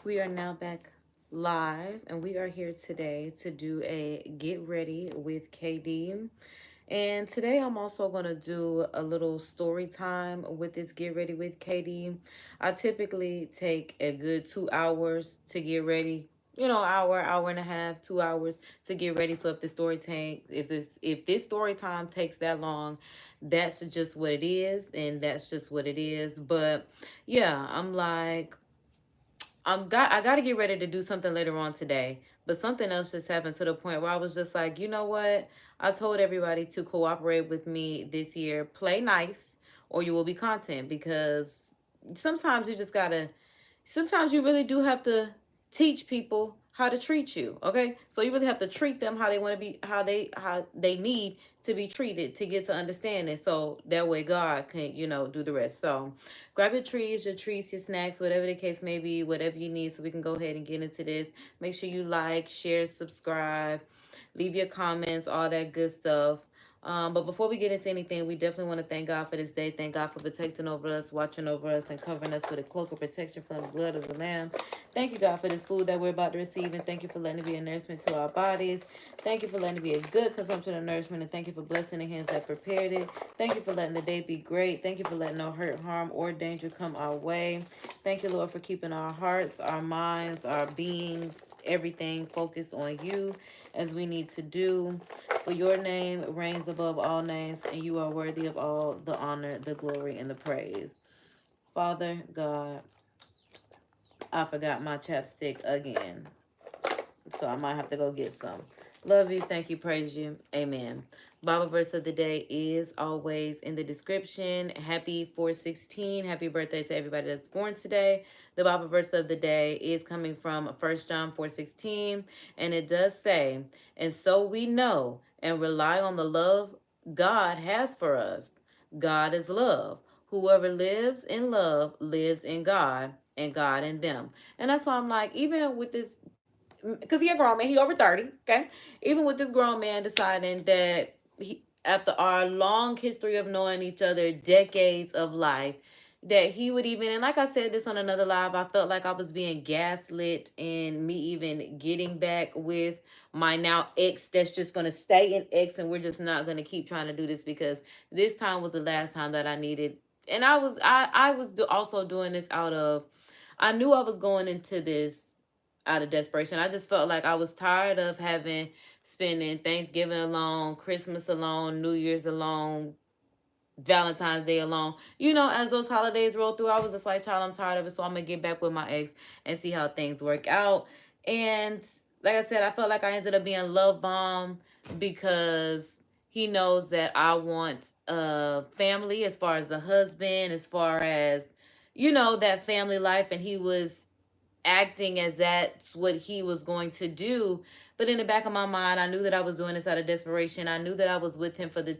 We are now back live, and we are here today to do a get ready with KD. And today I'm also going to do a little story time with this get ready with KD. I typically take a good 2 hours to get ready. Hour and a half, 2 hours to get ready. So if the if this story time takes that long, that's just what it is, and that's just what it is. But yeah, I gotta get ready to do something later on today. But something else just happened to the point where I was just like, you know what? I told everybody to cooperate with me this year. Play nice or you will be content, because sometimes you just gotta sometimes you really do have to teach people how to treat you. Okay, so you really have to treat them how they want to be, how they need to be treated to get to understand it, so that way God can, do the rest. So grab your treats, your snacks, whatever the case may be, whatever you need, so we can go ahead and get into this. Make sure you like, share, subscribe, leave your comments, all that good stuff. But before we get into anything, we definitely want to thank God for this day. Thank God for protecting over us, watching over us, and covering us with a cloak of protection from the blood of the Lamb. Thank you, God, for this food that we're about to receive, and thank you for letting it be a nourishment to our bodies. Thank you for letting it be a good consumption of nourishment, and thank you for blessing the hands that prepared it. Thank you for letting the day be great. Thank you for letting no hurt, harm, or danger come our way. Thank you, Lord, for keeping our hearts, our minds, our beings, everything focused on you as we need to do. For your name reigns above all names, and you are worthy of all the honor, the glory, and the praise. Father God, I forgot my chapstick again, so I might have to go get some. Love you, thank you, praise you. Amen. Bible verse of the day is always in the description. Happy 416. Happy birthday to everybody that's born today. The Bible verse of the day is coming from 1 John 4:16. And it does say, and so we know and rely on the love God has for us. God is love. Whoever lives in love lives in God, and God in them. And that's why I'm like, even with this, because he a grown man, he over 30, okay? Even with this grown man deciding that after our long history of knowing each other, decades of life, that he would even, and like I said this on another live, I felt like I was being gaslit in me even getting back with my now ex that's just going to stay in ex, and we're just not going to keep trying to do this, because this time was the last time that I needed. And I was also doing this out of, I knew I was going into this out of desperation. I just felt like I was tired of spending Thanksgiving alone, Christmas alone, New Year's alone, Valentine's Day alone. As those holidays roll through, I was just like, child, I'm tired of it. So I'm gonna get back with my ex and see how things work out. And like I said, I felt like I ended up being love bomb, because he knows that I want a family, as far as a husband, as far as, that family life. And he was acting as that's what he was going to do. But in the back of my mind, I knew that I was doing this out of desperation. I knew that I was with him for the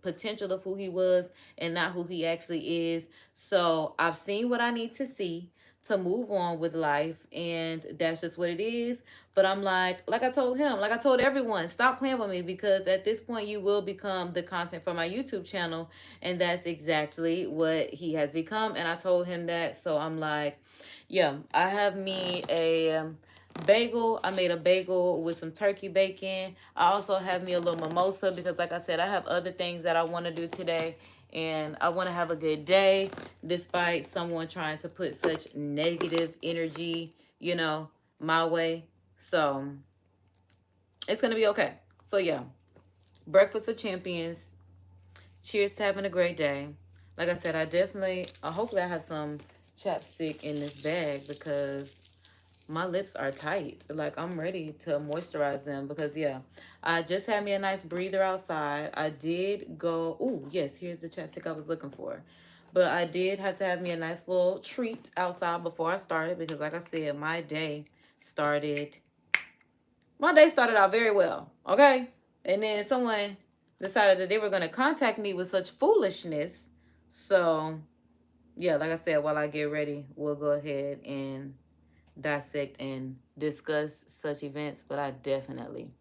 potential of who he was and not who he actually is. So I've seen what I need to see to move on with life, and that's just what it is. But I'm like I told him, like I told everyone, stop playing with me, because at this point you will become the content for my YouTube channel, and that's exactly what he has become. And I told him that. So I'm like, yeah, I have me a bagel. I made a bagel with some turkey bacon. I also have me a little mimosa, because, like I said, I have other things that I want to do today. And I want to have a good day, despite someone trying to put such negative energy, my way. So it's going to be okay. So, yeah, breakfast of champions. Cheers to having a great day. Like I said, hopefully I have some chapstick in this bag, because my lips are tight. Like, I'm ready to moisturize them, because, yeah, I just had me a nice breather outside. I did go, oh, yes, here's the chapstick I was looking for. But I did have to have me a nice little treat outside before I started, because, like I said, started, my day started out very well, okay? And then someone decided that they were going to contact me with such foolishness. So, yeah, like I said, while I get ready, we'll go ahead and dissect and discuss such events. But I definitely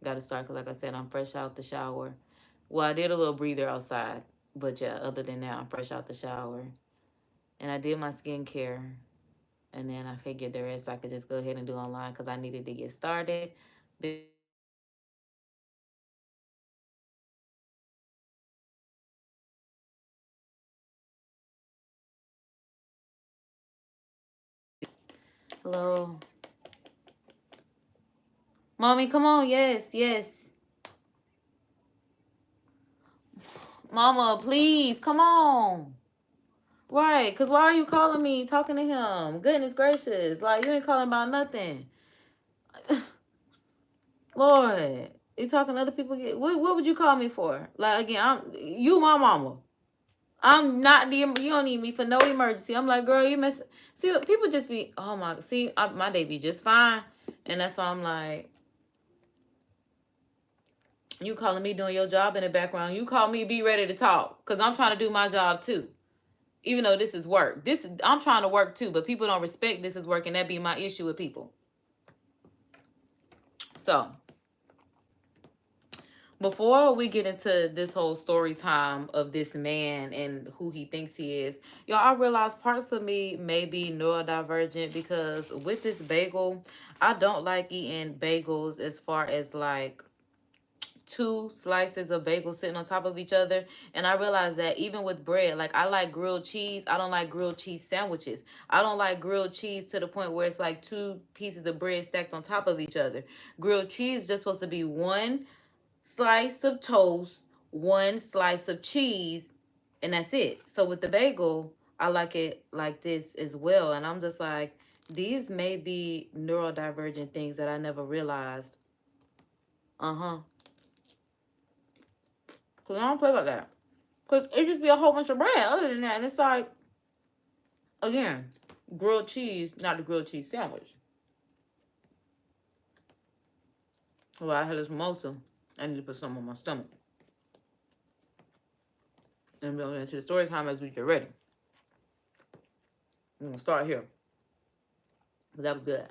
got to start, because, like I said, I'm fresh out the shower. Well, I did a little breather outside, but yeah, other than that, I'm fresh out the shower. And I did my skincare, And then I figured the rest I could just go ahead and do online because I needed to get started. Hello. Mommy, come on. Yes, yes. Mama, please, come on. Right, because why are you calling me, talking to him? Goodness gracious. Like, you ain't calling about nothing. Lord, you talking to other people? What would you call me for? Like, again, you my mama. I'm not you don't need me for no emergency. I'm like, girl, you mess. See, people just be, oh my, see, my day be just fine. And that's why I'm like, you calling me doing your job in the background. You call me, be ready to talk. Because I'm trying to do my job too. Even though this is work. I'm trying to work too. But people don't respect this is work. And that be my issue with people. So, before we get into this whole story time of this man and who he thinks he is, y'all, I realize parts of me may be neurodivergent because with this bagel, I don't like eating bagels as far as like 2 slices of bagel sitting on top of each other. And I realized that even with bread, like I like grilled cheese. I don't like grilled cheese sandwiches. I don't like grilled cheese to the point where it's like 2 pieces of bread stacked on top of each other. Grilled cheese is just supposed to be 1 slice of toast, 1 slice of cheese, and that's it. So with the bagel, I like it like this as well. And I'm just like, these may be neurodivergent things that I never realized. Because I don't play about that. Because it just be a whole bunch of bread other than that. And it's like, again, grilled cheese, not the grilled cheese sandwich. Well, I had this mimosa. I need to put some on my stomach. And we'll get into the story time as we get ready. I'm going to start here. Because that was good.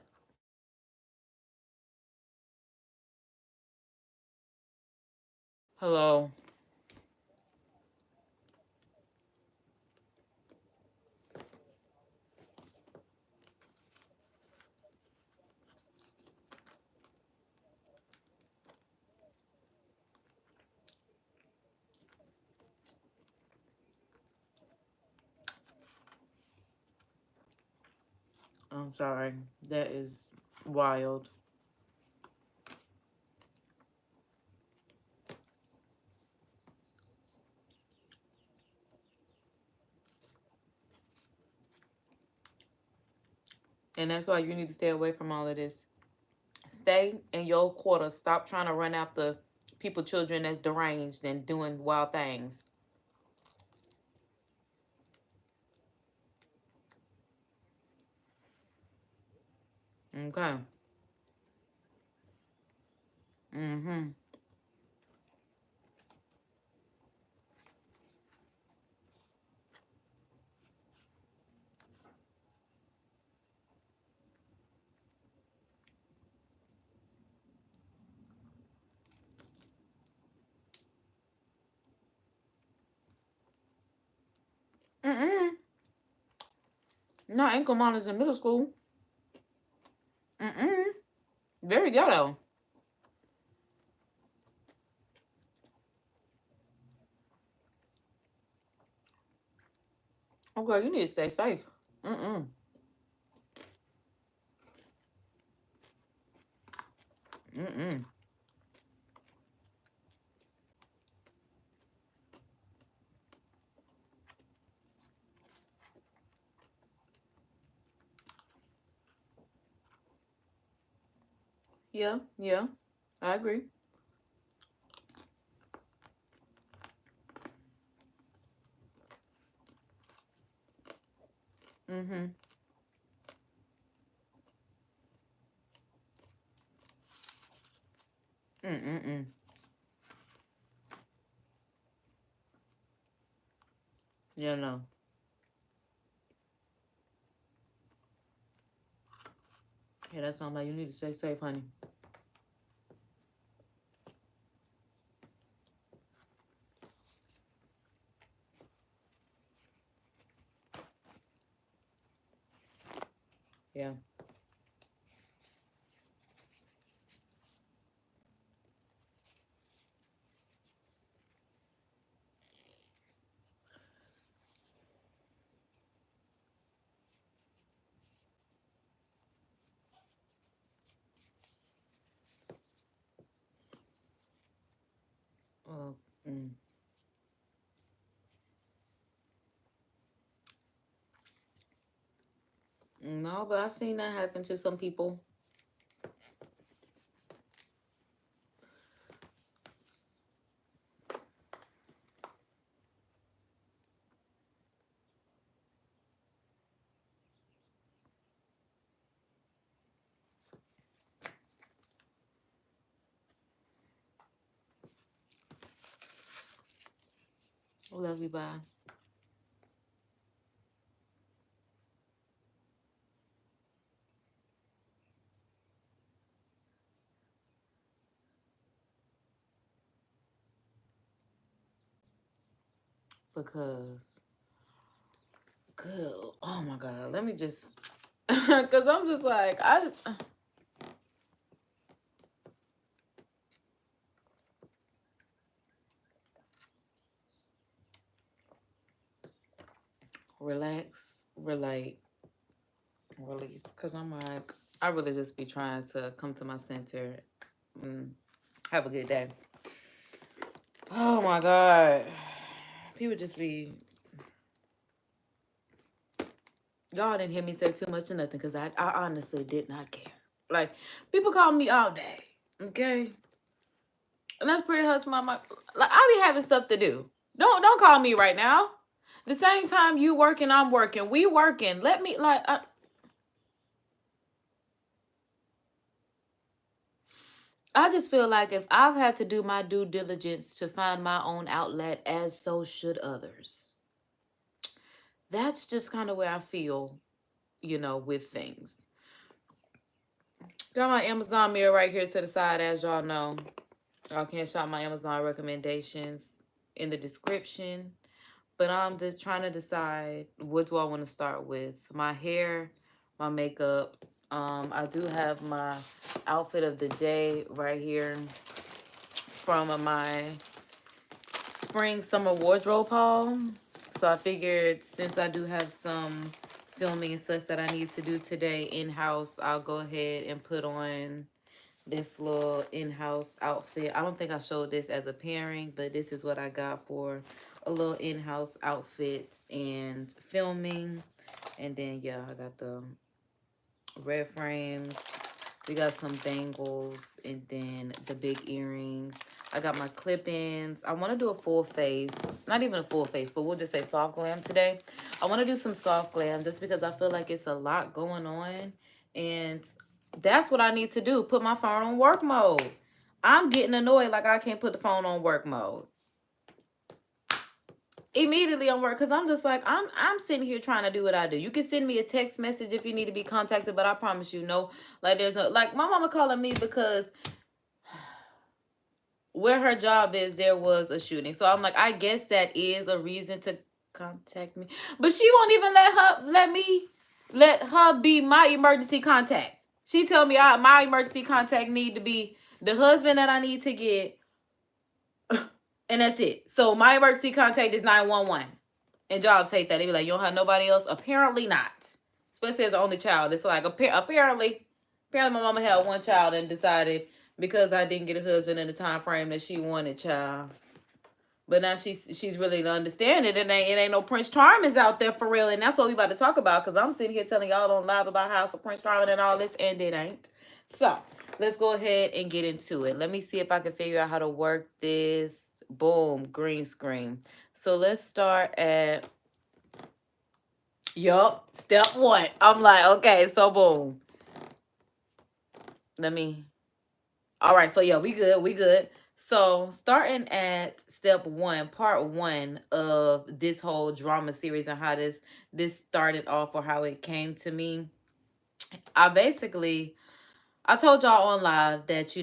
Hello. I'm sorry. That is wild. And that's why you need to stay away from all of this. Stay in your quarter. Stop trying to run after people, children that's deranged and doing wild things. Okay. Mm-hmm. Mm-mm. Not ankle monitors in middle school. Mm-mm. Very ghetto. Okay, you need to stay safe. Mm-mm. Mm-mm. Yeah, yeah. I agree. Mm-hmm. Mm-mm-mm. Yeah, no. Yeah, that's not bad. You need to stay safe, honey. Mm. No, but I've seen that happen to some people. Love you, bye. Because, good. Oh my God. Let me just, because I'm just like, relax, relate, release. Because I'm like, I really just be trying to come to my center. Have a good day. Oh my God. People just be, y'all didn't hear me say too much or nothing because I honestly did not care. Like, people call me all day, okay? And that's pretty much my like, I be having stuff to do. Don't call me right now. The same time you working, I'm working. We working. Let me, like, I just feel like if I've had to do my due diligence to find my own outlet, as so should others. That's just kind of where I feel, with things. Got my Amazon mirror right here to the side, as y'all know. Y'all can shop my Amazon recommendations in the description. But I'm just trying to decide what do I want to start with. My hair, my makeup. I do have my outfit of the day right here from my spring summer wardrobe haul. So I figured since I do have some filming and such that I need to do today in-house, I'll go ahead and put on this little in-house outfit. I don't think I showed this as a pairing, but this is what I got for a little in-house outfit and filming. And then, yeah, I got the red frames. We got some bangles and then the big earrings. I got my clip-ins. I want to do a full face. Not even a full face, but we'll just say soft glam today. I want to do some soft glam just because I feel like it's a lot going on. And that's what I need to do. Put my phone on work mode. I'm getting annoyed like I can't put the phone on work mode. Immediately on work, because I'm just like, I'm sitting here trying to do what I do. You can send me a text message if you need to be contacted, but I promise you, no, like there's no, like my mama calling me because where her job is, there was a shooting. So I'm like, I guess that is a reason to contact me. But she won't even let her be my emergency contact. She tell me my emergency contact need to be the husband that I need to get. And that's it. So my emergency contact is 911. And jobs hate that. They be like, you don't have nobody else? Apparently not. Especially as the only child. It's like, apparently my mama had one child and decided because I didn't get a husband in the time frame that she wanted, child. But now she's really understanding it. It ain't no Prince Charming's out there for real. And that's what we about to talk about. Because I'm sitting here telling y'all on live about House of Prince Charming and all this. And it ain't. So let's go ahead and get into it. Let me see if I can figure out how to work this. Boom. Green screen. So let's start at... Yup. Step 1. I'm like, okay. So boom. All right. So yeah, we good. So starting at step 1, part 1 of this whole drama series and how this started off or how it came to me. I told y'all on live that,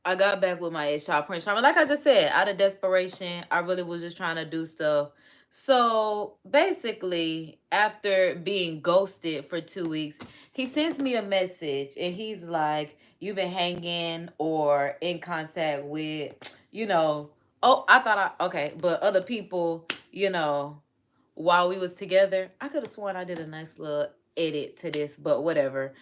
I got back with my ex-child, Prince Charming. Like I just said, out of desperation, I really was just trying to do stuff. So basically, after being ghosted for 2 weeks, he sends me a message and he's like, you've been hanging or in contact with, okay, but other people, while we was together. I could have sworn I did a nice little edit to this, but whatever.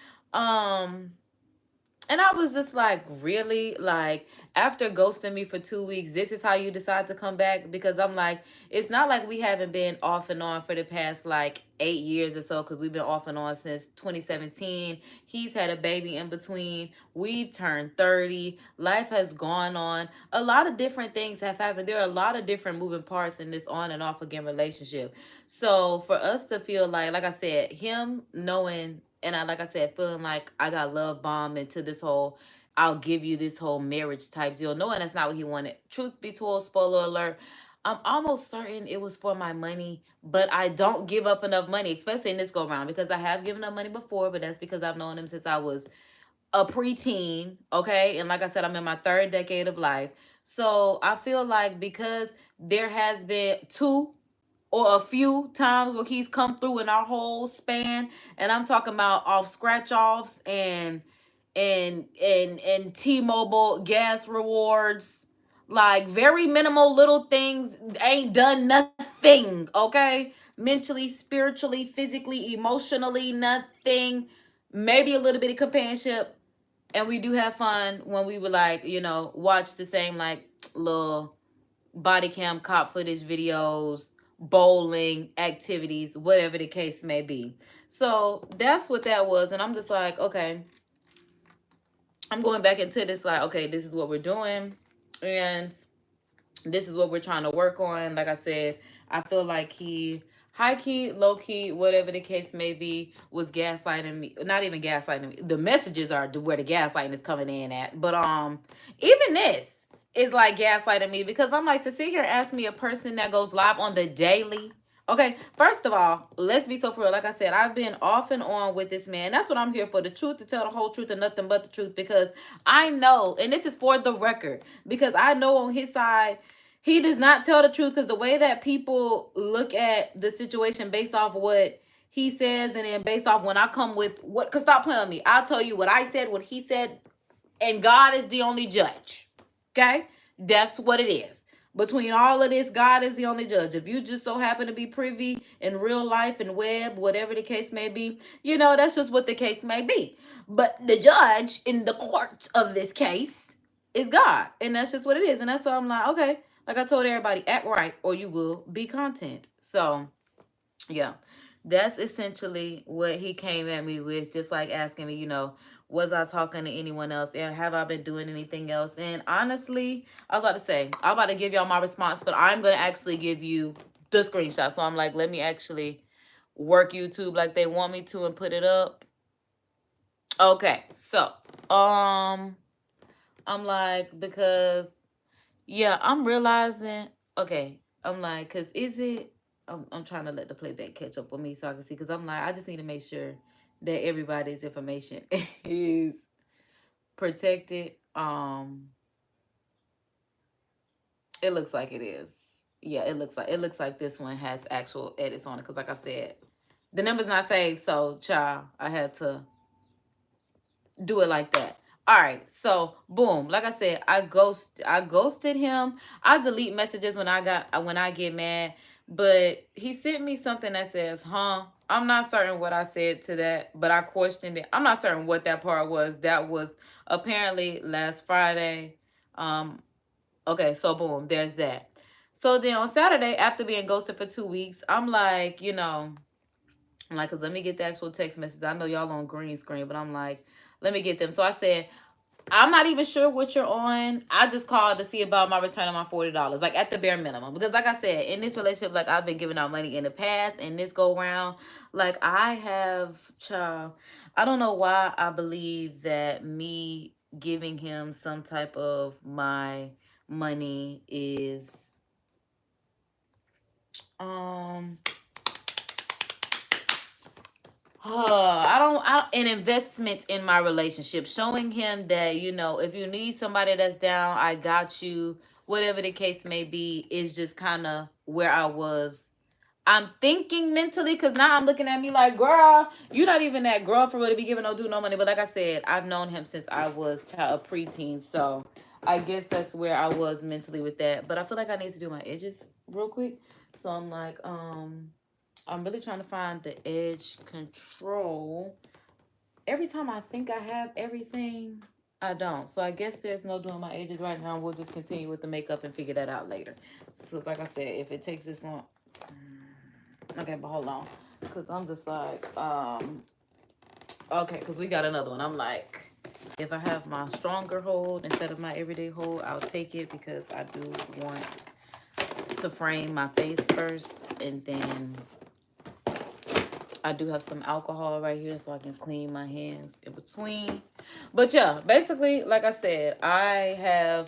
And I was just like, really? Like, after ghosting me for 2 weeks, this is how you decide to come back? Because I'm like, it's not like we haven't been off and on for the past like 8 years or so, because we've been off and on since 2017. He's had a baby in between. We've turned 30. Life has gone on. A lot of different things have happened. There are a lot of different moving parts in this on and off again relationship. So for us to feel like I said, him knowing, and like I said, feeling like I got love bombed into this whole I'll give you this whole marriage type deal, knowing that's not what he wanted. Truth be told, spoiler alert, I'm almost certain it was for my money, but I don't give up enough money, especially in this go round, because I have given up money before, but that's because I've known him since I was a preteen, okay? And like I said, I'm in my third decade of life. So I feel like because there has been two or a few times where he's come through in our whole span, and I'm talking about off scratch offs and T-Mobile gas rewards, like very minimal little things, ain't done nothing, okay? Mentally, spiritually, physically, emotionally, nothing. Maybe a little bit of companionship, and we do have fun when we would like, watch the same like little body cam cop footage videos, bowling activities, whatever the case may be. So that's what that was. And I'm just like, okay, I'm going back into this like, okay, this is what we're doing. And this is what we're trying to work on. Like I said, I feel like he high key, low key, whatever the case may be, was gaslighting me. Not even gaslighting me. The messages are where the gaslighting is coming in at. But even this is like gaslighting me, because I'm like, to sit here and ask me, a person that goes live on the daily. Okay, first of all, let's be so for real. Like I said, I've been off and on with this man. That's what I'm here for. The truth, to tell the whole truth and nothing but the truth. Because I know, and this is for the record, because I know on his side, he does not tell the truth, because the way that people look at the situation based off what he says, and then based off when I come with what, because stop playing with me. I'll tell you what I said, what he said, and God is the only judge. Okay? That's what it is. Between all of this, God is the only judge. If you just so happen to be privy in real life and web, whatever the case may be, that's just what the case may be. But the judge in the court of this case is God. And that's just what it is. And that's why I'm like, okay, like I told everybody, act right or you will be content. So, yeah, that's essentially what he came at me with, just like asking me, was I talking to anyone else, and have I been doing anything else? And honestly, I was about to say, I'm about to give y'all my response, but I'm going to actually give you the screenshot. So I'm like, let me actually work YouTube like they want me to and put it up. Okay, so, I'm like, because, yeah, I'm realizing, okay, I'm like, because is it, I'm trying to let the playback catch up with me so I can see, because I'm like, I just need to make sure that everybody's information is protected. It looks like it is. Yeah, it looks like this one has actual edits on it, because like I said, the number's not saved, so child, I had to do it like that. All right, so boom, like I said, I ghosted him. I delete messages when I get mad, but he sent me something that says, "Huh." I'm not certain what I said to that, but I questioned it. I'm not certain what that part was. That was apparently last Friday. Okay, so boom, there's that. So then on Saturday, after being ghosted for 2 weeks, I'm like, I'm like, cause let me get the actual text message. I know y'all on green screen, but I'm like, let me get them. So I said, I'm not even sure what you're on. I just called to see about my return on my $40, like at the bare minimum. Because like I said, in this relationship, like I've been giving out money in the past, and this go round, like I have, child, I don't know why I believe that me giving him some type of my money is, an investment in my relationship, showing him that, if you need somebody that's down, I got you, whatever the case may be, is just kind of where I was. I'm thinking mentally, because now I'm looking at me like, girl, you're not even that girl for real to be giving no money. But like I said, I've known him since I was a preteen, so I guess that's where I was mentally with that. But I feel like I need to do my edges real quick. So I'm like, I'm really trying to find the edge control. Every time I think I have everything, I don't. So I guess there's no doing my ages right now. We'll just continue with the makeup and figure that out later. So like I said, if it takes this long, okay, but hold on, because I'm just like, okay, because we got another one. I'm like, if I have my stronger hold instead of my everyday hold, I'll take it because I do want to frame my face first, and then I do have some alcohol right here so I can clean my hands in between. But yeah, basically, like I said, I'm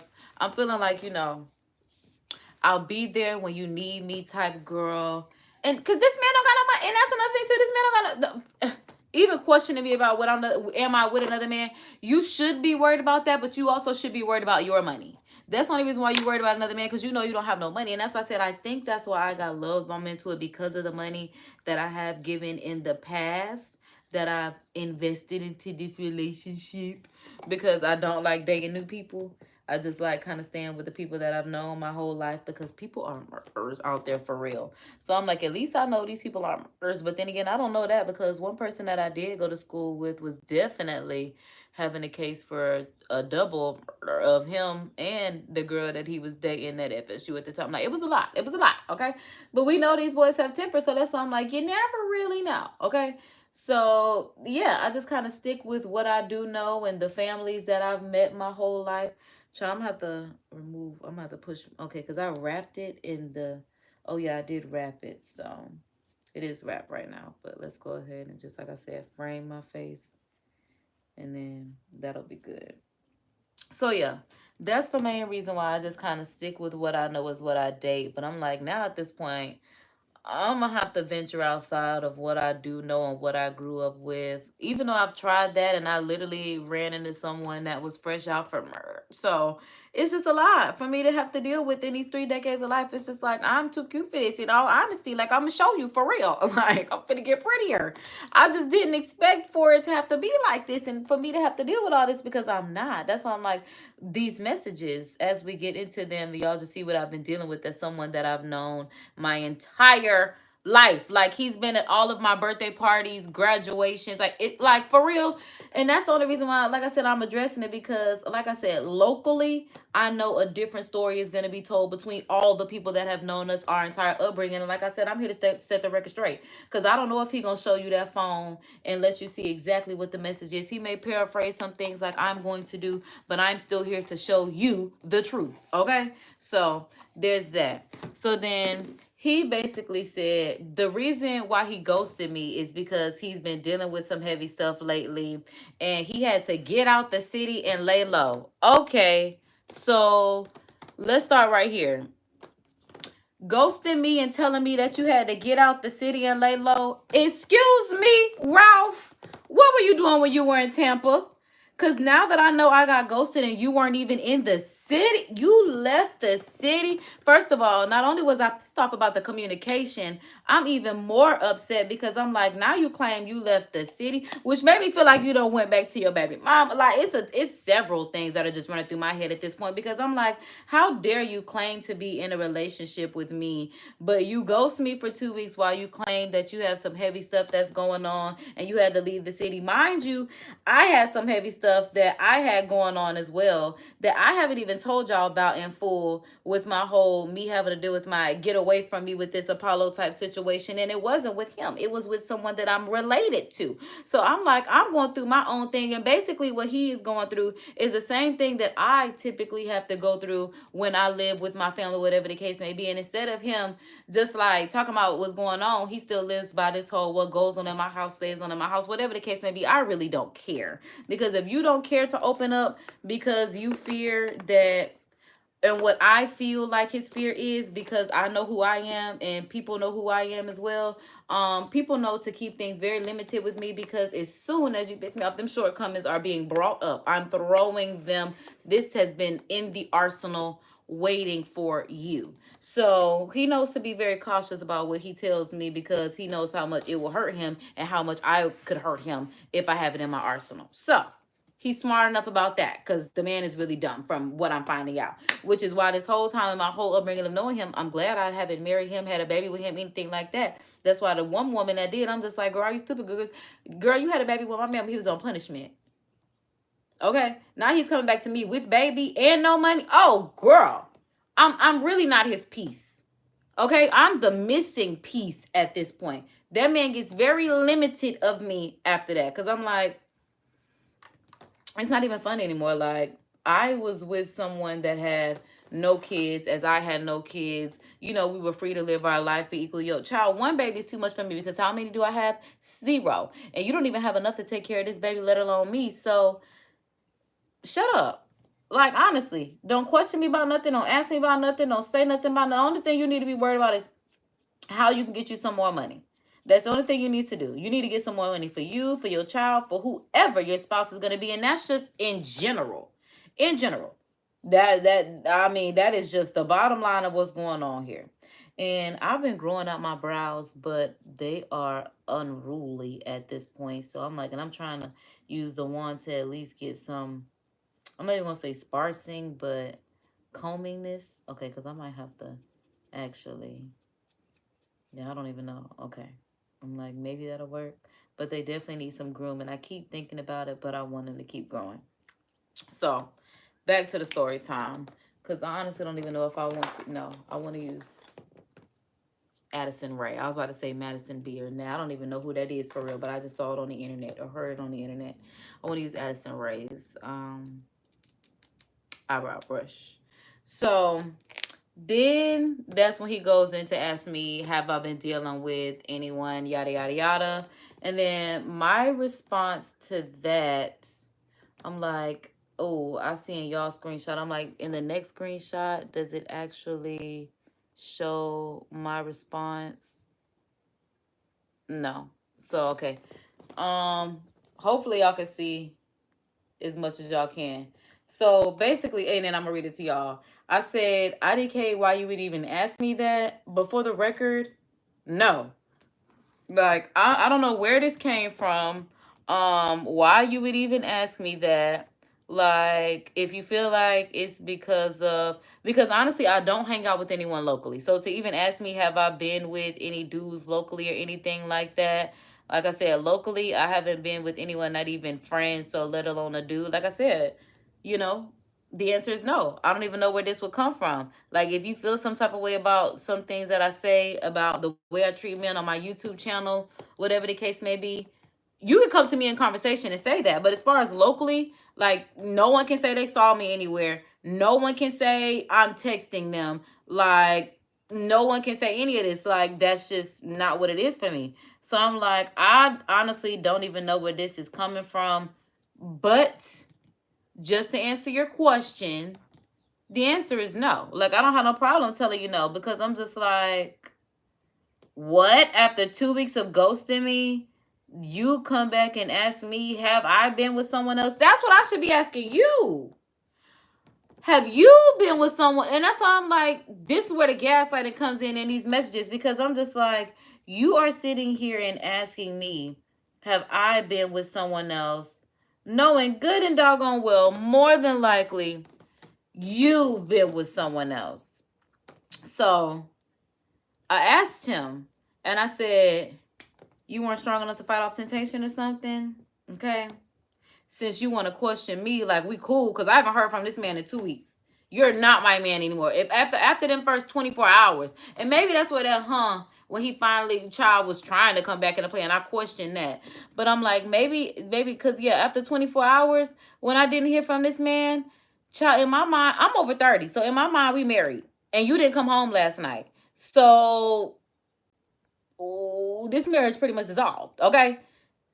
feeling like, I'll be there when you need me type girl. And because this man don't got no money. And that's another thing too. This man don't got no, even questioning me about am I with another man? You should be worried about that, but you also should be worried about your money. That's the only reason why you're worried about another man, because you know you don't have no money. And that's why I said I think that's why I got lulled into it, because of the money that I have given in the past, that I've invested into this relationship, because I don't like dating new people. I just like kind of staying with the people that I've known my whole life, because people are murderers out there for real. So I'm like, at least I know these people are murderers. But then again, I don't know that, because one person that I did go to school with was definitely having a case for a double murder of him and the girl that he was dating at FSU at the time. Like, it was a lot. It was a lot, okay? But we know these boys have temper, so that's why I'm like, you never really know, okay? So, yeah, I just kind of stick with what I do know and the families that I've met my whole life. So I'm gonna have to I'm gonna have to push, okay, because I wrapped it in the, oh yeah, I did wrap it. So it is wrapped right now. But let's go ahead and just, like I said, frame my face, and then that'll be good. So yeah, that's the main reason why I just kind of stick with what I know is what I date. But I'm like, now at this point, I'm gonna have to venture outside of what I do know and what I grew up with. Even though I've tried that, and I literally ran into someone that was fresh out for murder. So it's just a lot for me to have to deal with in these 3 decades of life. It's just like, I'm too cute for this, in all honesty. Like, I'm gonna show you for real. Like, I'm gonna get prettier. I just didn't expect for it to have to be like this, and for me to have to deal with all this, because I'm not. That's why I'm like, these messages, as we get into them, y'all just see what I've been dealing with as someone that I've known my entire life. Like, he's been at all of my birthday parties, graduations, like it, like for real. And that's the only reason why, like I said, I'm addressing it, because like I said, locally, I know a different story is going to be told between all the people that have known us our entire upbringing. And like I said, I'm here to set the record straight, because I don't know if he gonna show you that phone and let you see exactly what the message is. He may paraphrase some things like I'm going to do, but I'm still here to show you the truth. Okay, so there's that. So then he basically said the reason why he ghosted me is because he's been dealing with some heavy stuff lately, and he had to get out the city and lay low. Okay, so let's start right here. Ghosting me and telling me that you had to get out the city and lay low. Excuse me, Ralph. What were you doing when you were in Tampa? Because now that I know I got ghosted and you weren't even in the city, you left the city. First of all, not only was I pissed off about the communication, I'm even more upset because I'm like, now you claim you left the city, which made me feel like you don't went back to your baby mom. Like, it's several things that are just running through my head at this point, because I'm like, how dare you claim to be in a relationship with me, but you ghost me for 2 weeks while you claim that you have some heavy stuff that's going on and you had to leave the city. Mind you, I had some heavy stuff that I had going on as well that I haven't even told y'all about in full, with my whole me having to deal with my get away from me with this Apollo type situation. And it wasn't with him, it was with someone that I'm related to. So I'm like, I'm going through my own thing, and basically what he is going through is the same thing that I typically have to go through when I live with my family, whatever the case may be. And instead of him just like talking about what's going on, he still lives by this whole what goes on in my house stays on in my house, whatever the case may be. I really don't care, because if you don't care to open up because you fear that, and what I feel like his fear is, because I know who I am and people know who I am as well. People know to keep things very limited with me, because as soon as you piss me off, them shortcomings are being brought up. I'm throwing them. This has been in the arsenal waiting for you. So he knows to be very cautious about what he tells me, because he knows how much it will hurt him and how much I could hurt him if I have it in my arsenal. So he's smart enough about that, because the man is really dumb from what I'm finding out. Which is why this whole time in my whole upbringing of knowing him, I'm glad I haven't married him, had a baby with him, anything like that. That's why the one woman that did, I'm just like, girl, are you stupid? Girl, you had a baby with my man, but he was on punishment. Okay, now he's coming back to me with baby and no money. Oh, girl, I'm really not his piece. Okay, I'm the missing piece at this point. That man gets very limited of me after that, because I'm like, it's not even fun anymore. Like, I was with someone that had no kids, as I had no kids. You know, we were free to live our life, be equally yoked. Child, one baby is too much for me, because how many do I have? 0. And you don't even have enough to take care of this baby, let alone me. So shut up. Like, honestly, don't question me about nothing. Don't ask me about nothing. Don't say nothing about nothing. The only thing you need to be worried about is how you can get you some more money. That's the only thing you need to do. You need to get some more money for you, for your child, for whoever your spouse is going to be. And that's just in general. In general. That is just the bottom line of what's going on here. And I've been growing out my brows, but they are unruly at this point. So I'm like, and I'm trying to use the wand to at least get some, I'm not even going to say sparsing, but combingness. Okay, because I might have to actually... Yeah, I don't even know. Okay. I'm like, maybe that'll work. But they definitely need some grooming. I keep thinking about it, but I want them to keep growing. So, back to the story time. Because I honestly don't even know if I want to. No, I want to use Addison Rae. I was about to say Madison Beer. Now, I don't even know who that is for real, but I just saw it on the internet or heard it on the internet. I want to use Addison Rae's eyebrow brush. So... then that's when he goes in to ask me, have I been dealing with anyone, yada, yada, yada. And then my response to that, I'm like, oh, I see in y'all screenshot. I'm like, in the next screenshot, does it actually show my response? No. So, okay. Hopefully y'all can see as much as y'all can. So basically, and then I'm gonna read it to y'all. I said, IDK, why you would even ask me that? But for the record, no. Like, I don't know where this came from. Why you would even ask me that. Like, if you feel like it's because honestly, I don't hang out with anyone locally. So to even ask me, have I been with any dudes locally or anything like that? Like I said, locally, I haven't been with anyone, not even friends, so let alone a dude. Like I said, you know, the answer is no. I don't even know where this would come from. Like, if you feel some type of way about some things that I say about the way I treat men on my YouTube channel, whatever the case may be, you can come to me in conversation and say that. But as far as locally, like, no one can say they saw me anywhere. No one can say I'm texting them. Like, no one can say any of this. Like, that's just not what it is for me. So I'm like, I honestly don't even know where this is coming from. But just to answer your question, the answer is no. Like, I don't have no problem telling you no, because I'm just like, what? After 2 weeks of ghosting me, you come back and ask me, have I been with someone else? That's what I should be asking you. Have you been with someone? And that's why I'm like, this is where the gaslighting comes in these messages, because I'm just like, you are sitting here and asking me, have I been with someone else? Knowing good and doggone well, more than likely, you've been with someone else. So I asked him, and I said, you weren't strong enough to fight off temptation or something? Okay. Since you want to question me, like, we cool, because I haven't heard from this man in 2 weeks. You're not my man anymore. If after them first 24 hours, and maybe that's what that when he finally child was trying to come back into play, and I questioned that. But I'm like, maybe because yeah, after 24 hours, when I didn't hear from this man, child, in my mind, I'm over 30. So in my mind, we married. And you didn't come home last night. So this marriage pretty much dissolved. Okay.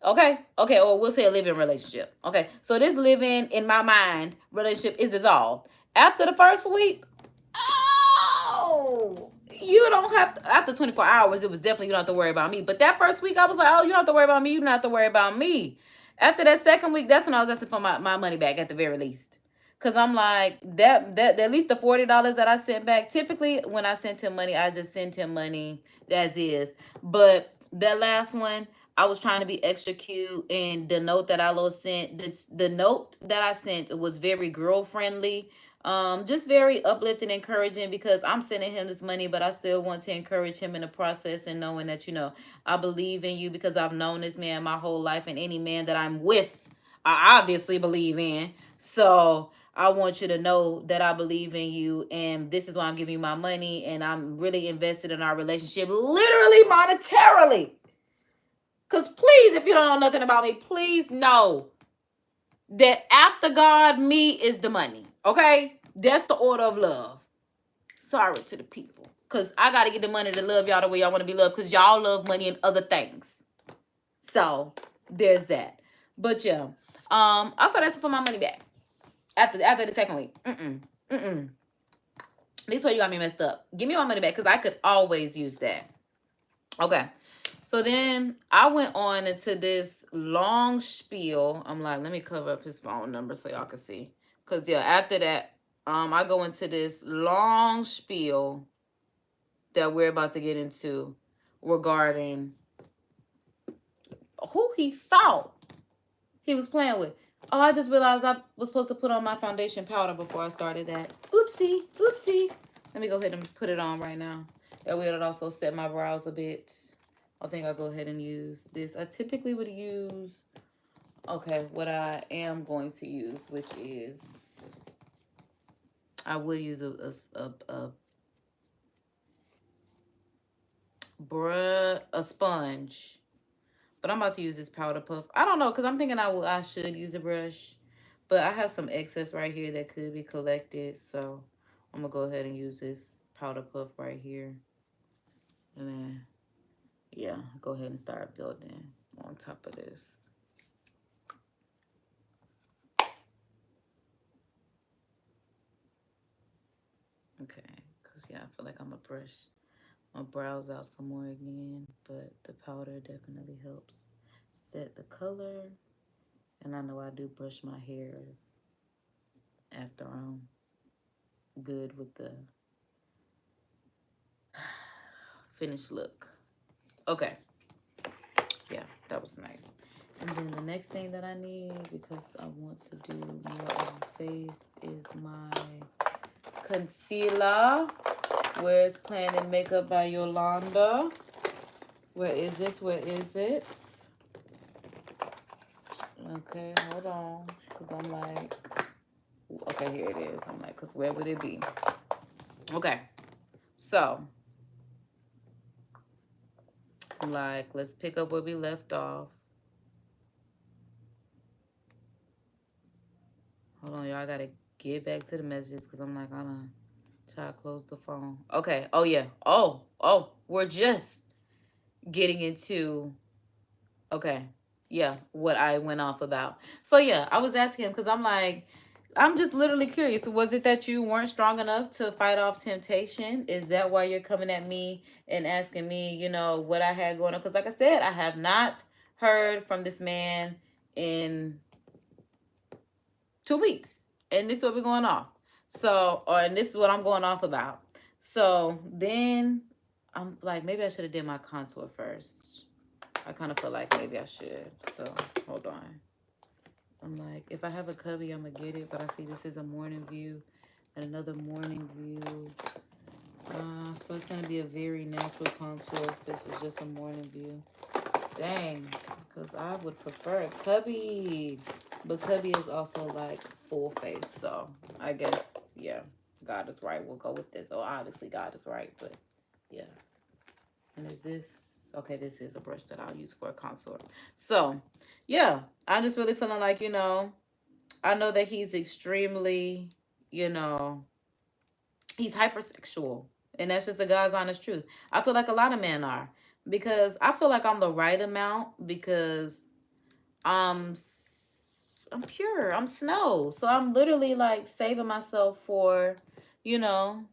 Or we'll say a living relationship. Okay. So this living, in my mind, relationship is dissolved. After the first week, oh, you don't have to, after 24 hours, it was definitely, you don't have to worry about me. But that first week, I was like, oh, you don't have to worry about me. You don't have to worry about me. After that second week, that's when I was asking for my money back at the very least. Because I'm like, that at least the $40 that I sent back, typically when I sent him money, I just sent him money as is. But that last one, I was trying to be extra cute, and the note that I sent, the note that I sent was very girl friendly, just very uplifting, encouraging, because I'm sending him this money, but I still want to encourage him in the process, and knowing that, I believe in you, because I've known this man my whole life, and any man that I'm with, I obviously believe in. So I want you to know that I believe in you, and this is why I'm giving you my money, and I'm really invested in our relationship, literally monetarily. Because please, if you don't know nothing about me, please know that after God, me is the money. Okay? That's the order of love. Sorry to the people. Because I got to get the money to love y'all the way y'all want to be loved, because y'all love money and other things. So there's that. But yeah. Also, that's for my money back. After the second week. This way you got me messed up. Give me my money back, because I could always use that. Okay. So then I went on into this long spiel. I'm like, let me cover up his phone number so y'all can see. Because yeah, after that, I go into this long spiel that we're about to get into regarding who he thought he was playing with. Oh, I just realized I was supposed to put on my foundation powder before I started that. Oopsie, oopsie. Let me go ahead and put it on right now. That way it'll also set my brows a bit. I think I'll go ahead and use this. I typically would use, okay, what I am going to use, which is, I would use a sponge. But I'm about to use this powder puff. I don't know, because I'm thinking I should use a brush. But I have some excess right here that could be collected. So I'm going to go ahead and use this powder puff right here. And then, yeah, go ahead and start building on top of this. Okay, because, yeah, I feel like I'm going to brush my brows out some more again. But the powder definitely helps set the color. And I know I do brush my hairs after I'm good with the finished look. Okay. Yeah, that was nice. And then the next thing that I need, because I want to do more of the face, is my concealer. Where's Planet Makeup by Yolanda? Where is it? Where is it? Okay, hold on. Because I'm like, okay, here it is. I'm like, because where would it be? Okay, so I'm like, let's pick up where we left off. Hold on, y'all. I got to get back to the messages because I'm like, I don't try to close the phone. Okay. Oh, yeah. Oh, we're just getting into, okay. Yeah, what I went off about. So, yeah, I was asking him because I'm like, I'm just literally curious. Was it that you weren't strong enough to fight off temptation? Is that why you're coming at me and asking me, you know, what I had going on? Because like I said, I have not heard from this man in 2 weeks. And this is what we're going off. So, and this is what I'm going off about. So then I'm like, maybe I should have did my contour first. I kind of feel like maybe I should. So hold on. I'm like, if I have a cubby, I'm going to get it. But I see this is a morning view and another morning view. So it's going to be a very natural contour if this is just a morning view. Dang, because I would prefer a cubby. But cubby is also like full face. So I guess, yeah, God is right. We'll go with this. Oh, obviously God is right. But yeah. And is this... Okay, this is a brush that I'll use for a contour. So, yeah, I'm just really feeling like, you know, I know that he's extremely, you know, he's hypersexual. And that's just the God's honest truth. I feel like a lot of men are. Because I feel like I'm the right amount because I'm pure. I'm snow. So I'm literally like saving myself for, you know,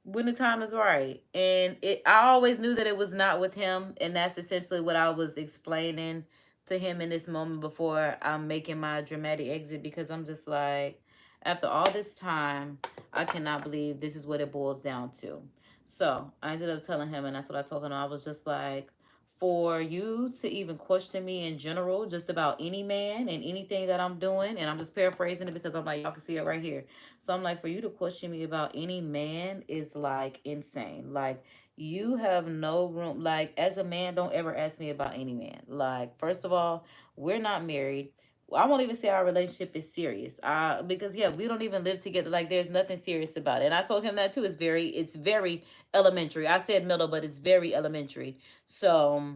when the time is right. And I always knew that it was not with him. And that's essentially what I was explaining to him in this moment before I'm making my dramatic exit, because I'm just like, after all this time, I cannot believe this is what it boils down to. So I ended up telling him, and that's what I told him. I was just like, for you to even question me in general, just about any man and anything that I'm doing, and I'm just paraphrasing it because I'm like, y'all can see it right here. So I'm like, for you to question me about any man is like insane. Like, you have no room. Like, as a man, don't ever ask me about any man. Like, first of all, we're not married. I won't even say our relationship is serious. Because yeah, we don't even live together. Like there's nothing serious about it. And I told him that too. It's very elementary. I said middle, but it's very elementary. So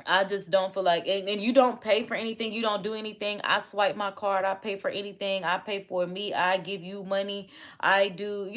I just don't feel like, and you don't pay for anything. You don't do anything. I swipe my card. I pay for anything. I pay for me. I give you money. I do,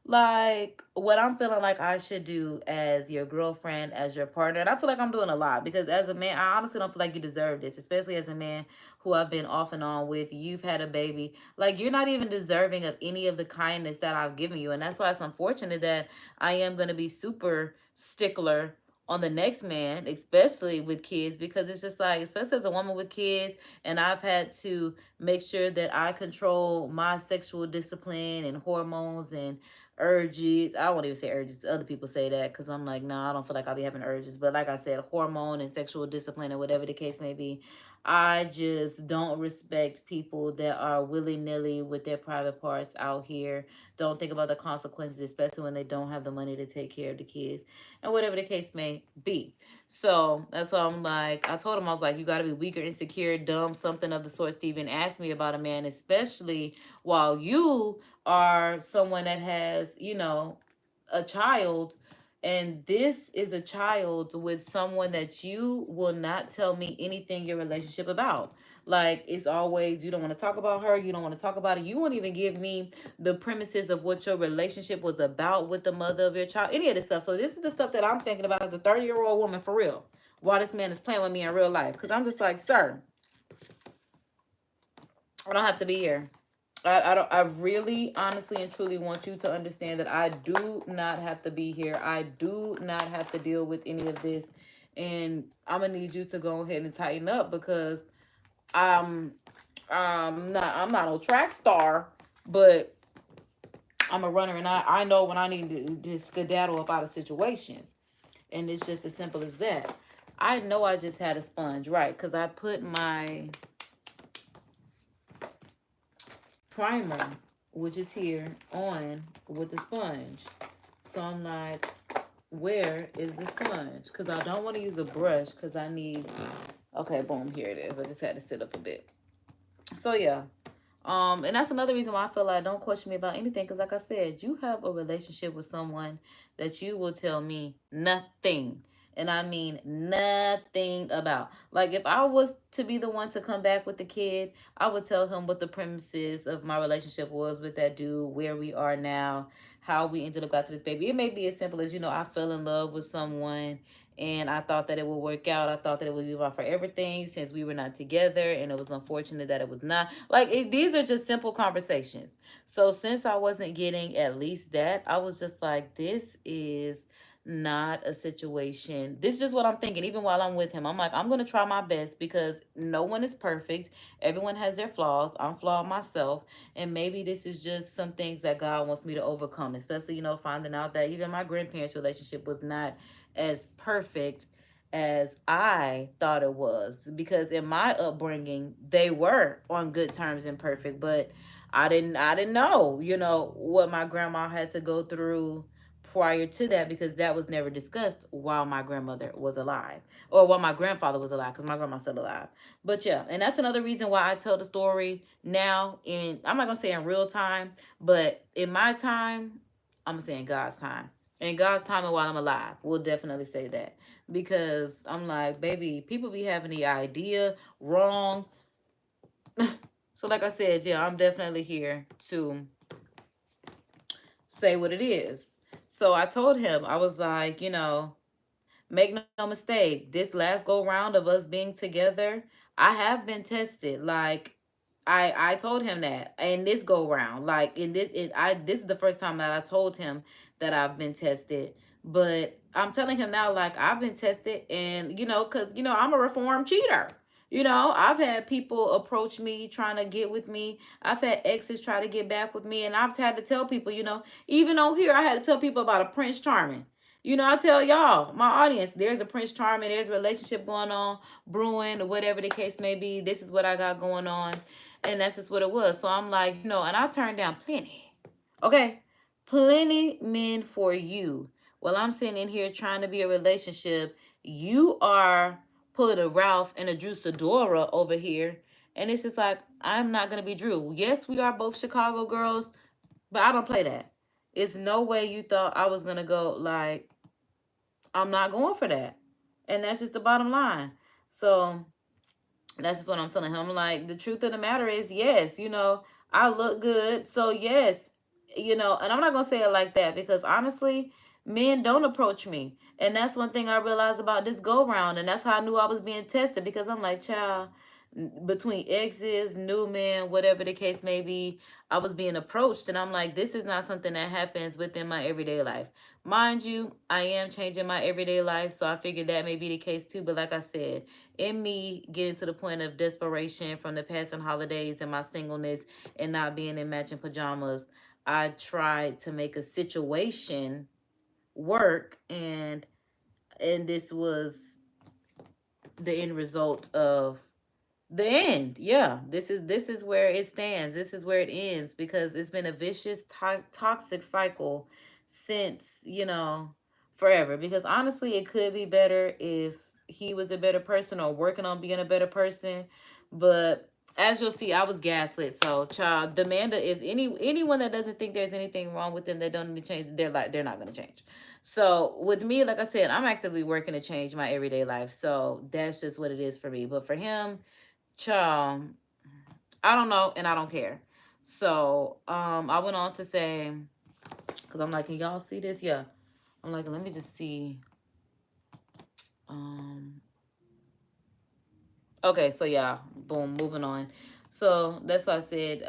like what I'm feeling like I should do as your girlfriend, as your partner. And I feel like I'm doing a lot because as a man, I honestly don't feel like you deserve this, especially as a man who I've been off and on with. You've had a baby. Like you're not even deserving of any of the kindness that I've given you. And that's why it's unfortunate that I am going to be super stickler on the next man, especially with kids, because it's just like, especially as a woman with kids, and I've had to make sure that I control my sexual discipline and hormones and urges. I won't even say urges. Other people say that because I'm like, no, I don't feel like I'll be having urges. But like I said, hormone and sexual discipline or whatever the case may be, I just don't respect people that are willy-nilly with their private parts out here. Don't think about the consequences, especially when they don't have the money to take care of the kids and whatever the case may be. So that's why I'm like, I told him, I was like, you got to be weak or insecure, dumb, something of the sort to even ask me about a man, especially while you are someone that has, a child. And this is a child with someone that you will not tell me anything your relationship about. Like it's always, you don't want to talk about her, you don't want to talk about it, you won't even give me the premises of what your relationship was about with the mother of your child, any of this stuff. So this is the stuff that I'm thinking about as a 30-year-old woman for real, while this man is playing with me in real life. Because I'm just like, sir, I don't have to be here. I really honestly and truly want you to understand that I do not have to be here. I do not have to deal with any of this. And I'm gonna need you to go ahead and tighten up because I'm I'm not no track star, but I'm a runner, and I know when I need to skedaddle up out of situations. And it's just as simple as that. I know I just had a sponge, right? Because I put my primer, which is here, on with the sponge. So I'm like, where is the sponge? Because I don't want to use a brush because I need, okay, boom, here it is. I just had to sit up a bit. So yeah. And that's another reason why I feel like don't question me about anything. Because like I said, you have a relationship with someone that you will tell me nothing. And I mean nothing about. Like if I was to be the one to come back with the kid, I would tell him what the premises of my relationship was with that dude, where we are now, how we ended up got to this baby. It may be as simple as, I fell in love with someone and I thought that it would work out. I thought that it would be about for everything since we were not together, and it was unfortunate that it was not. Like these are just simple conversations. So since I wasn't getting at least that, I was just like, this is not a situation. This is just what I'm thinking. Even while I'm with him, I'm like, I'm gonna try my best because no one is perfect. Everyone has their flaws. I'm flawed myself, and maybe this is just some things that God wants me to overcome. Especially, finding out that even my grandparents' relationship was not as perfect as I thought it was, because in my upbringing they were on good terms and perfect, but I didn't know, what my grandma had to go through prior to that, because that was never discussed while my grandmother was alive, or while my grandfather was alive, because my grandma's still alive. But yeah, and that's another reason why I tell the story now in, I'm not gonna say in real time, but in my time, I'm gonna say in God's time. In God's time and while I'm alive, we'll definitely say that. Because I'm like, baby, people be having the idea wrong. So like I said, yeah, I'm definitely here to say what it is. So I told him, I was like, make no mistake, this last go round of us being together, I have been tested. Like I told him that. And this go round, like this is the first time that I told him that I've been tested. But I'm telling him now, like, I've been tested, and because I'm a reformed cheater. I've had people approach me trying to get with me. I've had exes try to get back with me, and I've had to tell people, even on here, I had to tell people about a Prince Charming. I tell y'all, my audience, there's a Prince Charming, there's a relationship going on, brewing, or whatever the case may be. This is what I got going on. And that's just what it was. So I'm like, and I turned down plenty. Okay? Plenty men for you. While I'm sitting in here trying to be a relationship, you are pulling a Ralph and a Drew Sidora over here. And it's just like, I'm not going to be Drew. Yes, we are both Chicago girls, but I don't play that. It's no way you thought I was going to go, like, I'm not going for that. And that's just the bottom line. So that's just what I'm telling him. Like, the truth of the matter is, yes, you know, I look good. So, yes, you know, and I'm not going to say it like that because honestly, men don't approach me. And that's one thing I realized about this go round. And that's how I knew I was being tested because I'm like, child, between exes, new men, whatever the case may be, I was being approached. And I'm like, this is not something that happens within my everyday life. Mind you, I am changing my everyday life. So I figured that may be the case too. But like I said, in me getting to the point of desperation from the passing holidays and my singleness and not being in matching pajamas, I tried to make a situation work, and this was the end result of the end. Yeah, this is where it stands. This is where it ends because it's been a vicious toxic cycle since, you know, forever. Because honestly, it could be better if he was a better person or working on being a better person. But as you'll see, I was gaslit. So, child, Demanda, if anyone that doesn't think there's anything wrong with them, that don't need to change, they're not going to change. So with me, like I said, I'm actively working to change my everyday life. So that's just what it is for me. But for him, child, I don't know, and I don't care. So I went on to say, because I'm like, can y'all see this? Yeah. I'm like, let me just see. Okay, so yeah, boom, moving on. So that's why I said,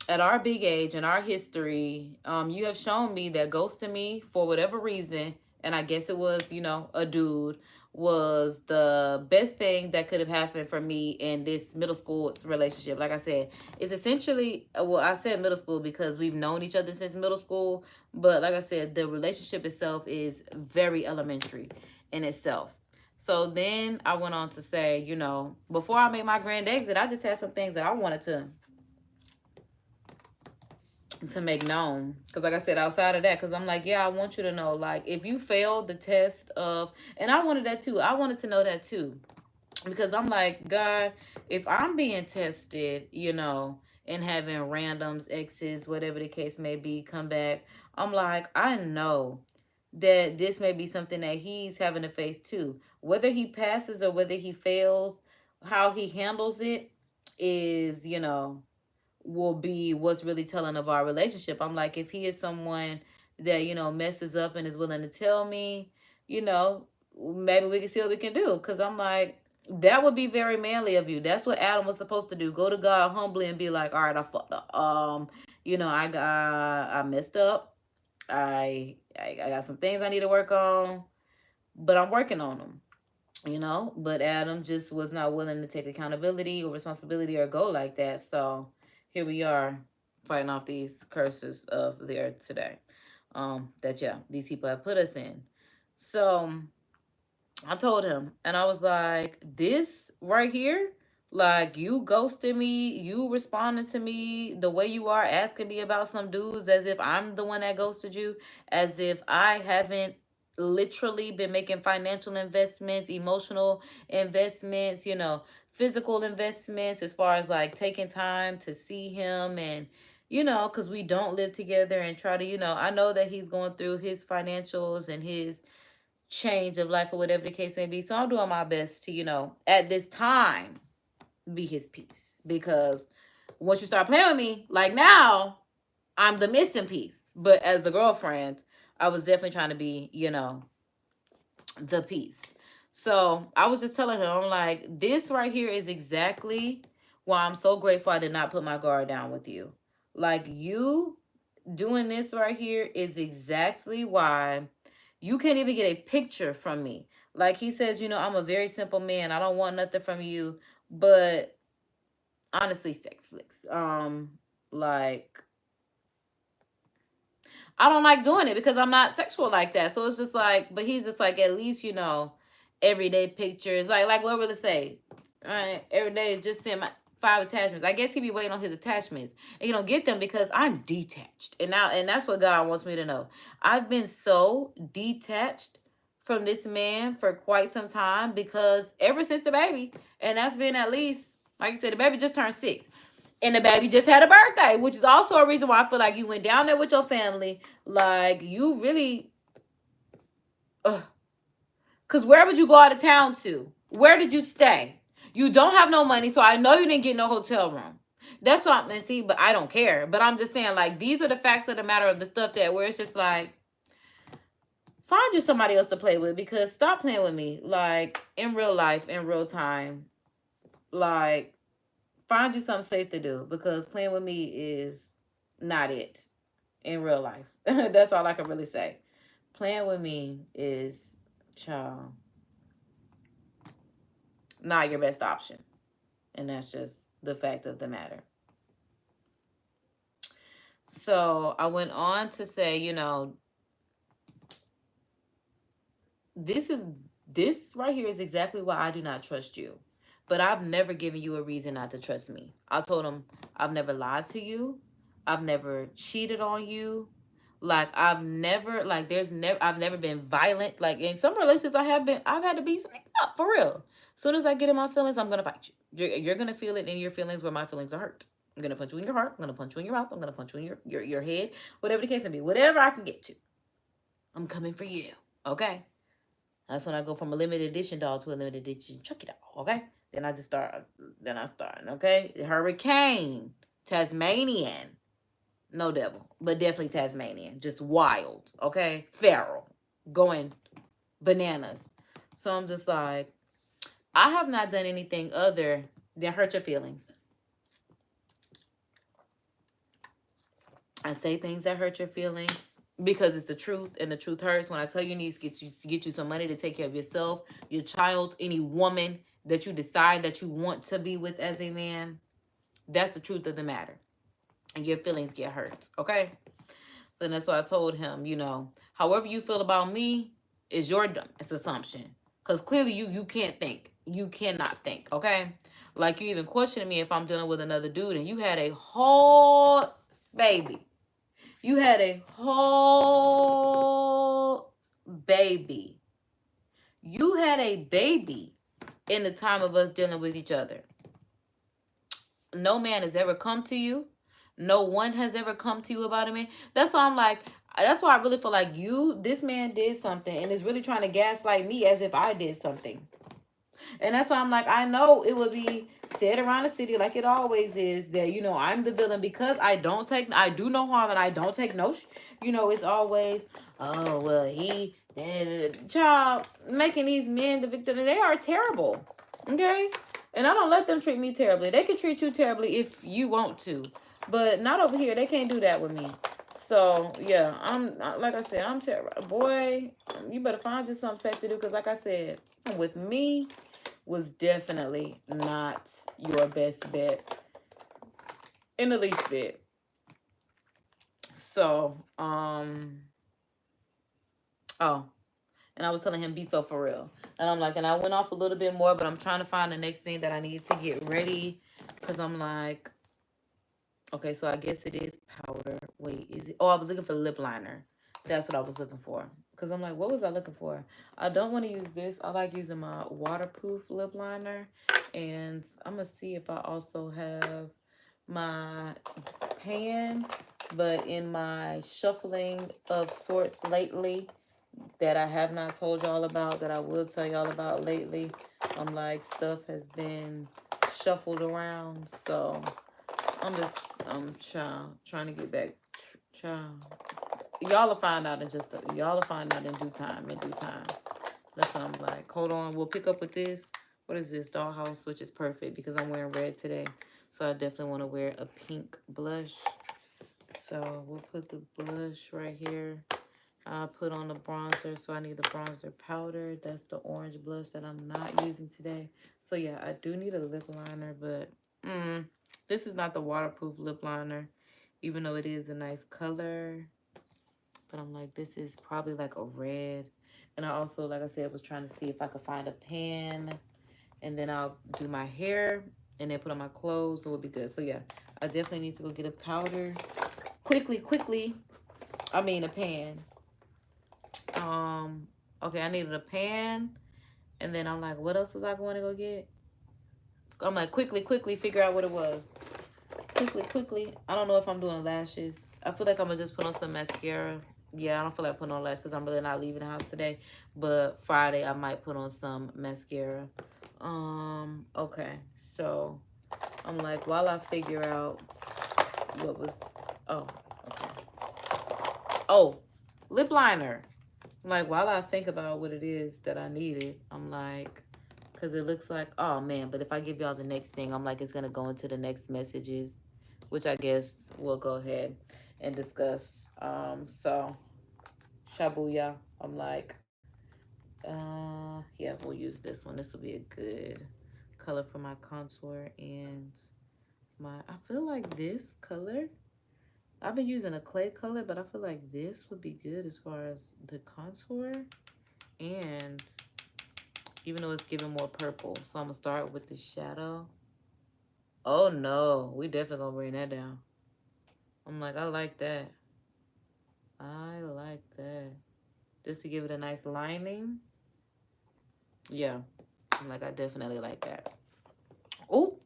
at our big age and our history, you have shown me that ghosting me for whatever reason, and I guess it was, you know, a dude, was the best thing that could have happened for me in this middle school relationship. Like I said, it's essentially, well, I said middle school because we've known each other since middle school, but like I said, the relationship itself is very elementary in itself. So then I went on to say, you know, before I made my grand exit, I just had some things that I wanted to make known, because like I said, outside of that, because I'm like, yeah, I want you to know, like, if you failed the test of, and I wanted that too, I wanted to know that too, because I'm like, God, if I'm being tested, you know, and having randoms, exes, whatever the case may be, come back, I'm like, I know that this may be something that he's having to face too, whether he passes or whether he fails, how he handles it is, you know, will be what's really telling of our relationship. I'm like, if he is someone that, you know, messes up and is willing to tell me, you know, maybe we can see what we can do. Because I'm like, that would be very manly of you. That's what Adam was supposed to do. Go to God humbly and be like, all right, I fucked up. You know, I messed up. I got some things I need to work on, but I'm working on them. You know, but Adam just was not willing to take accountability or responsibility or go like that. So here we are fighting off these curses of the earth today. That, yeah, these people have put us in. So I told him, and I was like, this right here, like, you ghosted me, you responded to me the way you are, asking me about some dudes as if I'm the one that ghosted you, as if I haven't literally been making financial investments, emotional investments, you know, physical investments, as far as like taking time to see him, and you know, because we don't live together, and try to, you know, I know that he's going through his financials and his change of life or whatever the case may be. So I'm doing my best to, you know, at this time, be his piece. Because once you start playing with me, like now, I'm the missing piece. But as the girlfriend, I was definitely trying to be, you know, the piece. So I was just telling him, I'm like, this right here is exactly why I'm so grateful I did not put my guard down with you. Like, you doing this right here is exactly why you can't even get a picture from me. Like he says, you know, I'm a very simple man. I don't want nothing from you. But honestly, sex flicks. Like, I don't like doing it because I'm not sexual like that. So it's just like, but he's just like, at least, you know, everyday pictures. Like what will it say? Every day, just send my 5 attachments. I guess he be waiting on his attachments, and you don't get them because I'm detached. And that's what God wants me to know. I've been so detached from this man for quite some time, because ever since the baby, and that's been at least, like I said, the baby just turned 6. And the baby just had a birthday, which is also a reason why I feel like you went down there with your family. Like, you really... Because where would you go out of town to? Where did you stay? You don't have no money, so I know you didn't get no hotel room. That's what I'm see, but I don't care. But I'm just saying, like, these are the facts of the matter of the stuff that where it's just like, find you somebody else to play with, because stop playing with me. Like, in real life, in real time. Like, find you something safe to do, because playing with me is not it in real life. That's all I can really say. Playing with me is, child, not your best option. And that's just the fact of the matter. So I went on to say, you know, this right here is exactly why I do not trust you. But I've never given you a reason not to trust me. I told him I've never lied to you. I've never cheated on you. Like, I've never been violent. Like, in some relationships I've had to beat something up, for real. As soon as I get in my feelings, I'm gonna fight you. You're gonna feel it in your feelings where my feelings are hurt. I'm gonna punch you in your heart. I'm gonna punch you in your mouth. I'm gonna punch you in your head. Whatever the case may be. Whatever I can get to. I'm coming for you. Okay? That's when I go from a limited edition doll to a limited edition Chucky doll. Okay? Then I start, okay? Hurricane. Tasmanian. No devil, but definitely Tasmanian. Just wild, okay? Feral. Going bananas. So I'm just like, I have not done anything other than hurt your feelings. I say things that hurt your feelings because it's the truth, and the truth hurts. When I tell you need to get you some money to take care of yourself, your child, any woman that you decide that you want to be with as a man, that's the truth of the matter. And your feelings get hurt, okay? So that's why I told him, you know, however you feel about me is your dumbest assumption. Because clearly you can't think. You cannot think, okay? Like, you even questioning me if I'm dealing with another dude, and you had a whole baby. You had a whole baby. You had a baby in the time of us dealing with each other. No man has ever come to you. No one has ever come to you about a man. That's why I'm like, that's why I really feel like this man did something and is really trying to gaslight me as if I did something. And that's why I'm like, I know it would be said around the city like it always is that, you know, I'm the villain because I do no harm and I don't take no, you know, it's always, oh, well, child, making these men the victim. They are terrible, okay? And I don't let them treat me terribly. They can treat you terribly if you want to, but not over here. They can't do that with me. So, yeah, I'm, like I said, I'm terrible. Boy, you better find you something safe to do, because like I said, with me was definitely not your best bet in the least bit. So, oh, and I was telling him, be so for real. And I'm like, and I went off a little bit more, but I'm trying to find the next thing that I need to get ready, because I'm like, okay, so I guess it is powder. Wait, is it? Oh, I was looking for lip liner. That's what I was looking for. Because I'm like, what was I looking for? I don't want to use this. I like using my waterproof lip liner. And I'm going to see if I also have my pan. But in my shuffling of sorts lately that I have not told y'all about, that I will tell y'all about lately, I'm like, stuff has been shuffled around. So I'm trying to get back. Y'all will find out in due time. That's why I'm like, hold on, we'll pick up with this. What is this? Dollhouse, which is perfect because I'm wearing red today. So I definitely want to wear a pink blush. So we'll put the blush right here. I'll put on the bronzer. So I need the bronzer powder. That's the orange blush that I'm not using today. So yeah, I do need a lip liner, but this is not the waterproof lip liner, even though it is a nice color. But I'm like, this is probably like a red. And I also, like I said, was trying to see if I could find a pan. And then I'll do my hair and then put on my clothes. So it'll be good. So yeah, I definitely need to go get a powder. Quickly. I mean a pan. Okay, I needed a pan. And then I'm like, what else was I going to go get? I'm like, quickly, figure out what it was. Quickly. I don't know if I'm doing lashes. I feel like I'm going to just put on some mascara. Yeah, I don't feel like putting on lashes because I'm really not leaving the house today. But Friday, I might put on some mascara. Okay. So, I'm like, while I figure out what was... Oh, okay. Oh, lip liner. I'm like, while I think about what it is that I needed, I'm like... Because it looks like, oh man, but if I give y'all the next thing, I'm like, it's going to go into the next messages, which I guess we'll go ahead and discuss. So, Shabuya, I'm like, yeah, we'll use this one. This will be a good color for my contour and I feel like this color, I've been using a clay color, but I feel like this would be good as far as the contour and even though it's giving more purple. So I'm going to start with the shadow. Oh, no. We definitely going to bring that down. I'm like, I like that. I like that. Just to give it a nice lining. Yeah. I'm like, I definitely like that. Oh.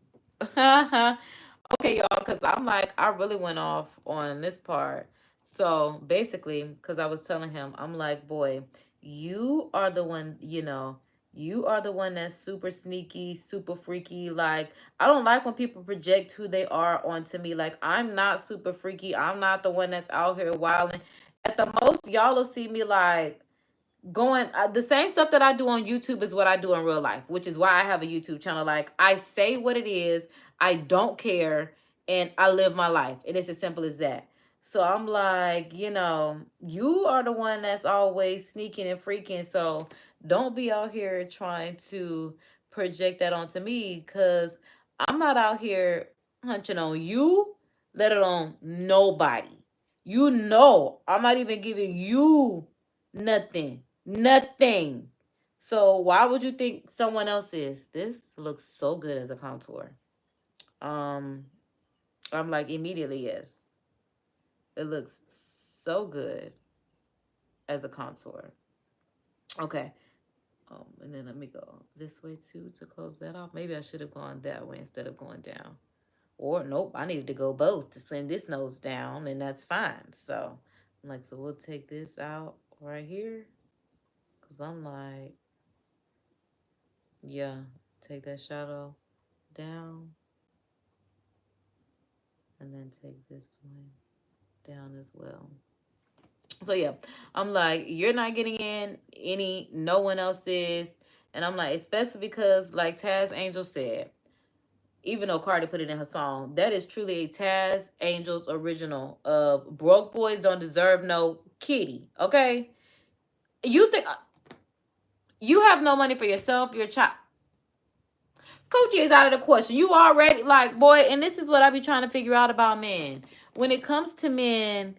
Okay, y'all, because I'm like, I really went off on this part. So, basically, because I was telling him, I'm like, boy, you are the one, you are the one that's super sneaky, super freaky. Like, I don't like when people project who they are onto me. Like, I'm not super freaky. I'm not the one that's out here wilding. At the most, y'all will see me like going the same stuff that I do on YouTube is what I do in real life, which is why I have a YouTube channel. Like, I say what it is, I don't care, and I live my life, and it's as simple as that. So I'm like, you are the one that's always sneaking and freaking, so don't be out here trying to project that onto me, because I'm not out here hunching on you, let alone nobody. I'm not even giving you nothing. So why would you think someone else is? This looks so good as a contour. Um, I'm like, immediately, yes. It looks so good as a contour. Okay. And then let me go this way too to close that off. Maybe I should have gone that way instead of going down. Or nope, I needed to go both to send this nose down, and that's fine. So I'm like, so we'll take this out right here. Cause I'm like, yeah, take that shadow down. And then take this one down as well. So yeah, I'm like, you're not getting in any, no one else is. And I'm like, especially because like Taz Angel said, even though Cardi put it in her song, that is truly a Taz Angel's original of broke boys don't deserve no kitty. Okay. You think you have no money for yourself, your child. Coochie is out of the question. You already like, boy, and this is what I be trying to figure out about men. When it comes to men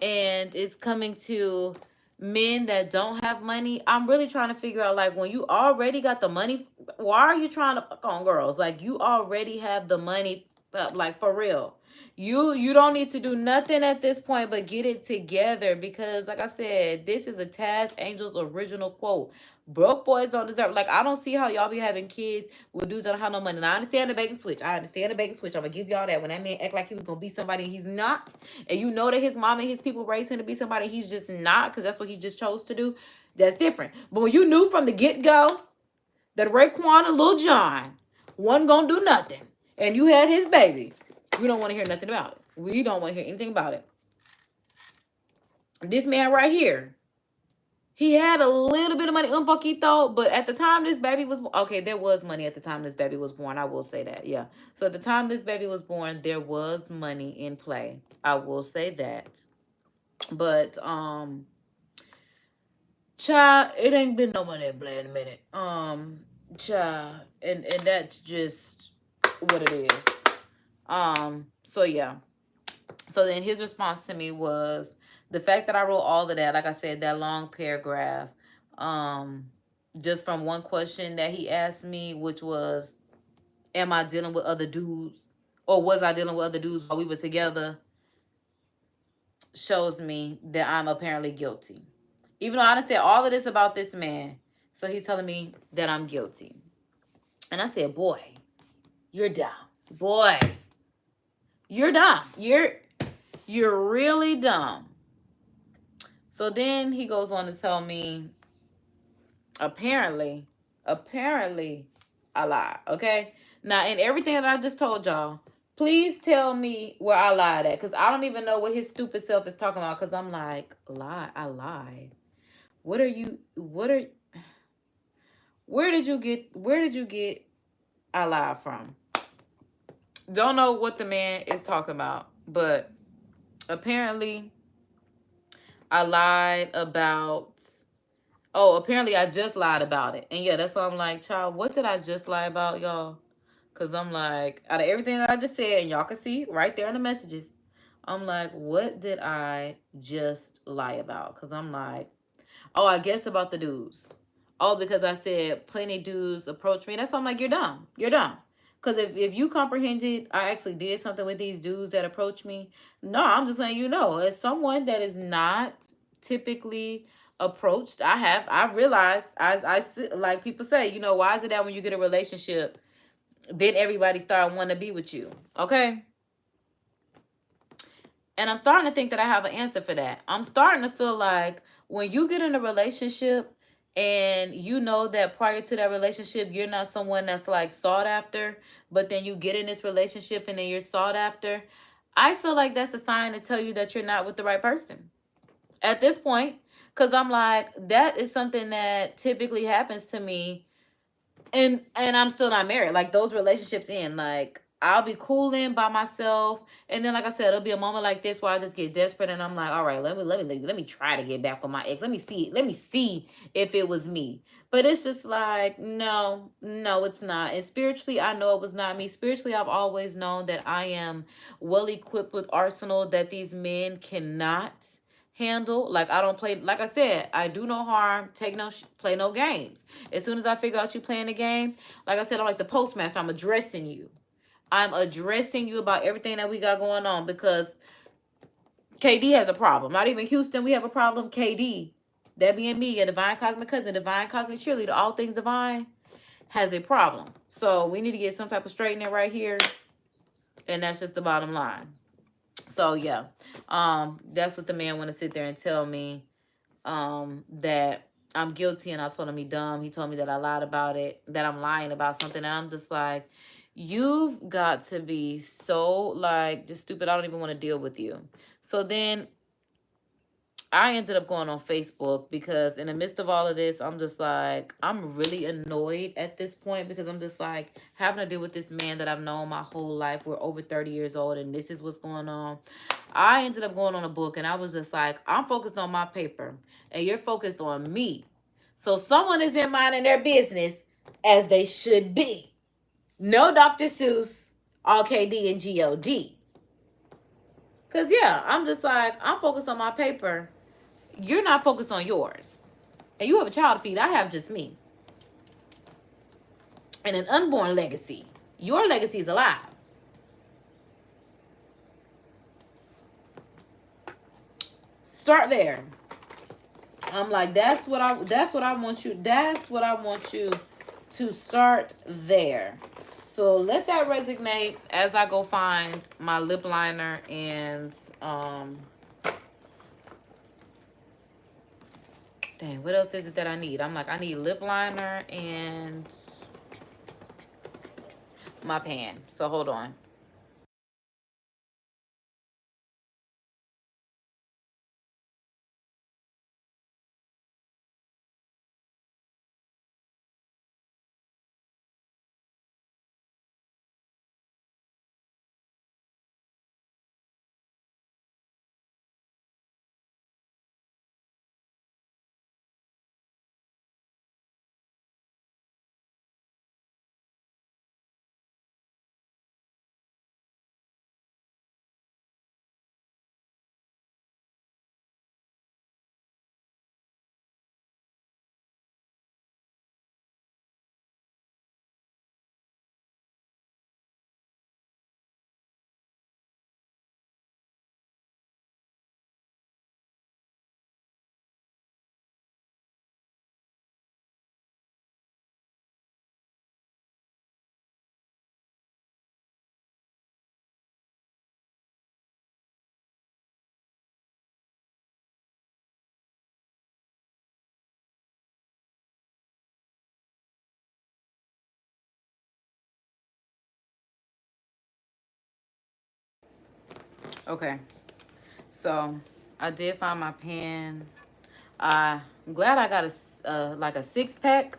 and it's coming to men that don't have money, I'm really trying to figure out, like, when you already got the money, why are you trying to fuck on girls? Like, you already have the money, like, for real. You don't need to do nothing at this point but get it together, because like I said, this is a Taz Angel's original quote. Broke boys don't deserve, like, I don't see how y'all be having kids with dudes that don't have no money. And I understand the bait and switch. I'm gonna give y'all that. When that man act like he was gonna be somebody and he's not, and you know that his mom and his people raised him to be somebody he's just not, because that's what he just chose to do, that's different. But when you knew from the get-go that Raekwon and Lil Jon wasn't gonna do nothing, and you had his baby, we don't want to hear nothing about it. We don't want to hear anything about it. This man right here, he had a little bit of money, un poquito, but at the time this baby was, okay, there was money at the time this baby was born. I will say that, yeah. So at the time this baby was born, there was money in play. I will say that. But, child, it ain't been no money in play in a minute. Child, and that's just what it is. So yeah. So then his response to me was the fact that I wrote all of that, like I said, that long paragraph, just from one question that he asked me, which was, am I dealing with other dudes? Or was I dealing with other dudes while we were together? Shows me that I'm apparently guilty. Even though I done said all of this about this man. So he's telling me that I'm guilty. And I said, boy, you're dumb. Boy, you're dumb. You're really dumb. So then he goes on to tell me, apparently, I lied. Okay? Now, in everything that I just told y'all, please tell me where I lied at. Because I don't even know what his stupid self is talking about. Because I'm like, I lied. Where did you get I lied from? Don't know what the man is talking about. But apparently, I lied about... Oh, apparently I just lied about it. And yeah, that's why I'm like, child, what did I just lie about, y'all? Because I'm like, out of everything that I just said, and y'all can see right there in the messages, I'm like, what did I just lie about? Because I'm like, oh, I guess about the dudes. Oh, because I said plenty dudes approach me. That's why I'm like, you're dumb. You're dumb. Because if you comprehended, I actually did something with these dudes that approach me. No, I'm just letting you know. As someone that is not typically approached, I realized, like people say, you know, why is it that when you get a relationship, then everybody start wanting to be with you? Okay? And I'm starting to think that I have an answer for that. I'm starting to feel like when you get in a relationship and you know that prior to that relationship, you're not someone that's like sought after, but then you get in this relationship and then you're sought after, I feel like that's a sign to tell you that you're not with the right person at this point. Because I'm like, that is something that typically happens to me, and I'm still not married. Like, those relationships end. Like, I'll be cooling by myself, and then, like I said, it'll be a moment like this where I just get desperate, and I'm like, all right, let me try to get back with my ex. Let me see if it was me. But it's just like, no, it's not. And spiritually, I know it was not me. Spiritually, I've always known that I am well equipped with arsenal that these men cannot handle. Like, I don't play, like I said, I do no harm, play no games. As soon as I figure out you playing the game, like I said, I'm like the postmaster. I'm addressing you. I'm addressing you about everything that we got going on, because KD has a problem. Not even Houston, we have a problem. KD, that being me, a divine cosmic cousin, divine cosmic cheerleader, all things divine, has a problem. So we need to get some type of straightening right here. And that's just the bottom line. So yeah, that's what the man want to sit there and tell me, that I'm guilty, and I told him he dumb. He told me that I lied about it, that I'm lying about something, and I'm just like, you've got to be so like just stupid. I don't even want to deal with you. So then I ended up going on Facebook, because in the midst of all of this, I'm just like, I'm really annoyed at this point, because I'm just like having to deal with this man that I've known my whole life. We're over 30 years old, and this is what's going on. I ended up going on a book, and I was just like, I'm focused on my paper, and you're focused on me. So someone is in minding their business, as they should be. No Dr. Seuss, all KD and GOD. Because, yeah, I'm just like, I'm focused on my paper. You're not focused on yours. And you have a child to feed. I have just me. And an unborn legacy. Your legacy is alive. Start there. I'm like, that's what I want you to start there. So let that resonate as I go find my lip liner and dang, what else is it that I need? I'm like, I need lip liner and my pan. So hold on. Okay, so I did find my pan. I'm glad I got a like a 6-pack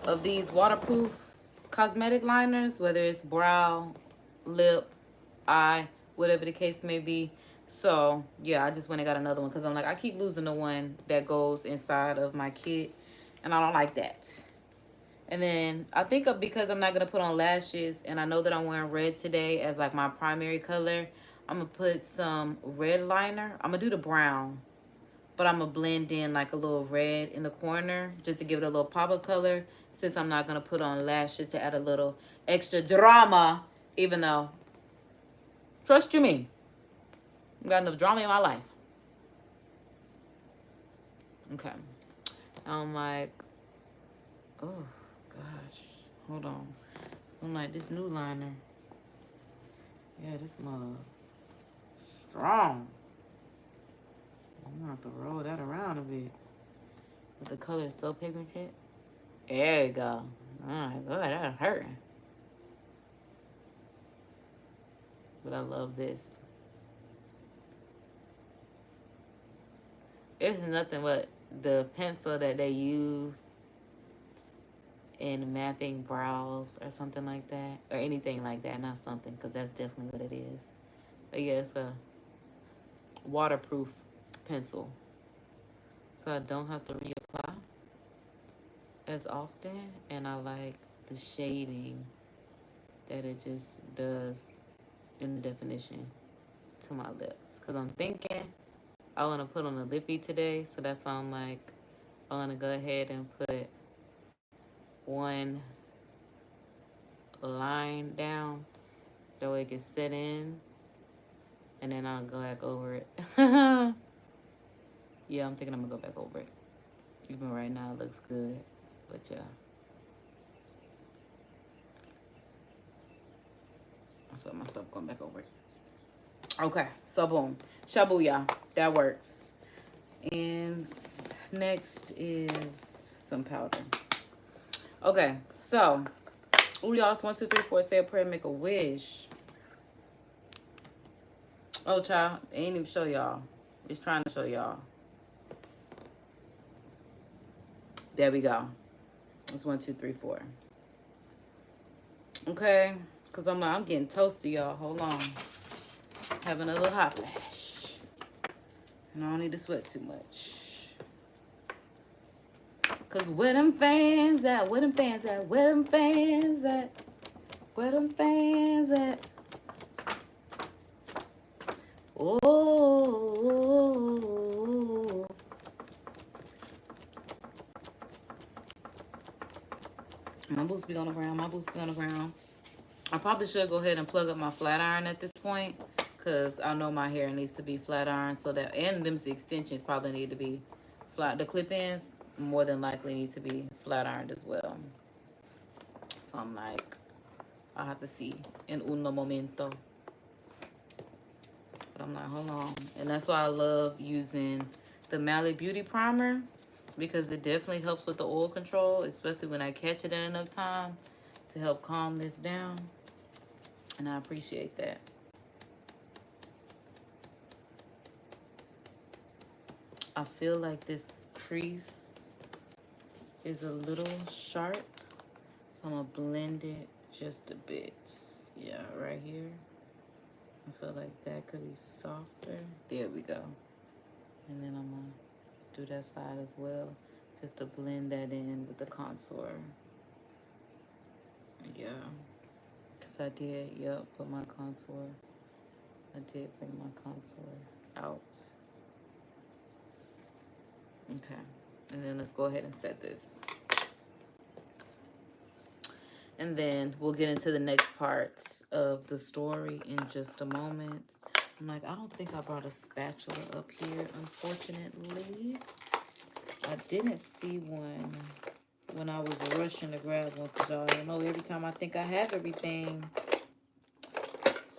of these waterproof cosmetic liners, whether it's brow, lip, eye, whatever the case may be. So yeah, I just went and got another one because I'm like, I keep losing the one that goes inside of my kit, and I don't like that. And then I think because I'm not gonna put on lashes, and I know that I'm wearing red today as like my primary color, I'm gonna put some red liner. I'm gonna do the brown, but I'm gonna blend in like a little red in the corner just to give it a little pop of color, since I'm not gonna put on lashes to add a little extra drama, even though, trust you me, I've got enough drama in my life. Okay. I'm like, oh gosh, hold on. I'm like, this new liner, yeah, this mug strong. I'm gonna have to roll that around a bit. But the color is so pigmented. There you go. Oh my god, that hurt. But I love this. It's nothing but the pencil that they use in mapping brows or something like that. Or anything like that. Not something, because that's definitely what it is. But yeah, it's a waterproof pencil. So I don't have to reapply as often. And I like the shading that it just does in the definition to my lips. Because I'm thinking I want to put on a lippy today. So that's why I'm like, I want to go ahead and put one line down. That way it can set in. And then I'll go back over it. Yeah, I'm thinking I'm going to go back over it. Even right now it looks good. But yeah. I feel myself going back over it. Okay, so boom. Shabuya. That works. And next is some powder. Okay, so ooh, y'all, it's 1, 2, 3, 4. Say a prayer, make a wish. Oh, child, it ain't even show y'all. It's trying to show y'all. There we go. It's 1, 2, 3, 4. Okay, because I'm getting toasty, y'all. Hold on. Having a little hot flash. And I don't need to sweat too much. Because where them fans at? Where them fans at? Where them fans at? Where them fans at? Oh. My boots be on the ground. My boots be on the ground. I probably should go ahead and plug up my flat iron at this point, because I know my hair needs to be flat iron, so that, and them extensions probably need to be flat. The clip-ins more than likely need to be flat ironed as well. So I'm like, I'll have to see in uno momento. But I'm like, hold on. And that's why I love using the Mally Beauty Primer, because it definitely helps with the oil control, especially when I catch it in enough time to help calm this down. And I appreciate that. I feel like this crease is a little sharp, so I'm gonna blend it just a bit. Yeah, right here. I feel like that could be softer. There we go. And then I'm gonna do that side as well, just to blend that in with the contour. Yeah, because I did, yep, put my contour. I did bring my contour out. Okay, and then let's go ahead and set this. And then we'll get into the next part of the story in just a moment. I'm like, I don't think I brought a spatula up here, unfortunately. I didn't see one when I was rushing to grab one, because y'all know every time I think I have everything,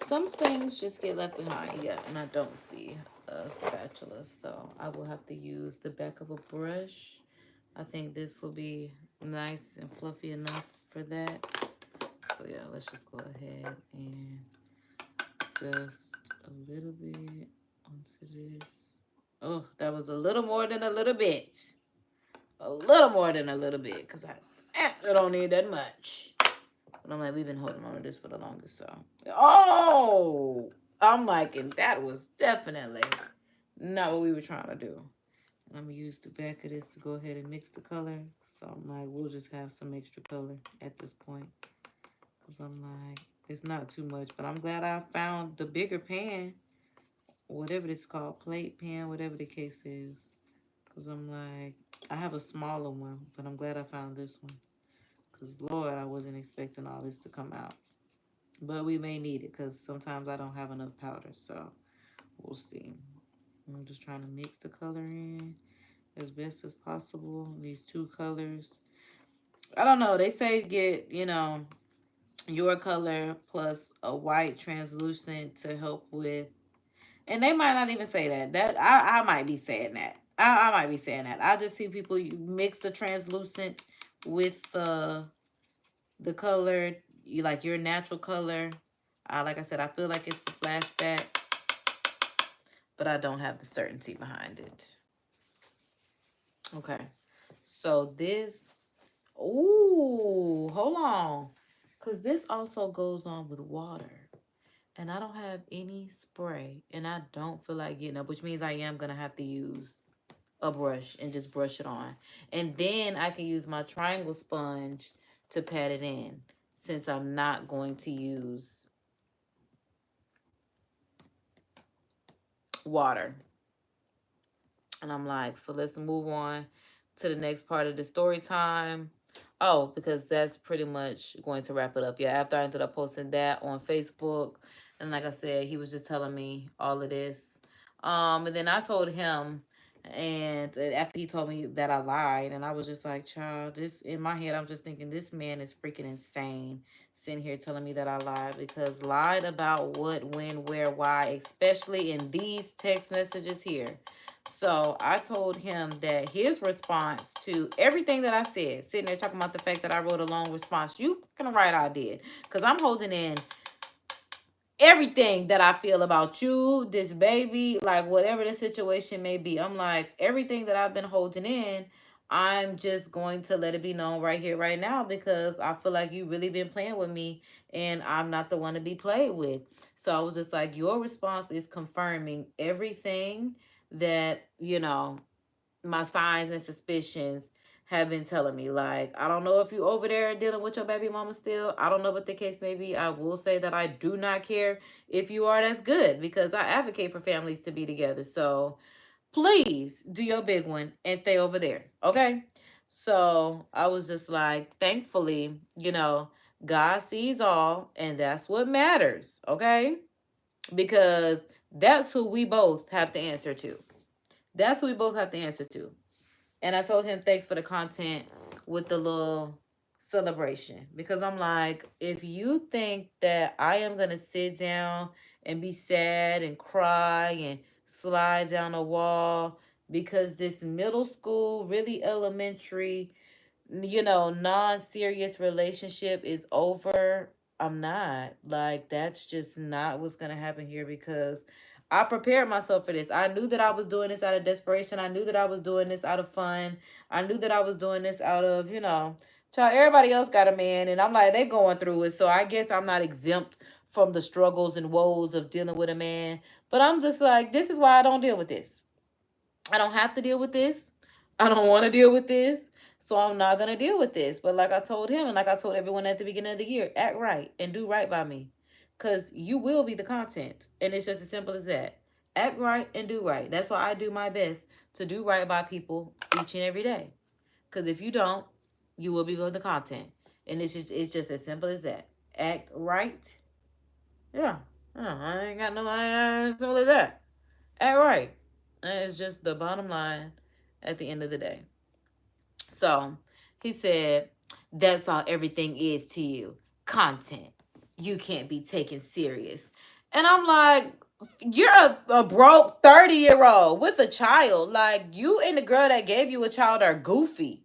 some things just get left behind. Yeah, and I don't see a spatula, so I will have to use the back of a brush. I think this will be nice and fluffy enough for that. So yeah, let's just go ahead and just a little bit onto this. Oh, that was a little more than a little bit. A little more than a little bit, because I don't need that much. But I'm like, we've been holding on to this for the longest, so. Oh! I'm like, and that was definitely not what we were trying to do. And I'm going to use the back of this to go ahead and mix the color. So I'm like, we'll just have some extra color at this point. Because I'm like, it's not too much. But I'm glad I found the bigger pan. Whatever it's called. Plate, pan, whatever the case is. Because I'm like, I have a smaller one. But I'm glad I found this one. Because, Lord, I wasn't expecting all this to come out. But we may need it. Because sometimes I don't have enough powder. So, we'll see. I'm just trying to mix the color in as best as possible. These two colors. I don't know. They say get, you know, your color plus a white translucent to help with. And they might not even say that. I might be saying that. I might be saying that. I just see people mix the translucent with the color, like your natural color. Like I said, I feel like it's for flashback. But I don't have the certainty behind it. Okay. So this, ooh, hold on. Because this also goes on with water. And I don't have any spray. And I don't feel like getting up, which means I am going to have to use a brush and just brush it on. And then I can use my triangle sponge to pat it in, since I'm not going to use water. And I'm like, so let's move on to the next part of the story time. Oh, because that's pretty much going to wrap it up. Yeah, after I ended up posting that on Facebook. And like I said, he was just telling me all of this. And then I told him, and after he told me that I lied, and I was just like, child, this, in my head, I'm just thinking, this man is freaking insane, sitting here telling me that I lied, because lied about what, when, where, why, especially in these text messages here. So I told him that his response to everything that I said, sitting there talking about the fact that I wrote a long response, you fucking right I did. Because I'm holding in everything that I feel about you, this baby, like whatever the situation may be. I'm like, everything that I've been holding in, I'm just going to let it be known right here, right now, because I feel like you really been playing with me and I'm not the one to be played with. So I was just like, your response is confirming everything that, you know, my signs and suspicions have been telling me. Like, I don't know if you over there dealing with your baby mama still. I don't know what the case may be. I will say that I do not care if you are. That's good, because I advocate for families to be together. So please do your big one and stay over there. Okay. So I was just like, thankfully, you know, God sees all, and that's what matters. Okay. Because that's who we both have to answer to. That's who we both have to answer to. And I told him, thanks for the content with the little celebration. Because I'm like, if you think that I am going to sit down and be sad and cry and slide down a wall because this middle school, really elementary, you know, non-serious relationship is over, I'm not. Like, that's just not what's going to happen here, because I prepared myself for this. I knew that I was doing this out of desperation. I knew that I was doing this out of fun. I knew that I was doing this out of, you know, child, everybody else got a man, and I'm like, they going through it. So I guess I'm not exempt from the struggles and woes of dealing with a man. But I'm just like, this is why I don't deal with this. I don't have to deal with this. I don't want to deal with this. So I'm not going to deal with this. But like I told him, and like I told everyone at the beginning of the year, act right and do right by me. Because you will be the content. And it's just as simple as that. Act right and do right. That's why I do my best to do right by people each and every day. Because if you don't, you will be the content. And it's just as simple as that. Act right. Yeah. I ain't got no as simple as that. Act right. And it's just the bottom line at the end of the day. So he said, that's all everything is to you. Content. You can't be taken serious. And I'm like, you're a broke 30-year-old with a child. Like, you and the girl that gave you a child are goofy.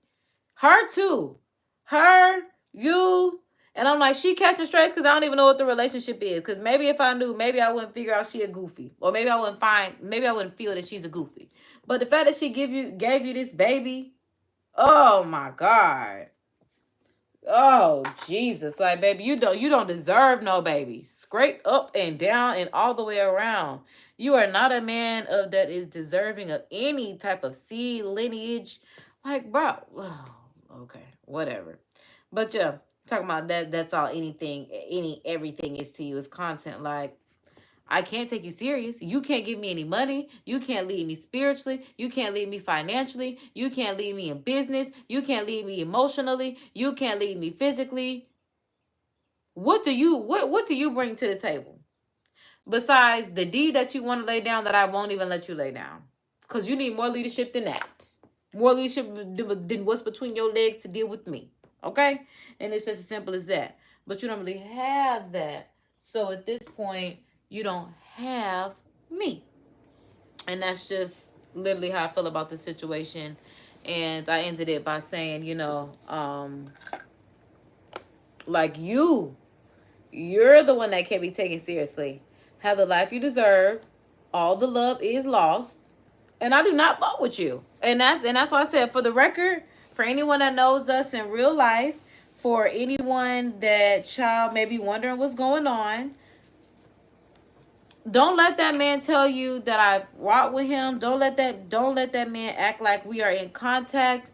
Her too. Her, you. And I'm like, she catching strays because I don't even know what the relationship is. Because maybe if I knew, maybe I wouldn't figure out she a goofy. Or maybe I wouldn't feel that she's a goofy. But the fact that she gave you this baby, oh my God. Oh Jesus. Like, baby, you don't deserve no baby. Straight up and down and all the way around. You are not a man that is deserving of any type of seed lineage. Like, bro. Oh, okay. Whatever. But yeah, talking about that's all everything is to you is content. Like, I can't take you serious. You can't give me any money. You can't lead me spiritually. You can't lead me financially. You can't lead me in business. You can't lead me emotionally. You can't lead me physically. What do you bring to the table? Besides the deed that you want to lay down that I won't even let you lay down. Because you need more leadership than that. More leadership than what's between your legs to deal with me. Okay? And it's just as simple as that. But you don't really have that. So at this point, you don't have me. And that's just literally how I feel about the situation. And I ended it by saying, like you're the one that can't be taken seriously. Have the life you deserve. All the love is lost. And I do not fuck with you. And that's why I said, for the record, for anyone that knows us in real life, for anyone that child may be wondering what's going on, don't let that man tell you that I rock with him. Don't let that man act like we are in contact.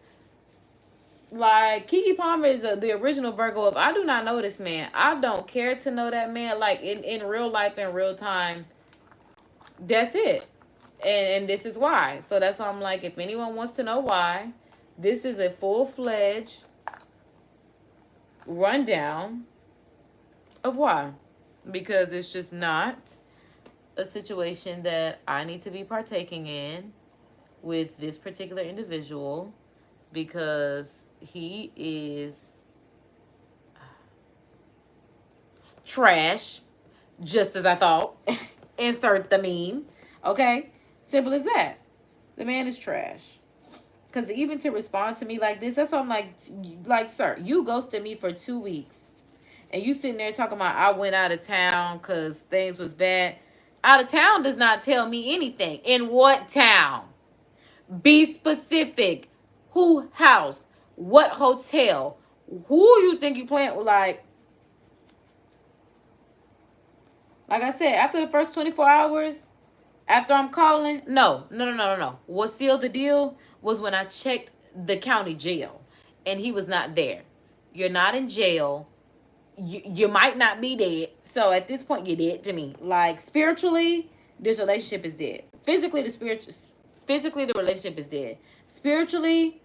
Like, Keke Palmer is the original Virgo of, I do not know this man. I don't care to know that man. Like, in real life, in real time, that's it. And this is why. So that's why I'm like, if anyone wants to know why, this is a full-fledged rundown of why. Because it's just not a situation that I need to be partaking in with this particular individual, because he is trash, just as I thought. Insert the meme. Okay? Simple as that. The man is trash. Because even to respond to me like this, that's why I'm like, sir, you ghosted me for 2 weeks. And you sitting there talking about I went out of town because things was bad. Out of town does not tell me anything. In what town? Be specific. Who house? What hotel? Who you think you playing with? Like I said, after the first 24 hours, after I'm calling, no. What sealed the deal was when I checked the county jail and he was not there. You're not in jail. You might not be dead. So at this point, you're dead to me. Like, spiritually, this relationship is dead. Physically, the relationship is dead. Spiritually,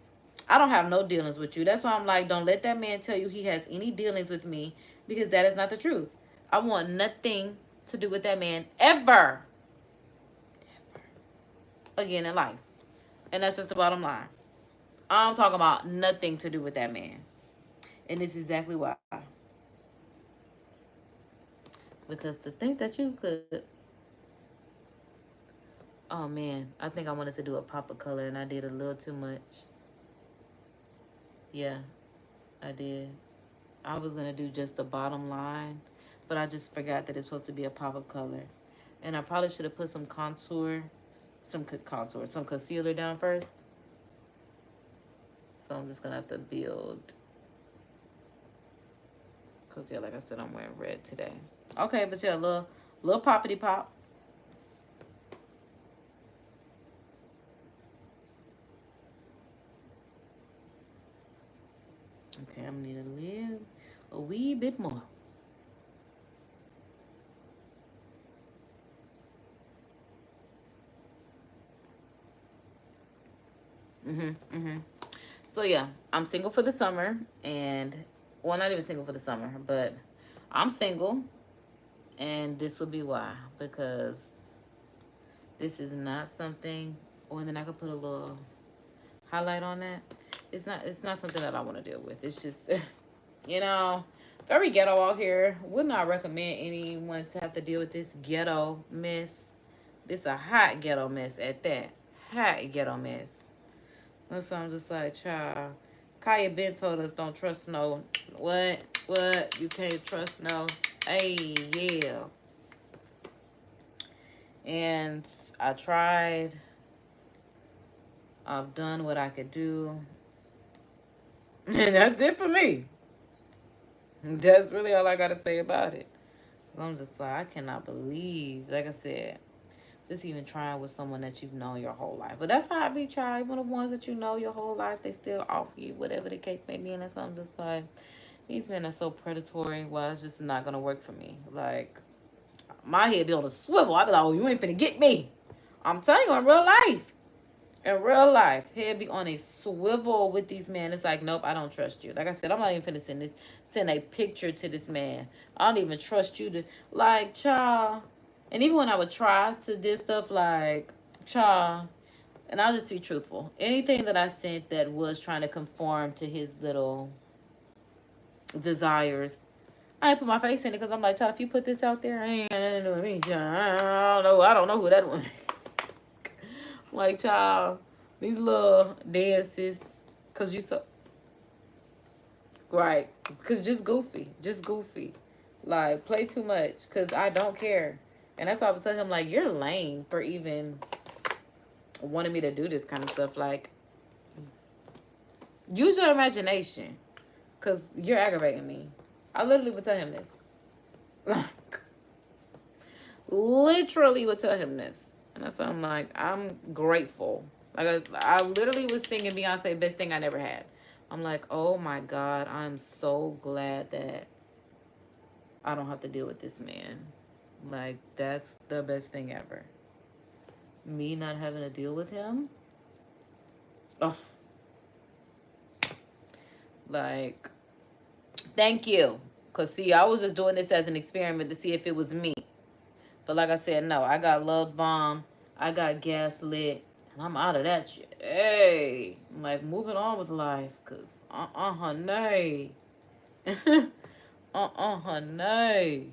I don't have no dealings with you. That's why I'm like, don't let that man tell you he has any dealings with me, because that is not the truth. I want nothing to do with that man ever again in life. And that's just the bottom line. I'm talking about nothing to do with that man. And this is exactly why. Because to think that you could... Oh, man. I think I wanted to do a pop of color, and I did a little too much. Yeah, I did. I was going to do just the bottom line, but I just forgot that it's supposed to be a pop of color. And I probably should have put some some concealer down first. So I'm just going to have to build. Because, yeah, like I said, I'm wearing red today. Okay, but yeah, little poppity pop. Okay, I'm gonna need a wee bit more. So yeah, I'm single for the summer, and well, not even single for the summer, but I'm single. And this will be why, because this is not something, and then I could put a little highlight on that. It's not something that I want to deal with. It's just, very ghetto out here. Would not recommend anyone to have to deal with this ghetto mess. This a hot ghetto mess at that. Hot ghetto mess. And so I'm just like, child, Kaya Ben told us don't trust no. What? You can't trust no. Hey, yeah. And I tried. I've done what I could do. And that's it for me. That's really all I got to say about it. I'm just like, I cannot believe, like I said, just even trying with someone that you've known your whole life. But that's how I be trying. Even the ones that you know your whole life, they still offer you whatever the case may be. And that's I'm just like, these men are so predatory. Well, it's just not going to work for me. Like, my head be on a swivel. I be like, oh, you ain't finna get me. I'm telling you, in real life. In real life, head be on a swivel with these men. It's like, nope, I don't trust you. Like I said, I'm not even finna send a picture to this man. I don't even trust you to, like, child. And even when I would try to do stuff like, child, and I'll just be truthful. Anything that I sent that was trying to conform to his little desires, I ain't put my face in it because I'm like, child, if you put this out there, I ain't got nothing to do with me, child. I don't know who that one is. Like, child, these little dances, because you so, right, because just goofy. Like, play too much, because I don't care. And that's why I was telling him, like, you're lame for even wanting me to do this kind of stuff. Like, use your imagination, because you're aggravating me. I literally would tell him this. Like, literally would tell him this. And that's why I'm like, I'm grateful. Like, I literally was thinking Beyonce, best thing I never had. I'm like, oh my God, I'm so glad that I don't have to deal with this man. Like, that's the best thing ever. Me not having to deal with him. Oh. Like, thank you. Because, see, I was just doing this as an experiment to see if it was me. But like I said, no, I got love bomb. I got gaslit. And I'm out of that shit. Hey. I'm like, moving on with life. Because, honey. Honey.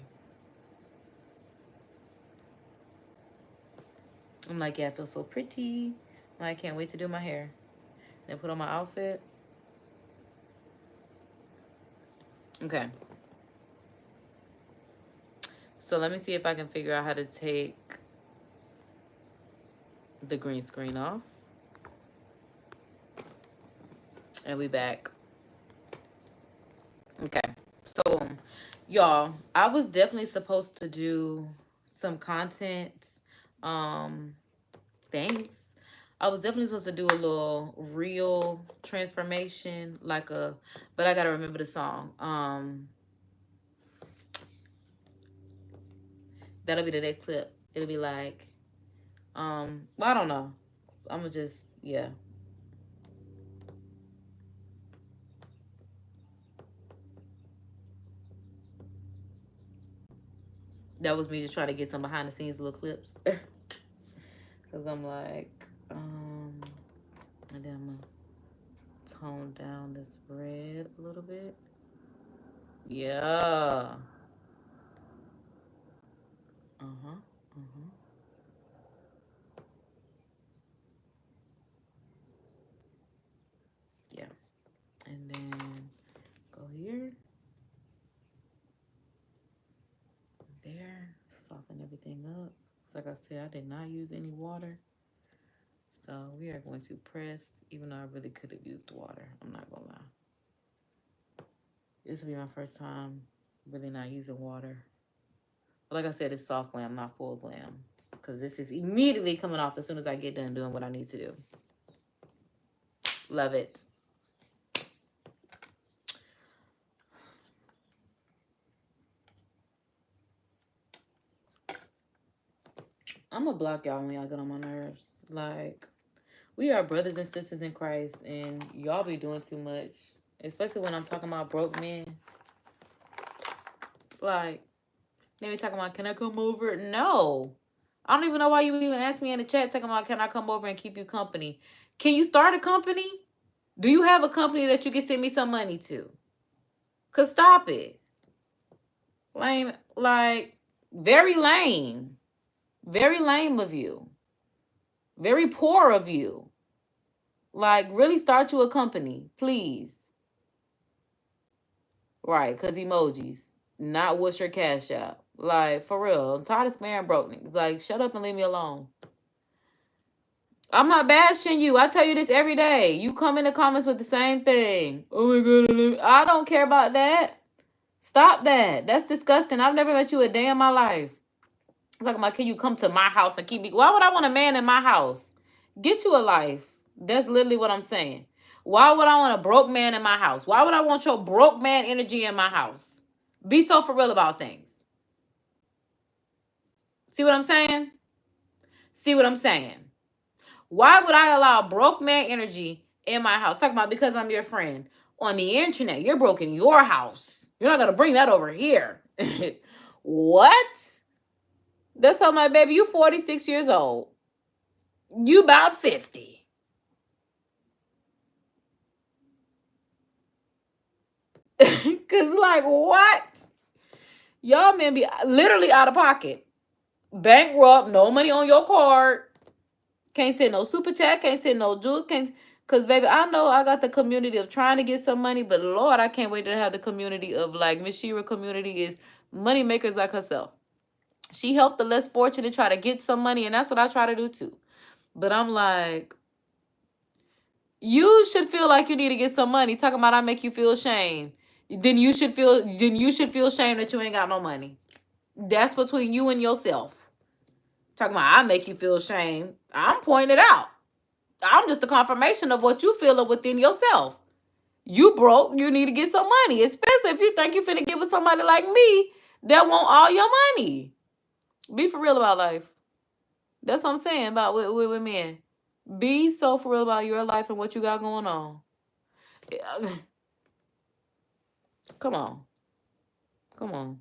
I'm like, yeah, I feel so pretty. I can't wait to do my hair. And put on my outfit. Okay. So let me see if I can figure out how to take the green screen off. And we back. Okay. So, y'all, I was definitely supposed to do some content. Thanks. I was definitely supposed to do a little real transformation, like but I gotta remember the song. That'll be the next clip. It'll be like, well, I don't know. I'm gonna just, yeah. That was me just trying to get some behind the scenes little clips. Cause I'm like, and then I'm gonna tone down this red a little bit. Yeah. Yeah. And then go here. There. Soften everything up. So like I said, I did not use any water. So we are going to press, even though I really could have used water. I'm not gonna lie. This will be my first time really not using water. But like I said, it's soft glam, not full glam. Because this is immediately coming off as soon as I get done doing what I need to do. Love it. I'm gonna block y'all when y'all get on my nerves. Like, we are brothers and sisters in Christ, and y'all be doing too much. Especially when I'm talking about broke men. Like, they be talking about, can I come over? No. I don't even know why you even asked me in the chat talking about, can I come over and keep you company? Can you start a company? Do you have a company that you can send me some money to? Cause stop it. Lame, like, very lame. Very lame of you. Very poor of you. Like, really start you a company, please. Right, because emojis. Not what's your cash app. Like, for real. I'm tired of spamming broke niggas. Like, shut up and leave me alone. I'm not bashing you. I tell you this every day. You come in the comments with the same thing. Oh my God. I don't care about that. Stop that. That's disgusting. I've never met you a day in my life. It's like, can you come to my house and keep me? Why would I want a man in my house? Get you a life. That's literally what I'm saying. Why would I want a broke man in my house? Why would I want your broke man energy in my house? Be so for real about things. See what I'm saying? See what I'm saying? Why would I allow broke man energy in my house? Talking about because I'm your friend. On the internet, you're broke in your house. You're not going to bring that over here. What? That's how my baby, you 46 years old. You about 50. Because, like, what? Y'all men be literally out of pocket. Bankrupt, no money on your card. Can't send no super chat, can't send no juke, can't. Because, baby, I know I got the community of trying to get some money, but, Lord, I can't wait to have the community of, like, Miss Shira community is money makers like herself. She helped the less fortunate try to get some money, and that's what I try to do, too. But I'm like, you should feel like you need to get some money. Talking about I make you feel shame. Then you should feel shame that you ain't got no money. That's between you and yourself. Talking about I make you feel shame. I'm pointing it out. I'm just a confirmation of what you feel within yourself. You broke, you need to get some money. Especially if you think you're finna give it somebody like me that want all your money. Be for real about life. That's what I'm saying about with men. Be so for real about your life and what you got going on. Come on. Come on.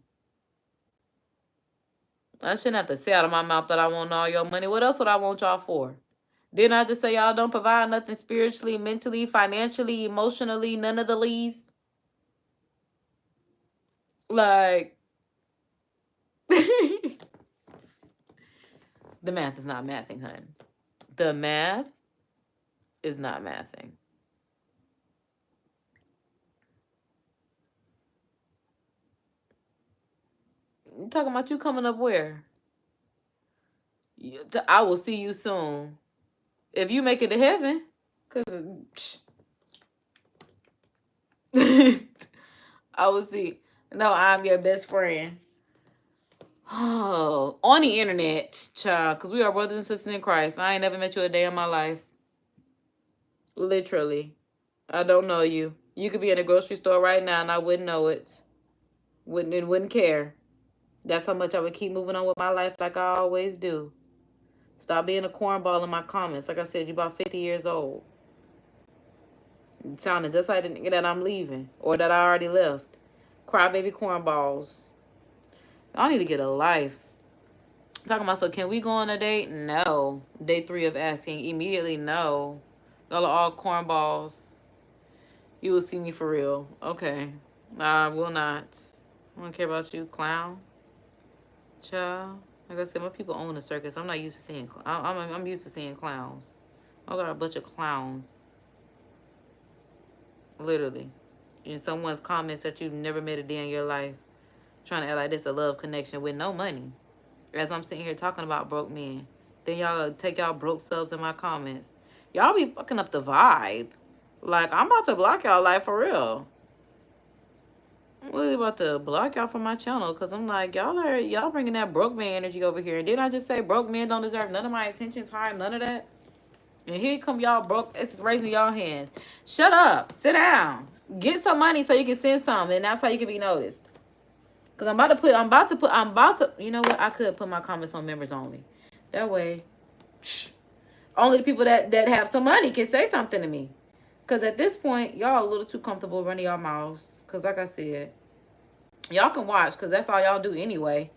I shouldn't have to say out of my mouth that I want all your money. What else would I want y'all for? Didn't I just say y'all don't provide nothing spiritually, mentally, financially, emotionally, none of the least? Like, the math is not mathing, hun. The math is not mathing. You talking about you coming up where? I will see you soon. If you make it to heaven, because I will see. No, I'm your best friend. Oh, on the internet, child, because we are brothers and sisters in Christ. I ain't never met you a day in my life. Literally. I don't know you. You could be in a grocery store right now and I wouldn't know it. Wouldn't care. That's how much I would keep moving on with my life like I always do. Stop being a cornball in my comments. Like I said, you about 50 years old. It sounded just like the nigga that I'm leaving or that I already left. Crybaby cornballs. I need to get a life. Talking about, so can we go on a date? No. Day 3 of asking. Immediately, no. Y'all are all cornballs. You will see me for real. Okay. I will not. I don't care about you, clown. Child. Like I said, my people own the circus. I'm not used to seeing. I'm used to seeing clowns. I got a bunch of clowns. Literally. In someone's comments that you've never met a day in your life. Trying to act like this a love connection with no money. As I'm sitting here talking about broke men. Then y'all take y'all broke selves in my comments. Y'all be fucking up the vibe. Like, I'm about to block y'all, like, for real. I'm really about to block y'all from my channel. Because I'm like, y'all bringing that broke man energy over here. And didn't I just say broke men don't deserve none of my attention, time, none of that? And here come y'all broke. It's raising y'all hands. Shut up. Sit down. Get some money so you can send some. And that's how you can be noticed. Because I'm about to, you know what? I could put my comments on members only. That way, only the people that have some money can say something to me. Because at this point, y'all a little too comfortable running your mouths. Because like I said, y'all can watch because that's all y'all do anyway.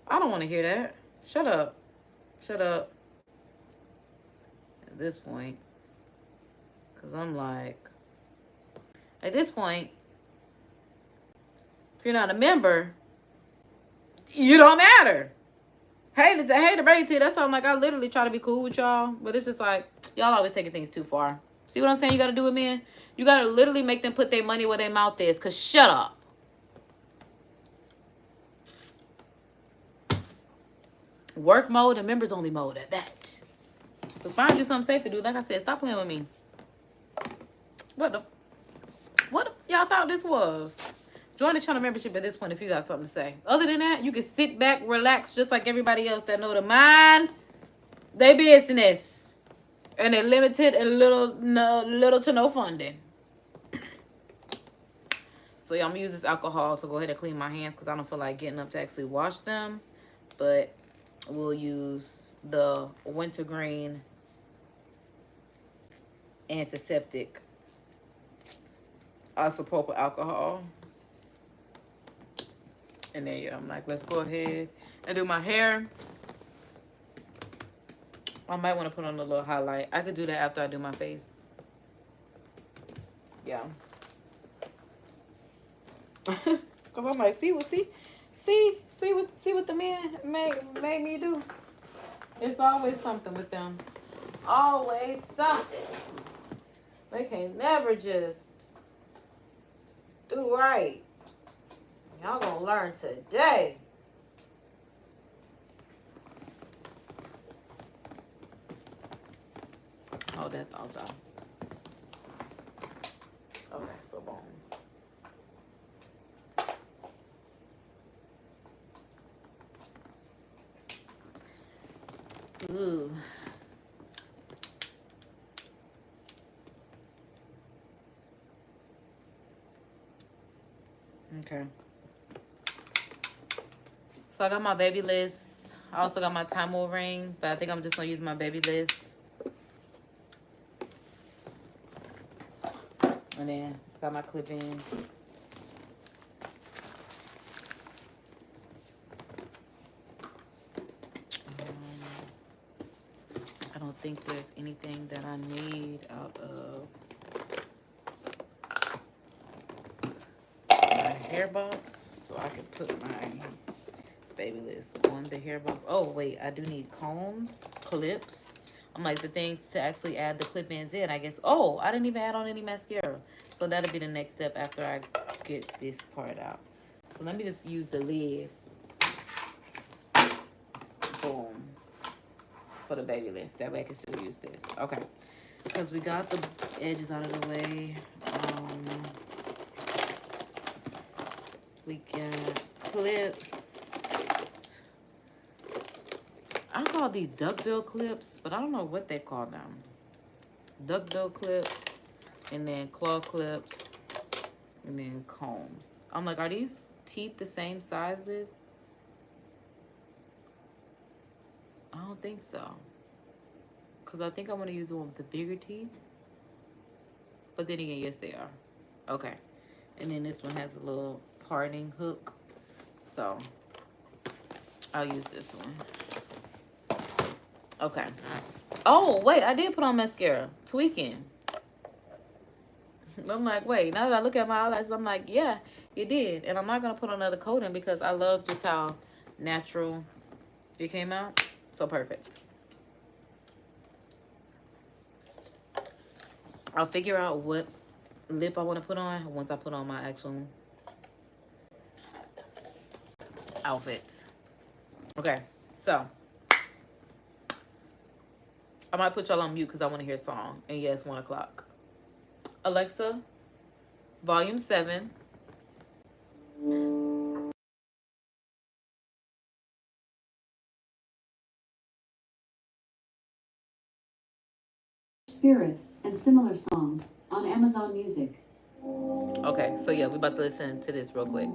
I don't want to hear that. Shut up. Shut up. At this point. Because I'm like, at this point, if you're not a member, you don't matter. Hey to break it to you. That's why I'm like, I literally try to be cool with y'all. But it's just like, y'all always taking things too far. See what I'm saying? You got to do it, man. You got to literally make them put their money where their mouth is. Because shut up. Work mode and members only mode at that. Let's find you something safe to do. Like I said, stop playing with me. What y'all thought this was? Join the channel membership at this point if you got something to say. Other than that, you can sit back, relax, just like everybody else that know to mind their business. And they're limited and little to no funding. So yeah, I'm gonna use this alcohol to go ahead and clean my hands because I don't feel like getting up to actually wash them. But we'll use the wintergreen antiseptic isopropyl alcohol. And there you go. I'm like, let's go ahead and do my hair. I might want to put on a little highlight. I could do that after I do my face. Yeah. Cause I'm like, see what the man made me do. It's always something with them. Always something. They can't never just do right. Y'all gonna learn today. Oh, that's all done. Okay, so boom. Ooh. Okay. So I got my baby list. I also got my Time ring, but I think I'm just gonna use my baby list. And then got my clip-ins. I don't think there's anything that I need out of my hair box, so I can put my baby list on the hair box. Oh wait, I do need combs, clips. I'm like the things to actually add the clip-ins in, I guess. Oh, I didn't even add on any mascara, so that'll be the next step after I get this part out. So let me just use the lid. Boom. For the baby list. That way I can still use this. Okay. Because we got the edges out of the way. We got clips. I call these duckbill clips, but I don't know what they call them. Duckbill clips, and then claw clips, and then combs. I'm like, are these teeth the same sizes? I don't think so. Because I think I'm going to use the one with the bigger teeth. But then again, yes, they are. Okay. And then this one has a little parting hook. So I'll use this one. Okay. Oh, wait. I did put on mascara. Tweaking. I'm like, wait. Now that I look at my eyelashes, I'm like, yeah, you did. And I'm not going to put another coating because I love just how natural it came out. So perfect. I'll figure out what lip I want to put on once I put on my actual outfit. Okay, so I might put y'all on mute because I want to hear a song. And yes, 1 o'clock. Alexa, volume 7. Spirit and similar songs on Amazon Music. Okay, so yeah, we're about to listen to this real quick.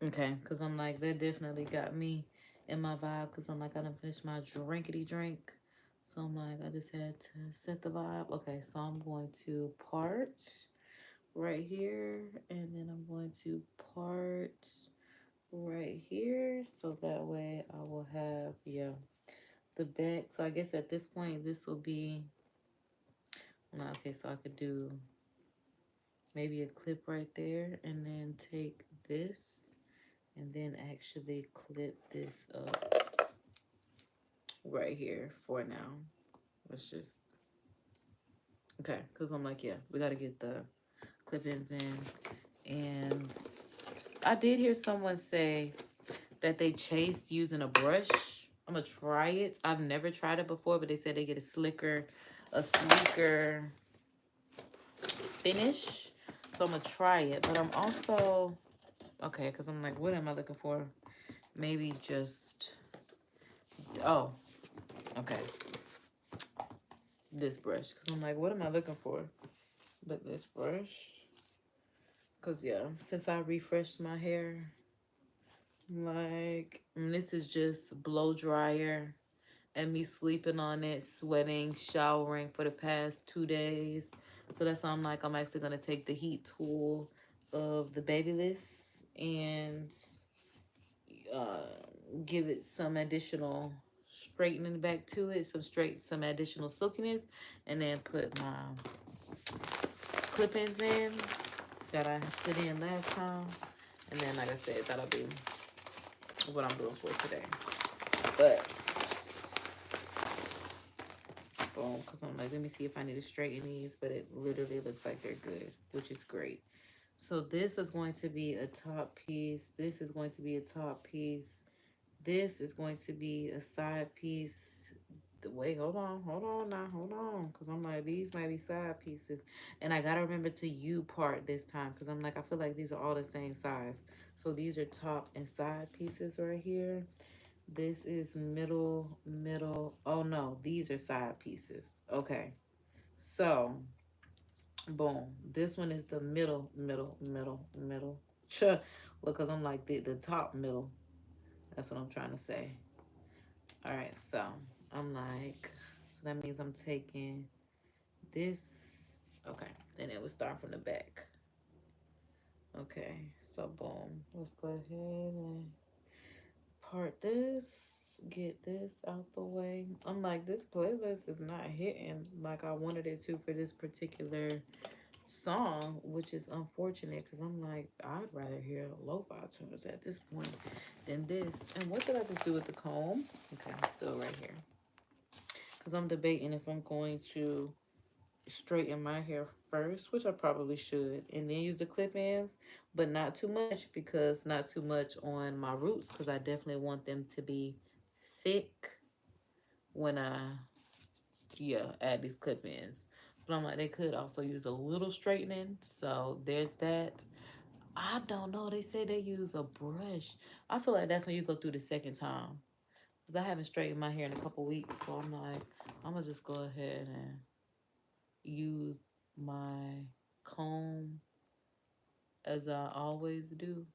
Okay, because I'm like, that definitely got me in my vibe, because I'm like, I done finished my drinkity drink. So I'm like, I just had to set the vibe. Okay, so I'm going to part right here, and then I'm going to part right here, so that way I will have, yeah, the back. So I guess at this point, this will be, no, okay, so I could do maybe a clip right there, and then take this, and then actually clip this up right here for now. Let's just, okay, because I'm like, yeah, we got to get the clip-ins in. And I did hear someone say that they chased using a brush. I'm gonna try it. I've never tried it before, but they said they get a sleeker finish. So I'm gonna try it. But I'm also, okay, because I'm like, what am I looking for? Maybe just, oh, okay, this brush. Because I'm like, what am I looking for? But this brush. Because, yeah, since I refreshed my hair, like, this is just blow dryer and me sleeping on it, sweating, showering for the past 2 days. So that's why I'm like, I'm actually going to take the heat tool of the Babyliss and give it some additional straightening back to it, some additional silkiness, and then put my clip-ins in that I put in last time. And then, like I said, that'll be what I'm doing for today. But, boom, because I'm like, let me see if I need to straighten these. But it literally looks like they're good, which is great. So this is going to be a top piece. This is going to be a top piece. This is going to be a side piece. Wait, hold on now, because I'm like, these might be side pieces. And I got to remember to U part this time, because I'm like, I feel like these are all the same size. So these are top and side pieces right here. This is middle. Oh, no, these are side pieces. Okay, so, boom. This one is the middle. Sure, because I'm like the top middle. That's what I'm trying to say. All right, so I'm like, so that means I'm taking this. Okay, and it would start from the back. Okay, so boom. Let's go ahead and part this, get this out the way. I'm like, this playlist is not hitting like I wanted it to for this particular song, which is unfortunate, because I'm like, I'd rather hear lo-fi tunes at this point than this. And what did I just do with the comb? Okay, I'm still right here, because I'm debating if I'm going to straighten my hair first, which I probably should, and then use the clip-ins, but not too much, because not too much on my roots, because I definitely want them to be thick when I, yeah, add these clip-ins. But I'm like, they could also use a little straightening, so there's that. I don't know. They say they use a brush. I feel like that's when you go through the second time, because I haven't straightened my hair in a couple weeks, so I'm like, I'm gonna just go ahead and use my comb as I always do,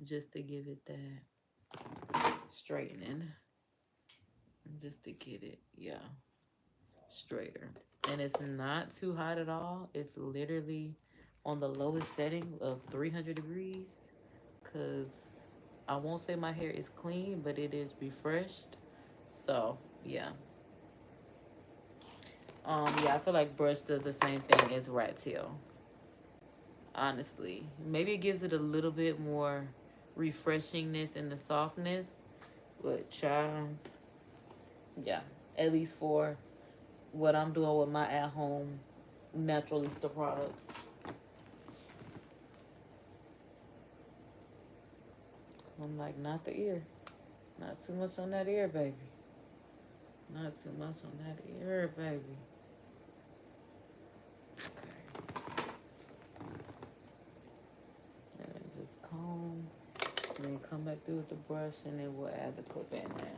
just to give it that straightening, just to get it, yeah, straighter. And it's not too hot at all. It's literally on the lowest setting of 300 degrees, because I won't say my hair is clean, but it is refreshed. So yeah. Yeah, I feel like brush does the same thing as rat tail, honestly. Maybe it gives it a little bit more refreshingness and the softness, but child, yeah, at least for what I'm doing with my at-home Naturalista products. I'm like, not the ear. Not too much on that ear, baby. Not too much on that ear, baby. Okay. And then just comb. And then come back through with the brush, and then we'll add the clip in there.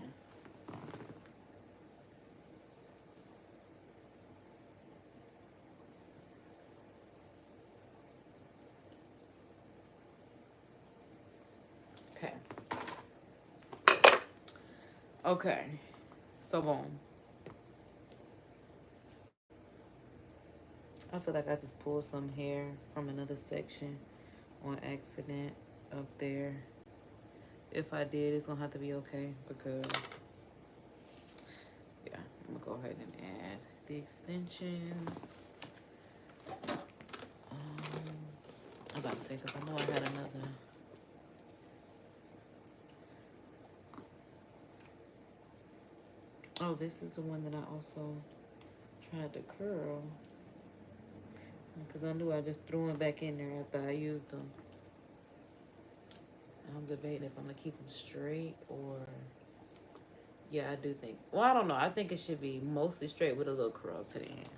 Okay, so boom. I feel like I just pulled some hair from another section on accident up there. If I did, it's gonna have to be okay because, yeah, I'm gonna go ahead and add the extension. I'm about to say, because I know I had another. Oh, this is the one that I also tried to curl. Because I knew I just threw them back in there after I used them. I'm debating if I'm going to keep them straight or... Yeah, I do think... Well, I don't know. I think it should be mostly straight with a little curl to the end.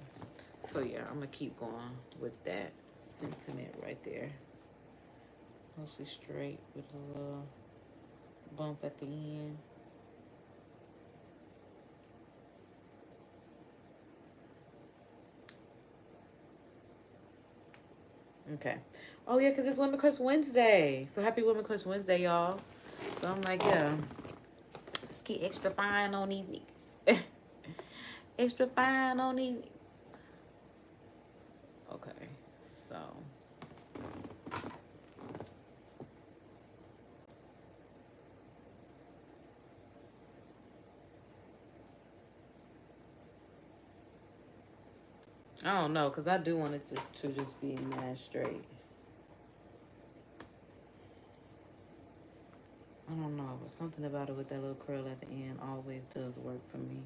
So, yeah, I'm going to keep going with that sentiment right there. Mostly straight with a little bump at the end. Okay. Oh, yeah, because it's ᴄᴏ Wednesday. So, happy ᴄᴏ Wednesday, y'all. So, I'm like, yeah. Let's get extra fine on these niggas. Extra fine on these niggas. Okay. So. I don't know, because I do want it to just be mad straight. I don't know, but something about it with that little curl at the end always does work for me.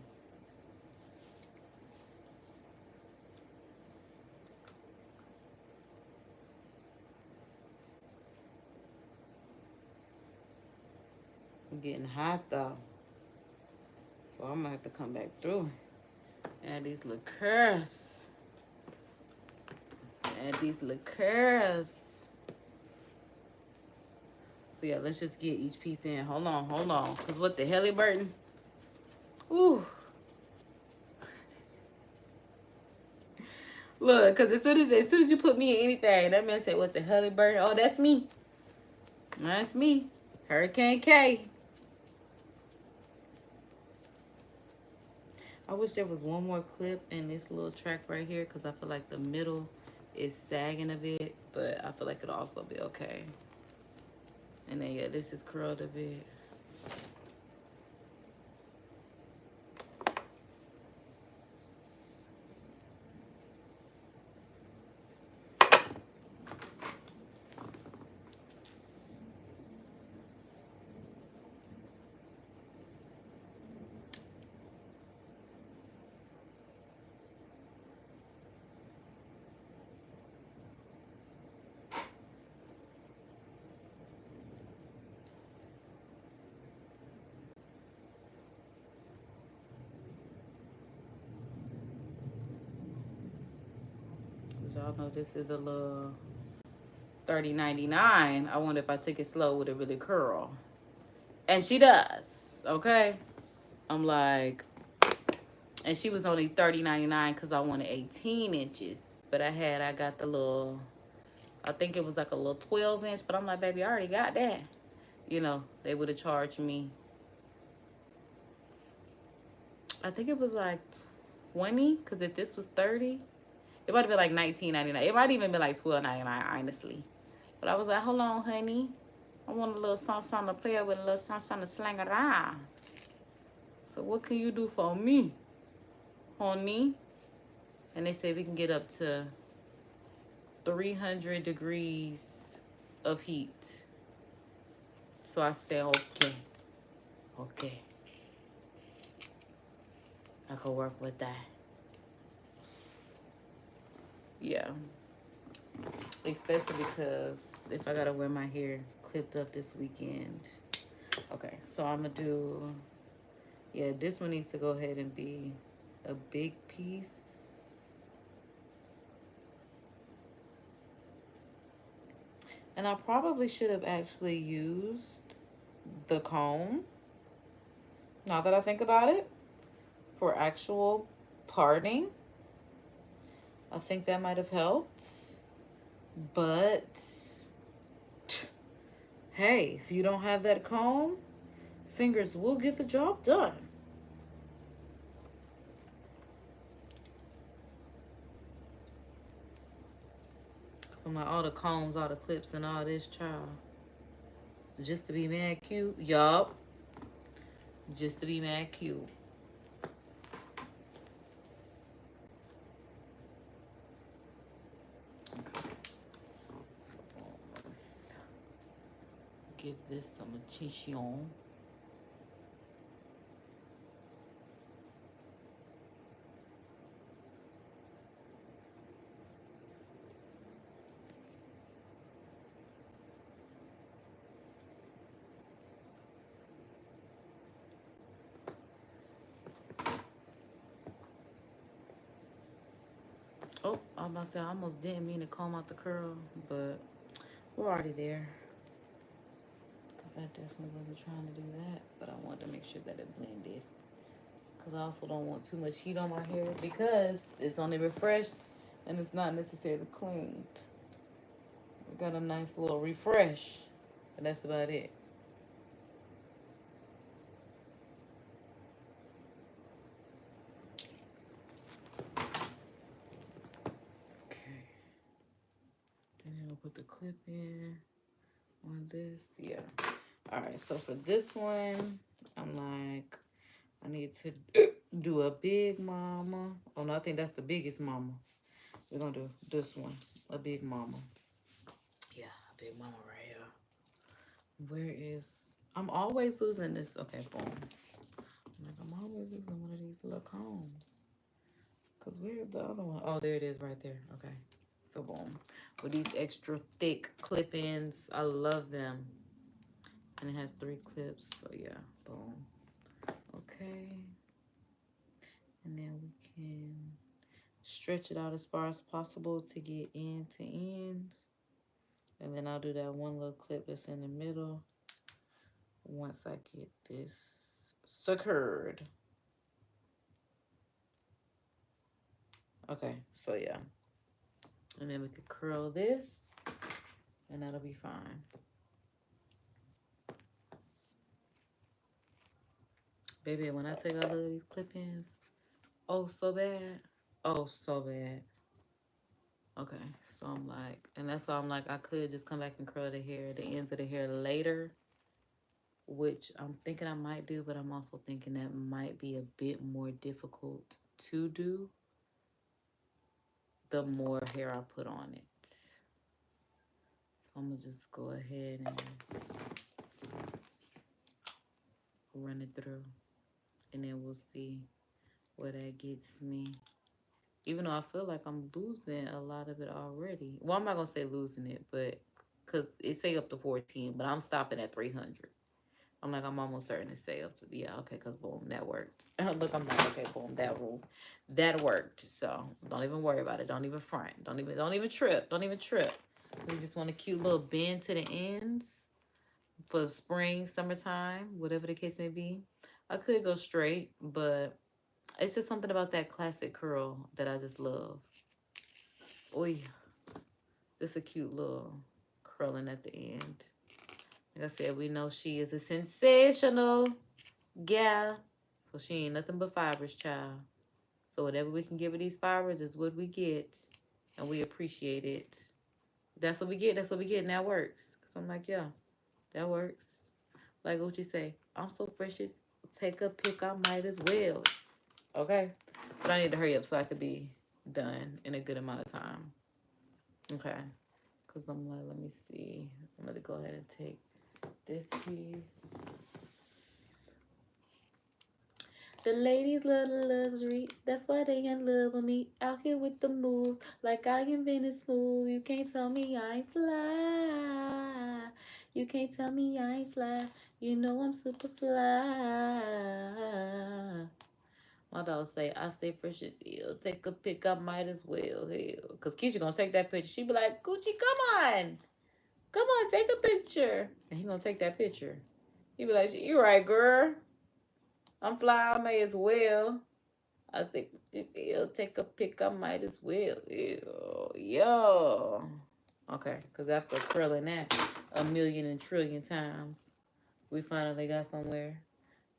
I'm getting hot, though. So I'm going to have to come back through. Add these liqueurs. Add these liqueurs. So yeah, let's just get each piece in. Hold on. Because what the ⴏ Ooh. Look, because as soon as you put me in anything, that man said, what the ⴏ Oh, that's me. That's me. Hurricane K. I wish there was one more clip in this little track right here because I feel like the middle is sagging a bit, but I feel like it'll also be okay. And then, yeah, this is curled a bit. Y'all know this is a little $30.99. I wonder if I took it slow would it really curl. And she does, okay? I'm like, and she was only $30.99 because I wanted 18 inches. But I got the little, I think it was like a little 12-inch. But I'm like, baby, I already got that. You know, they would have charged me, I think it was like 20, because if this was 30, it might have been like $19.99. It might even been like $12.99, honestly. But I was like, hold on, honey. I want a little something to play with, a little something to slang around. So what can you do for me, honey? And they said we can get up to 300 degrees of heat. So I said, okay. Okay. I could work with that. Yeah. Especially because if I gotta wear my hair clipped up this weekend. Okay, so I'm gonna do, yeah, this one needs to go ahead and be a big piece. And I probably should have actually used the comb, now that I think about it, for actual parting. I think that might have helped. But hey, if you don't have that comb, fingers will get the job done. I'm like, all the combs, all the clips, and all this, child. Just to be mad cute. Yup. Just to be mad cute. Let's give this some attention. Oh, I was about to say, I almost didn't mean to comb out the curl, but we're already there. Because I definitely wasn't trying to do that, but I wanted to make sure that it blended. Because I also don't want too much heat on my hair because it's only refreshed and it's not necessarily cleaned. We got a nice little refresh, but that's about it. Put the clip in on this. Yeah. All right. So for this one, I'm like, I need to do a big mama. Oh no, I think that's the biggest mama. We're gonna do this one, a big mama. Yeah, a big mama right here. Where is? I'm always losing this. Okay, boom. I'm always losing one of these little combs. Cause where's the other one? Oh, there it is, right there. Okay. So boom, with these extra thick clip-ins, I love them. And it has 3 clips, so yeah, boom. Okay. And then we can stretch it out as far as possible to get end to end. And then I'll do that one little clip that's in the middle once I get this secured. Okay, so yeah. And then we could curl this, and that'll be fine. Baby, when I take all of these clip-ins, oh, so bad. Oh, so bad. Okay, so I'm like, and that's why I'm like, I could just come back and curl the hair, the ends of the hair later, which I'm thinking I might do, but I'm also thinking that might be a bit more difficult to do the more hair I put on it. So I'm gonna just go ahead and run it through, and then we'll see where that gets me. Even though I feel like I'm losing a lot of it already. Well, I'm not gonna say losing it, but because it say up to 14, but I'm stopping at 300. I'm like, I'm almost certain to say up to, yeah, okay, because boom, that worked. Look, I'm like, okay, boom, that worked. So don't even worry about it. Don't even front. Don't even trip. Don't even trip. We just want a cute little bend to the ends for spring, summertime, whatever the case may be. I could go straight, but it's just something about that classic curl that I just love. Oy, just a cute little curling at the end. Like I said, we know she is a sensational gal. So she ain't nothing but fibers, child. So whatever we can give her these fibers is what we get. And we appreciate it. That's what we get. That's what we get. And that works. Because I'm like, yeah, that works. Like what you say. I'm so fresh. Take a pic. I might as well. Okay. But I need to hurry up so I could be done in a good amount of time. Okay. Because I'm like, let me see. I'm going to go ahead and take this piece. The ladies love the luxury. That's why they in love with me. Out here with the moves. Like I invented smooth. You can't tell me I ain't fly. You can't tell me I ain't fly. You know I'm super fly. My dog say, I stay fresh as hell. Take a pic, I might as well. Hell. Because Keisha gonna take that picture. She be like, Gucci, come on. Come on, take a picture. And he gonna take that picture. He be like, you right, girl. I'm fly, I may as well. I say, hell, take a pic, I might as well. Ew, yo. Okay, because after curling that a million and trillion times, We finally got somewhere.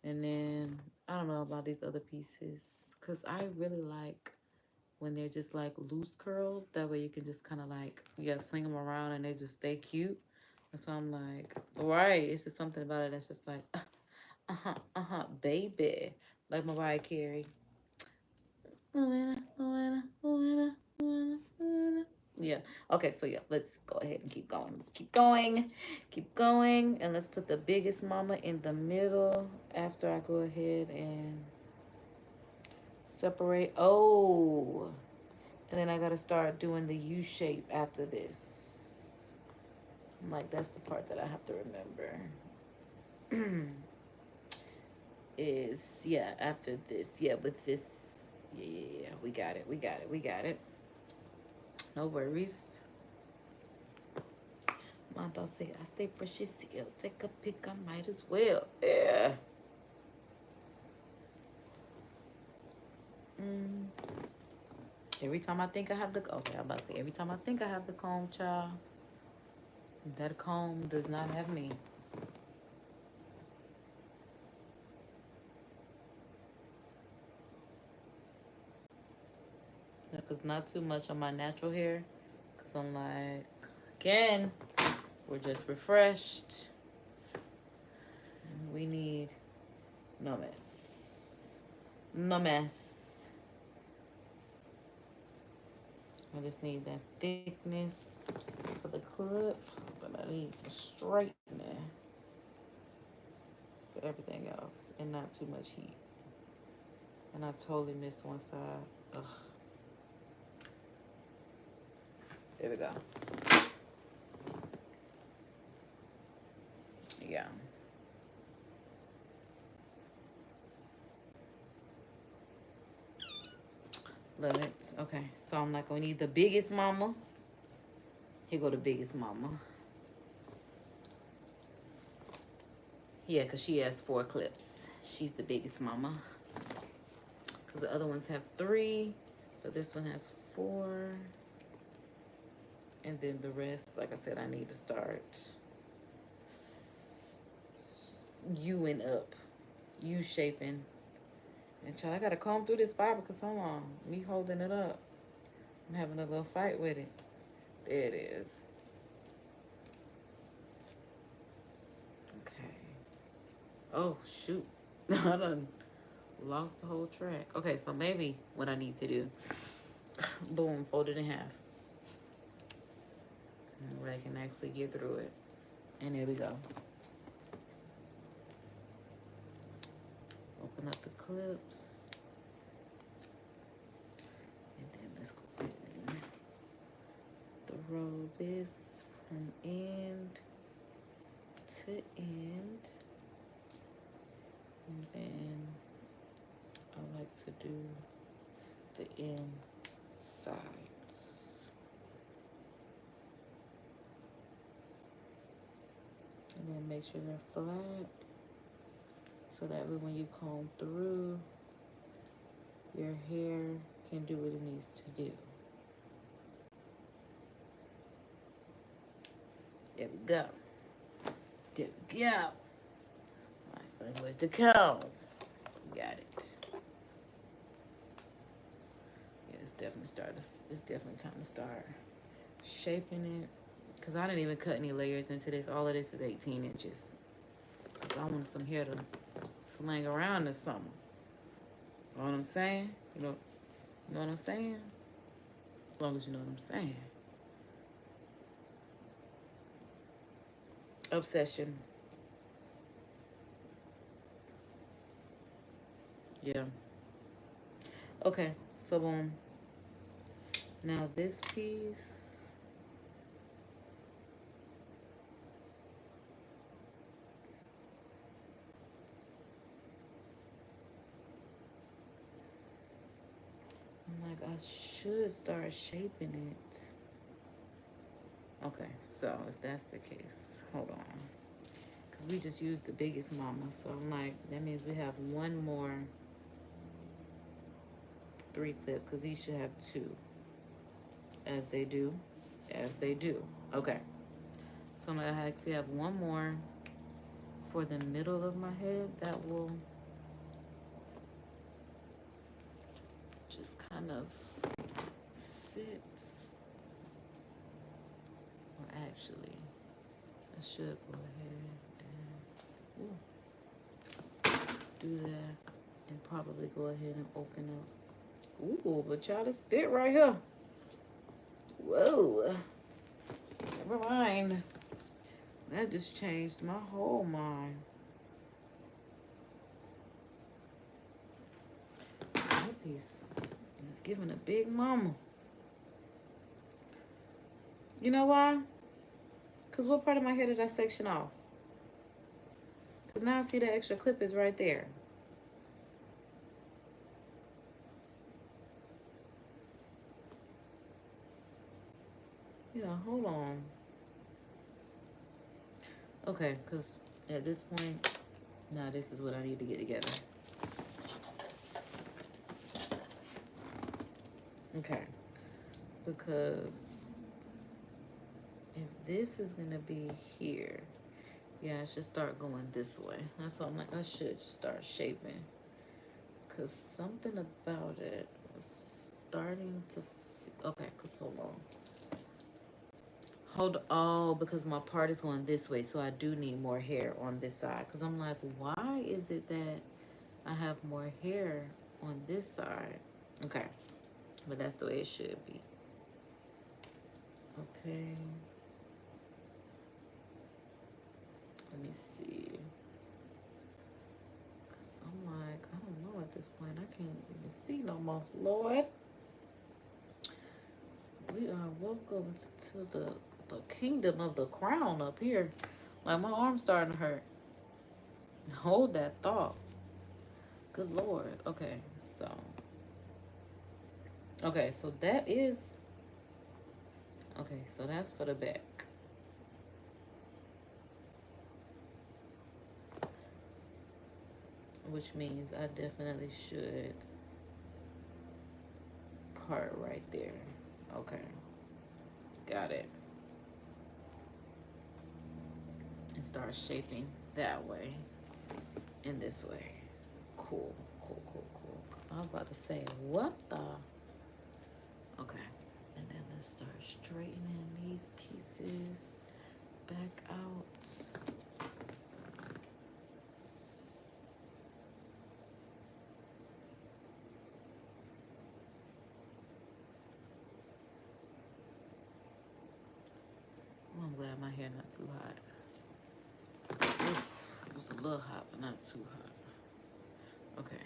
And then I don't know about these other pieces because I really like when they're just like loose curled. That way you can just kind of like, yeah, sling them around and they just stay cute. And so I'm like, right, it's just something about it that's just like, baby. Like Mariah Carey. Yeah. Okay, so yeah, let's go ahead and keep going. Let's keep going. Keep going. And let's put the biggest mama in the middle after I go ahead and separate. Oh. And then I gotta start doing the U shape after this. I'm like, that's the part that I have to remember. Is, yeah, after this. Yeah, with this. Yeah, we got it. We got it. We got it. No worries. My dog say, I stay fresh as hell. Take a pic, I might as well. Yeah. Every time I think I have the, okay, I'm about to say, every time I think I have the comb, child, that comb does not have me. Because not too much on my natural hair. Because I'm like, again, we're just refreshed. We need no mess. No mess. I just need that thickness for the clip, but I need some straightening for everything else and not too much heat. And I totally missed one side. Ugh. There we go. Yeah. Love it. Okay, so I'm not gonna need the biggest mama. Here go the biggest mama. Yeah, because she has 4 clips. She's the biggest mama. Because the other ones have 3, but this one has 4. And then the rest, like I said, I need to start U-ing up. U-shaping. And child, I gotta comb through this fiber because hold on, me holding it up. I'm having a little fight with it. There it is. Okay. Oh shoot. I done lost the whole track. Okay, so maybe what I need to do, boom, fold it in half. Where I can actually get through it. And there we go. Open up the clips. And then let's go ahead and throw this from end to end. And then I like to do the insides. And then make sure they're flat. So that way when you comb through, your hair can do what it needs to do. There we go. There we go. All right, where's the comb? Got it. Yeah, it's definitely time to start shaping it. Because I didn't even cut any layers into this. All of this is 18 inches. Because I wanted some hair to slang around this summer. You know what I'm saying? You know what I'm saying? As long as you know what I'm saying. Obsession. Yeah. Okay, so boom. Now this piece. I'm like, I should start shaping it. Okay, so if that's the case, hold on. Because we just used the biggest mama. So I'm like, that means we have one more 3 clip. Because these should have 2. As they do. As they do. Okay. So I'm going to actually have one more for the middle of my head that will just kind of sit. Well, actually, I should go ahead and do that and probably go ahead and open up. Ooh, but y'all, it's it right here. Whoa. Never mind. That just changed my whole mind. That piece is giving a big mama. You know why? Because what part of my hair did I section off? Because now I see the extra clip is right there. Yeah, hold on. Okay, because at this point, now this is what I need to get together. Okay, because if this is going to be here, yeah, I should start going this way. That's why I'm like, I should just start shaping. Because something about it was starting to... Okay, because hold on. Oh, because my part is going this way, so I do need more hair on this side. Because I'm like, why is it that I have more hair on this side? Okay, but that's the way it should be. Okay. Let me see. Because I'm like, I don't know at this point. I can't even see no more. Lord. We are welcome to the kingdom of the crown up here. Like, my arm's starting to hurt. Hold that thought. Good Lord. Okay, so that is... Okay, so that's for the back. Which means I definitely should part right there. Okay. Got it. And start shaping that way and this way. Cool. I was about to say, what the? Okay. And then let's start straightening these pieces back out. Oh, I'm glad my hair not too hot. Oof, it was a little hot, but not too hot. Okay.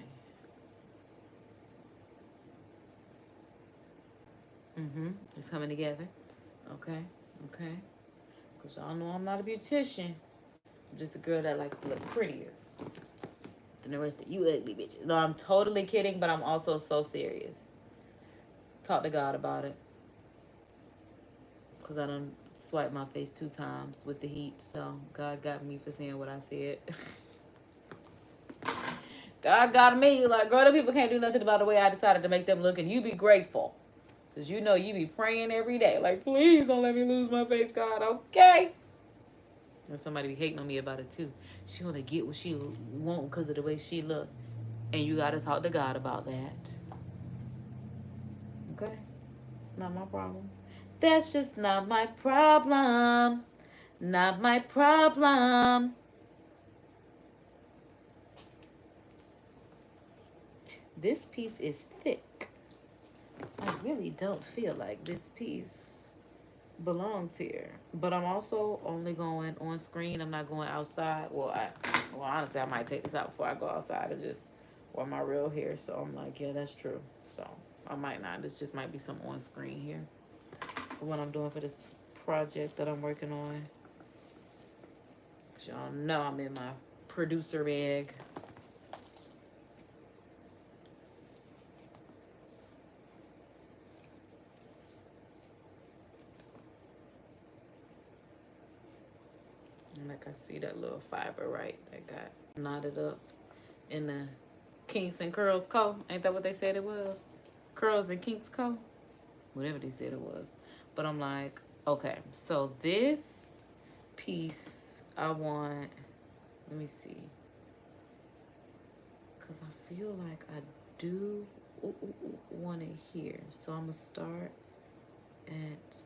It's coming together. Okay. Because y'all know I'm not a beautician. I'm just a girl that likes to look prettier than the rest of you ugly bitches. No, I'm totally kidding, but I'm also so serious. Talk to God about it. Because I done swiped my face 2 times with the heat. So God got me for saying what I said. God got me. Like, girl, the people can't do nothing about the way I decided to make them look. And you be grateful. Because you know you be praying every day. Like, please don't let me lose my face, God. Okay? And somebody be hating on me about it, too. She only get what she want because of the way she look. And you got to talk to God about that. Okay? It's not my problem. That's just not my problem. Not my problem. This piece is thick. I really don't feel like this piece belongs here. But I'm also only going on screen. I'm not going outside. Well, honestly, I might take this out before I go outside and just wear my real hair. So I'm like, yeah, that's true. So I might not. This just might be some on screen here for what I'm doing for this project that I'm working on. Y'all know I'm in my producer bag. And like I see that little fiber right that got knotted up in the Kinks and Curls Co. Ain't that what they said it was? Curls and Kinks Co. Whatever they said it was. But I'm like, okay, so this piece I want Let me see. Because I feel like I do want it here. So I'm going to start at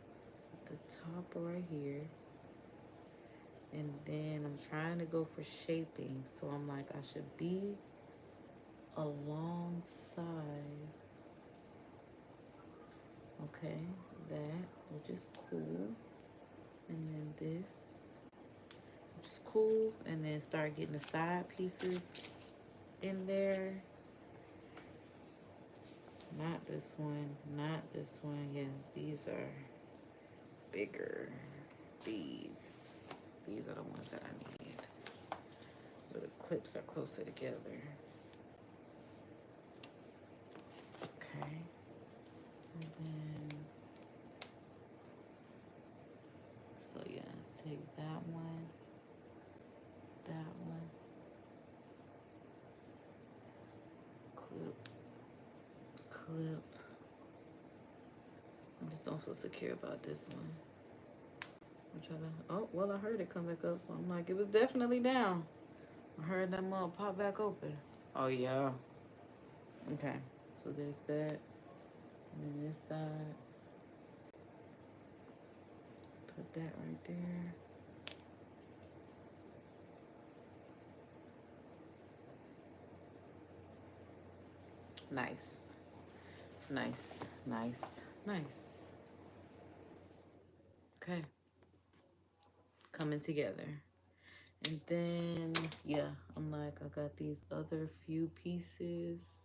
the top right here. And then I'm trying to go for shaping. So I'm like, I should be alongside. Okay, that, which is cool. And then this, which is cool. And then start getting the side pieces in there. Not this one, not this one. Yeah, these are bigger. These are the ones that I need. Where the clips are closer together. Okay. And then, so yeah, take that one, clip. I just don't feel secure about this one. I'm trying to, oh, well, I heard it come back up, so I'm like, it was definitely down. I heard that mug pop back open. Oh, yeah. Okay, so there's that. And then this side, put that right there. Nice. Nice, nice, nice. Okay. Coming together. And then, yeah, I'm like, I got these other few pieces.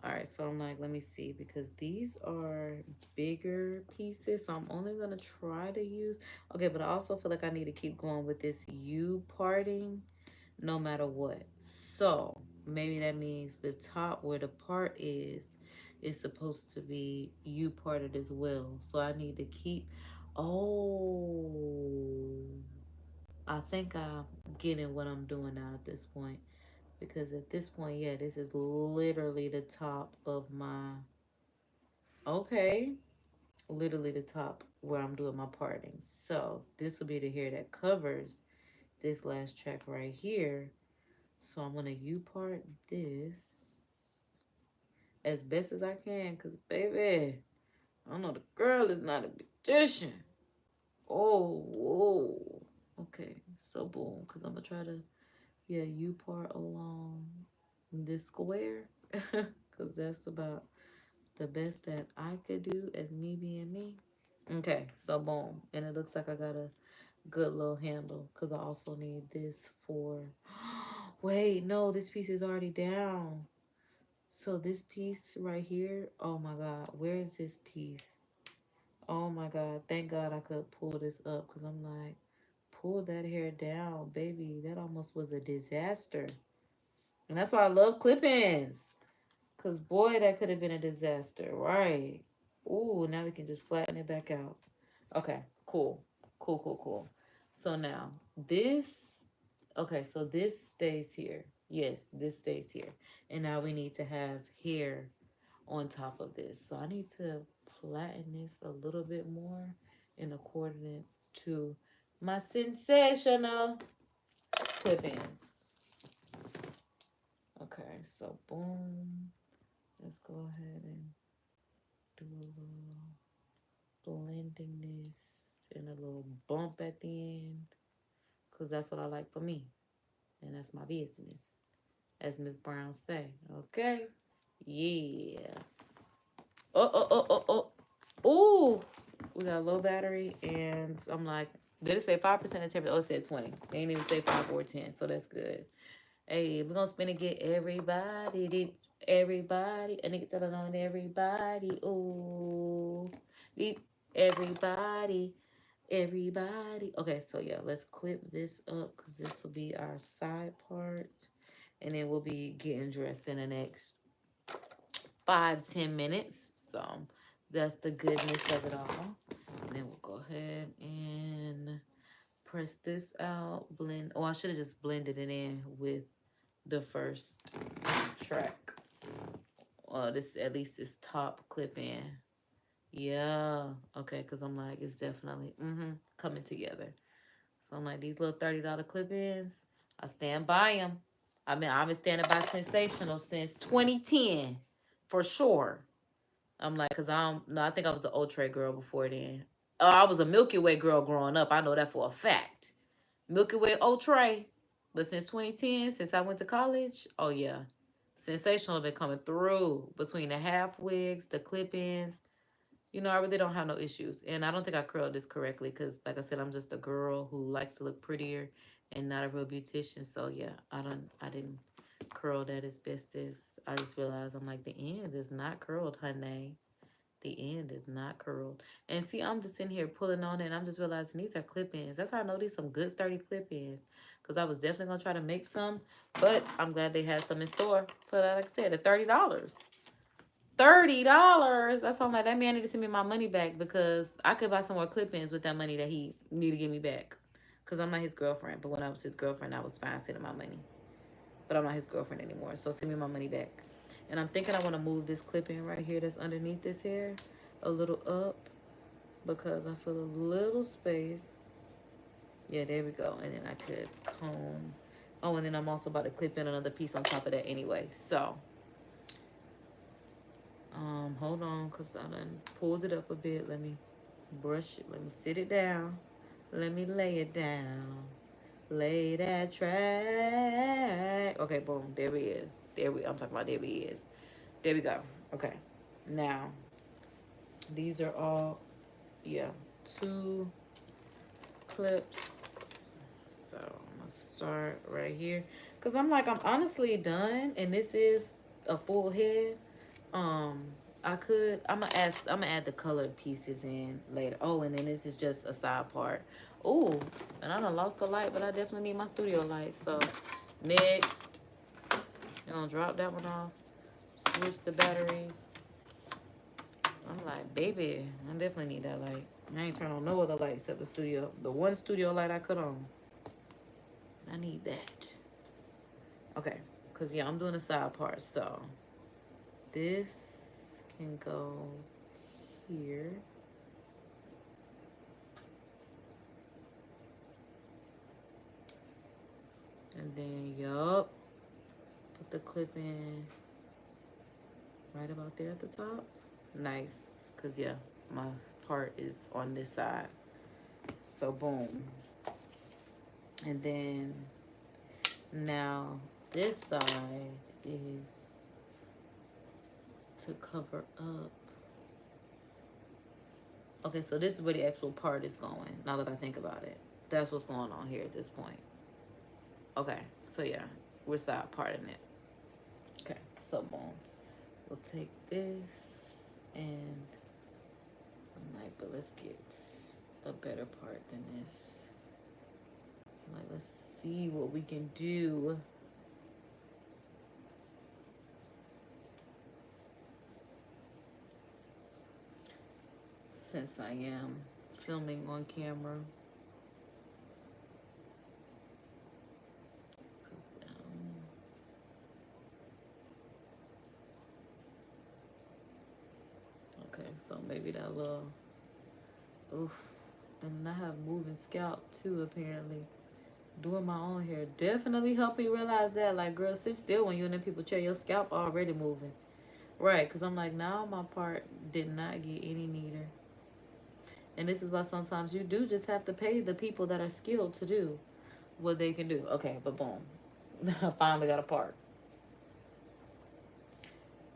All right, so I'm like, let me see, because these are bigger pieces. So I'm only going to try to use, okay, but I also feel like I need to keep going with this U parting no matter what. So maybe that means the top where the part is supposed to be U parted as well. So I need to keep, oh, I think I'm getting what I'm doing now at this point. Because at this point, yeah, this is literally the top of my, okay, literally the top where I'm doing my parting. So this will be the hair that covers this last track right here. So I'm gonna U-part this as best as I can, because baby, I know the girl is not a beautician. Oh, whoa. Okay, so boom, because I'm gonna try to, yeah, U-part along this square, because that's about the best that I could do as me being me. Okay, so boom, and it looks like I got a good little handle, because I also need this for, wait, no, this piece is already down. So this piece right here, oh my God, where is this piece? Oh my God, thank God I could pull this up, because I'm like, pull that hair down, baby. That almost was a disaster. And that's why I love clip-ins. Because, boy, that could have been a disaster, right? Ooh, now we can just flatten it back out. Okay, cool. Cool. So now, this, okay, so this stays here. Yes, this stays here. And now we need to have hair on top of this. So I need to flatten this a little bit more in accordance to my sensational clip-ins. Okay, so boom. Let's go ahead and do a little blending this and a little bump at the end, because that's what I like for me, and that's my business, as Miss Brown say. Okay, yeah. Oh, we got a low battery, and I'm like, did it say 5% of temperature? Oh, it said 20. They didn't even say 5 or 10, so that's good. Hey, we're gonna spin and get everybody, a nigga telling on everybody, ooh, everybody. Okay, so yeah, let's clip this up, because this will be our side part, and then we'll be getting dressed in the next 5-10 minutes. So that's the goodness of it all. And then we'll go ahead and press this out, blend. Oh, I should have just blended it in with the first track. This, at least this top clip in. Yeah. Okay, because I'm like, it's definitely coming together. So I'm like, these little $30 clip ins, I stand by him. I mean, I've been standing by Sensational since 2010, for sure. I'm like, cause no, I think I was an Ultra girl before then. I was a Milky Way girl growing up. I know that for a fact. Milky Way Ultra. But since 2010, since I went to college, oh yeah. Sensational been coming through between the half wigs, the clip-ins. You know, I really don't have no issues. And I don't think I curled this correctly because, like I said, I'm just a girl who likes to look prettier and not a real beautician. So yeah, I didn't curl that as best as I just realized. I'm like, the end is not curled, honey. The end is not curled. And see, I'm just sitting here pulling on it, and I'm just realizing these are clip-ins. That's how I know these some good sturdy clip-ins. Because I was definitely going to try to make some. But I'm glad they had some in store for, like I said, at $30. $30. That's all. Like, that man need to send me my money back because I could buy some more clip-ins with that money that he need to give me back. Because I'm not his girlfriend. But when I was his girlfriend, I was fine sending my money. But I'm not his girlfriend anymore. So send me my money back. And I'm thinking I want to move this clip-in right here that's underneath this hair a little up because I feel a little space. Yeah, there we go. And then I could comb. Oh, and then I'm also about to clip in another piece on top of that anyway. So, hold on, because I done pulled it up a bit. Let me brush it. Let me sit it down. Let me lay it down. Lay that track. Okay, boom. There he is. I'm talking about there he is. There we go. Okay. Now, these are all, yeah, 2 clips. So I'm gonna start right here. Cause I'm honestly done and this is a full head. I'm gonna add the colored pieces in later. Oh, and then this is just a side part. Oh, and I done lost the light, but I definitely need my studio light. So next, I'm gonna drop that one off. Switch the batteries. I'm like, baby, I definitely need that light. I ain't turn on no other light except the one studio light I cut on. I need that. Okay, because yeah, I'm doing a side part. So this can go here. And then, yup, put the clip in right about there at the top. Nice, because yeah, my part is on this side. So boom. And then now this side is to cover up. Okay, so this is where the actual part is going, now that I think about it. That's what's going on here at this point. Okay, so yeah, we're side parting it. Okay, so boom. We'll take this and I'm like, but let's get a better part than this. I'm like, let's see what we can do. Since I am filming on camera. Okay, so maybe that little, oof. And then I have moving scalp too, apparently. Doing my own hair definitely helped me realize that. Like, girl, sit still when you in them people chair. Your scalp already moving. Right, because I'm like, now my part did not get any neater. And this is why sometimes you do just have to pay the people that are skilled to do what they can do. Okay, but boom. I finally got a part.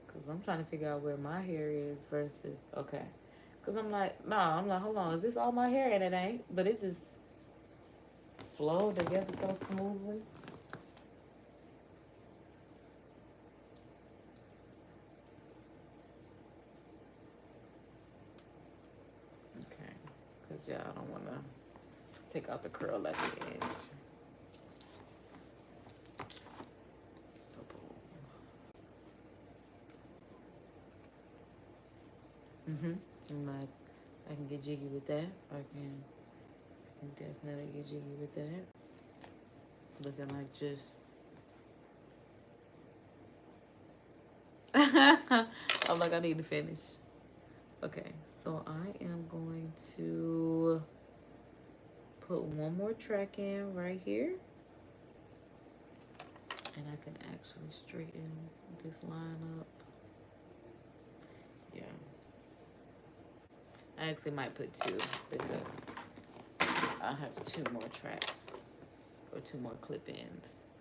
Because I'm trying to figure out where my hair is versus, okay. Because I'm like, hold on, is this all my hair? And it ain't, but it just flowed together so smoothly. Okay, because yeah, I don't want to take out the curl at the end. So I'm like, I can get jiggy with that. I can definitely get jiggy with that. Looking like just I'm like, I need to finish. Okay, so I am going to put one more track in right here. And I can actually straighten this line up. Yeah. I actually might put 2 because I'll have 2 more tracks or 2 more clip-ins.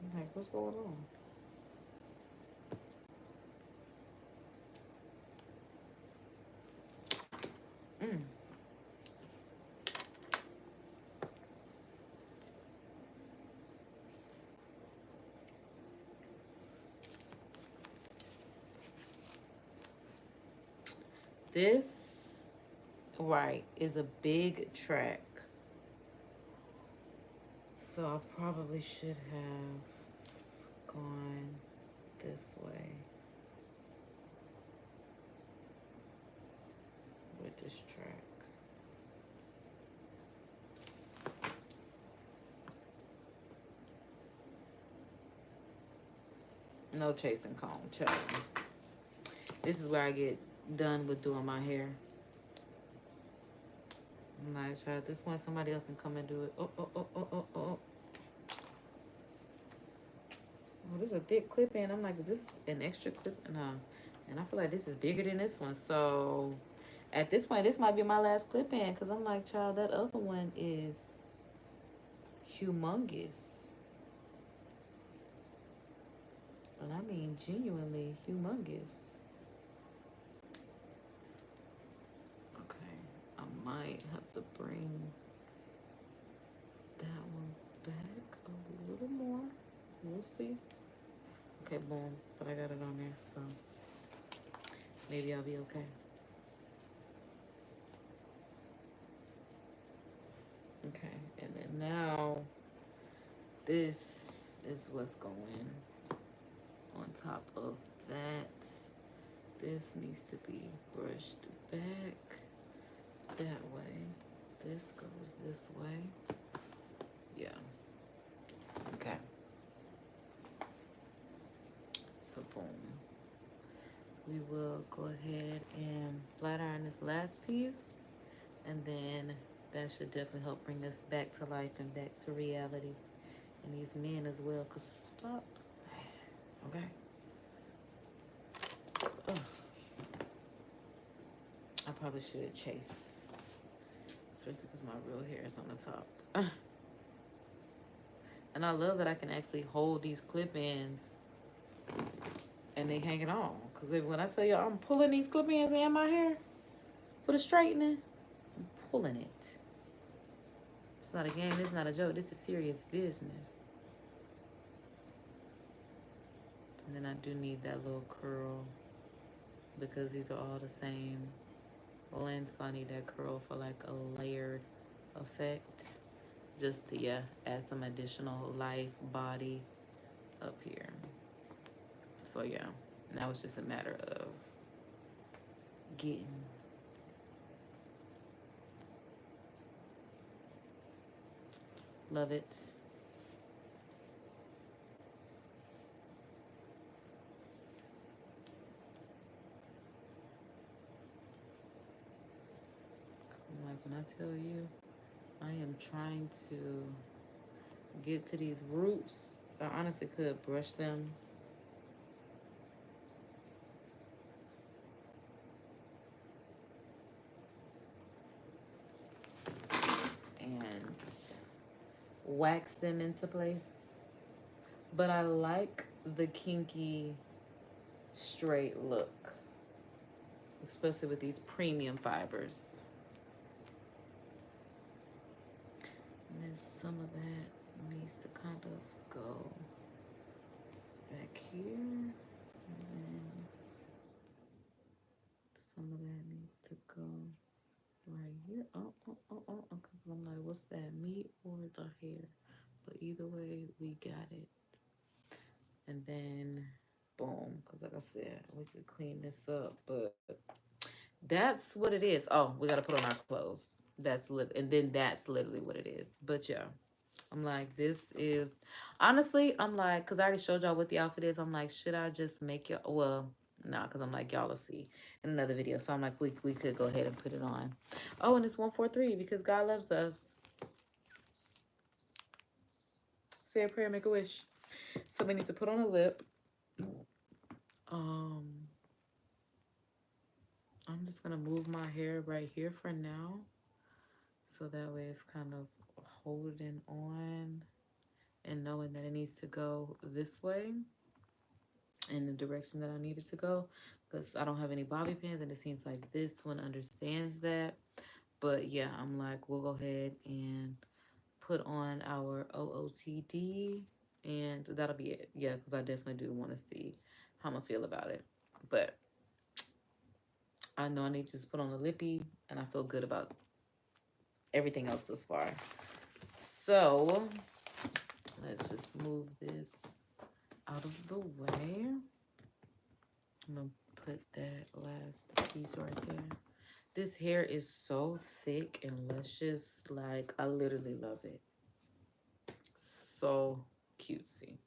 I'm like, what's going on? This, right, is a big track. So I probably should have gone this way with this track. No chasing comb, child. This is where I get done with doing my hair. I'm like, child, at this point somebody else can come and do it. Oh. Oh, this is a thick clip in. I'm like, is this an extra clip? No. And I feel like this is bigger than this one. So at this point, this might be my last clip in because I'm like, child, that other one is humongous. And I mean genuinely humongous. Okay, I might have to bring that one back a little more. We'll see. Okay, boom. But I got it on there, so maybe I'll be okay. Okay, and then now this is what's going on top of that. This needs to be brushed back that way. This goes this way. Yeah. Okay. So boom. We will go ahead and flat iron this last piece, and then that should definitely help bring us back to life and back to reality. And these men as well, cause stop. Okay. Ugh. I probably should chase, especially because my real hair is on the top. And I love that I can actually hold these clip-ins and they hang it on. Because baby, when I tell you I'm pulling these clip-ins in my hair for the straightening, I'm pulling it. It's not a game, it's not a joke, this is serious business. And then I do need that little curl because these are all the same length, so I need that curl for like a layered effect. Just to, yeah, add some additional life, body up here. So yeah, now it's just a matter of getting love it. Like when I tell you, I am trying to get to these roots. I honestly could brush them. And wax them into place. But I like the kinky straight look, especially with these premium fibers. And then some of that needs to kind of go back here. And then some of that needs to go right here. Okay. I'm like, what's that, meat or the hair? But either way, we got it. And then, boom, because like I said, we could clean this up, but that's what it is. Oh, we got to put on our clothes. And then that's literally what it is. But yeah, I'm like, this is, honestly, I'm like, because I already showed y'all what the outfit is. I'm like, should I just make it, well, Nah, because I'm like, y'all will see in another video. So I'm like, we could go ahead and put it on. Oh, and it's 143 because God loves us. Say a prayer, make a wish. So we need to put on a lip. I'm just gonna move my hair right here for now, so that way it's kind of holding on and knowing that it needs to go this way in the direction that I need it to go, because I don't have any bobby pins and it seems like this one understands that. But yeah, I'm like, we'll go ahead and put on our OOTD and that'll be it. Yeah, because I definitely do want to see how I'm gonna feel about it. But I know I need to just put on a lippy and I feel good about everything else thus far. So let's just move this out of the way. I'm gonna put that last piece right there. This hair is so thick and luscious. Like, I literally love it. So cutesy.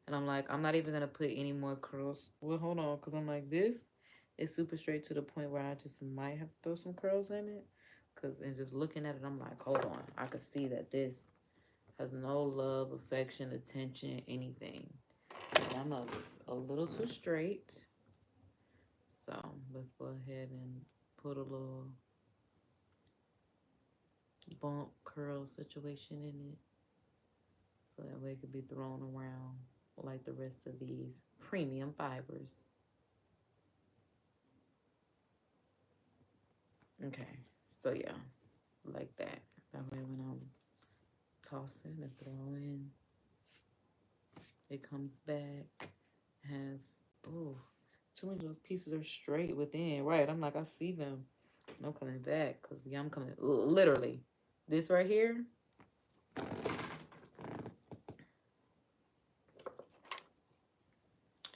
And I'm like, I'm not even gonna put any more curls. Well, hold on, because I'm like, this is super straight to the point where I just might have to throw some curls in it. And just looking at it, I'm like, hold on. I can see that this has no love, affection, attention, anything. I know it's a little too straight. So let's go ahead and put a little bump curl situation in it, so that way it could be thrown around like the rest of these premium fibers. Okay, so yeah, like that. That way when I'm tossing and throwing, it comes back, has, oh, too many of those pieces are straight within, right? I'm like, I see them. I'm coming back, because yeah, I'm coming, literally. This right here,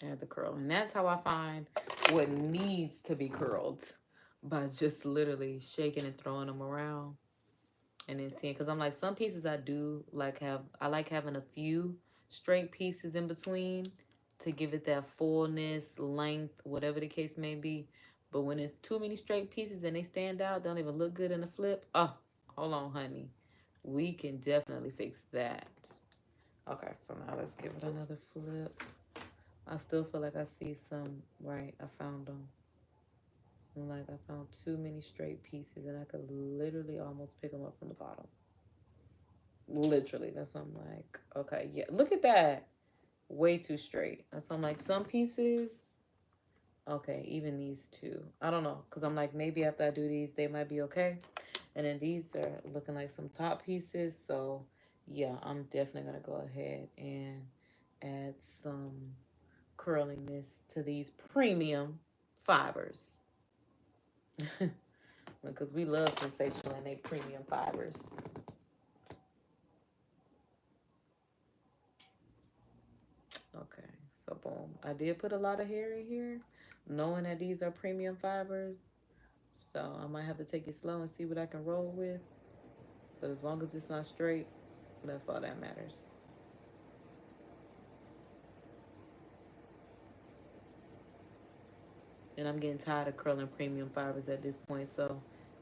add the curl. And that's how I find what needs to be curled, by just literally shaking and throwing them around. And then seeing, because I'm like, some pieces I do like I like having a few straight pieces in between to give it that fullness, length, whatever the case may be. But when it's too many straight pieces and they stand out, they don't even look good in the flip. Oh, hold on, honey. We can definitely fix that. Okay, so now let's give it another flip. I still feel like I see some, right, I found them. Like, I found too many straight pieces and I could literally almost pick them up from the bottom. Literally, that's what I'm like, okay, yeah, look at that. Way too straight. And so I'm like, some pieces, okay, even these two. I don't know, because I'm like, maybe after I do these, they might be okay. And then these are looking like some top pieces. So yeah, I'm definitely going to go ahead and add some curliness to these premium fibers. Because we love sensational and they premium fibers. Okay, so boom. I did put a lot of hair in here, knowing that these are premium fibers. So I might have to take it slow and see what I can roll with. But as long as it's not straight, that's all that matters. And I'm getting tired of curling premium fibers at this point, so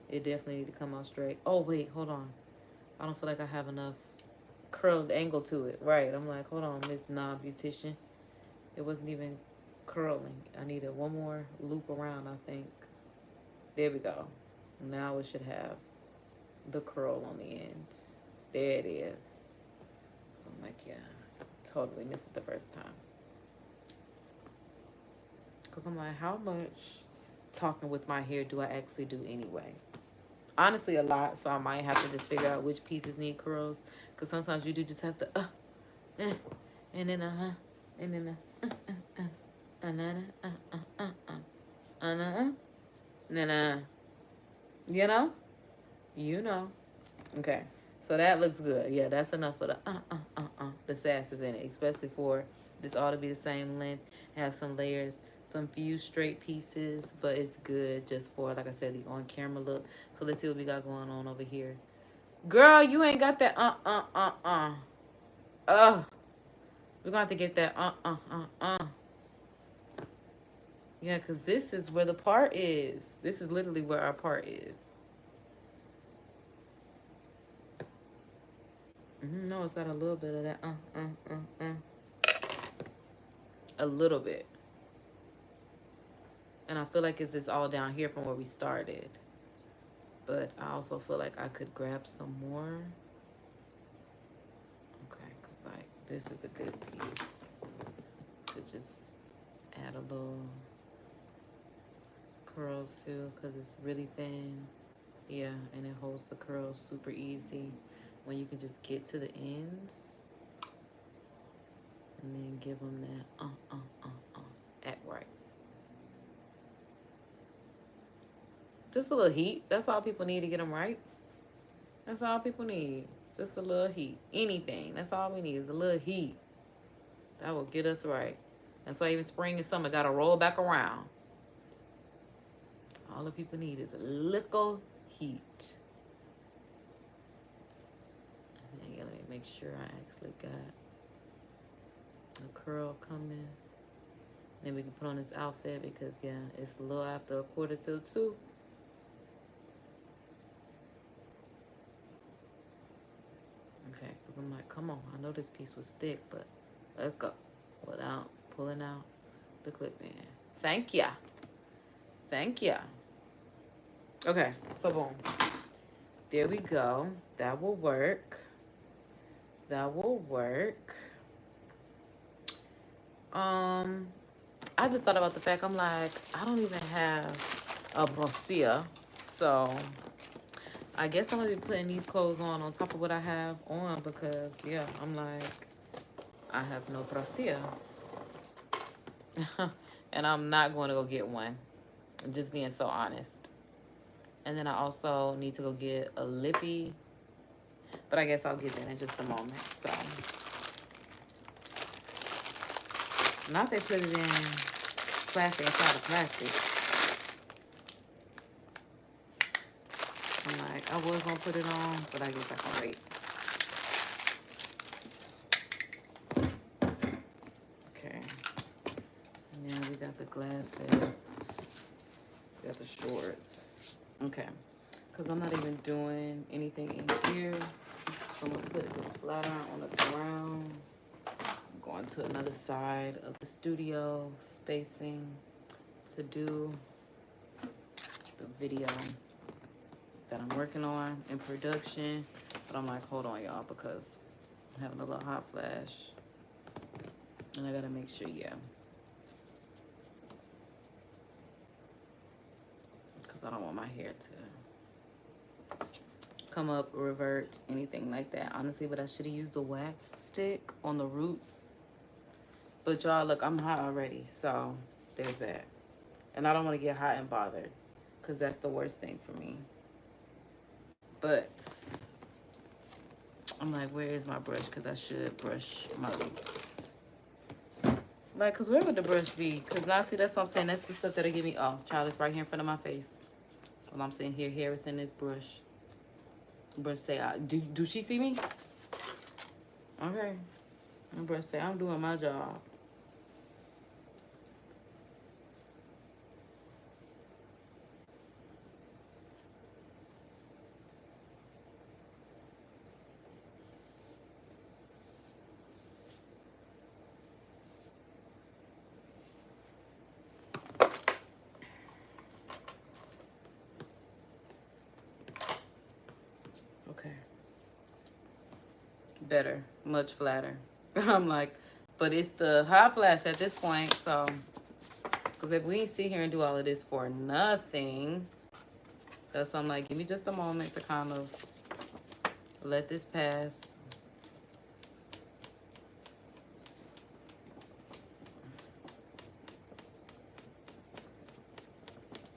it definitely need to come out straight. Oh, wait, hold on. I don't feel like I have enough curled angle to it. Right, I'm like, hold on, Miss Non-Beautician. It wasn't even curling. I needed one more loop around, I think. There we go. Now it should have the curl on the end. There it is. So I'm like, yeah, totally missed it the first time. Because I'm like, how much talking with my hair do I actually do anyway? Honestly, a lot. So I might have to just figure out which pieces need curls. Because sometimes you do just have to, and then, and then, you know? You know. Okay. So that looks good. Yeah, that's enough for the sass is in it. Especially for this ought to be the same length. Have some layers. Some few straight pieces. But it's good just for, like I said, the on-camera look. So let's see what we got going on over here. Girl, you ain't got that We're going to have to get that Yeah, because this is where the part is. This is literally where our part is. No, it's got a little bit of that. A little bit. And I feel like it's just all down here from where we started. But I also feel like I could grab some more. Okay, because like this is a good piece to just add a little curls to, because it's really thin. Yeah, and it holds the curls super easy when you can just get to the ends and then give them that at right. Just a little heat. That's all people need to get them right. That's all people need. Just a little heat. Anything. That's all we need is a little heat. That will get us right. That's why even spring and summer got to roll back around. All the people need is a little heat. Yeah, let me make sure I actually got a curl coming. Then we can put on this outfit because, yeah, it's a little after 1:45. Okay, because I'm like, come on. I know this piece was thick, but let's go. Without pulling out the clip in. Thank ya. Thank ya. Okay, so boom. There we go. That will work. That will work. I just thought about the fact, I'm like, I don't even have a brassiere. So I guess I'm gonna be putting these clothes on top of what I have on because, yeah, I'm like, I have no brassiere. And I'm not going to go get one. I'm just being so honest. And then I also need to go get a lippy. But I guess I'll get that in just a moment. So, not they put it in plastic inside of plastic. I'm like, I was going to put it on, but I guess I can wait. Okay. Now we got the glasses. We got the shorts. Okay. Because I'm not even doing anything in here. So I'm going to put this flat iron on the ground. I'm going to another side of the studio, spacing to do the video that I'm working on in production. But I'm like, hold on, y'all, because I'm having a little hot flash. And I got to make sure, yeah. Because I don't want my hair to come up, revert, anything like that, honestly. But I should have used a wax stick on the roots. But y'all, look, I'm hot already, so there's that. And I don't want to get hot and bothered, because that's the worst thing for me. But I'm like, where is my brush? Because I should brush my roots. Like, because where would the brush be? Because honestly, that's what I'm saying. That's the stuff that'll give me, oh, child, it's right here in front of my face. While I'm sitting here, hair is in this brush. Brush say, do she see me? Okay. And brush say, I'm doing my job. Okay. Better. Much flatter. I'm like, but it's the hot flash at this point, so. Because if we sit here and do all of this for nothing, that's why I'm like, give me just a moment to kind of let this pass.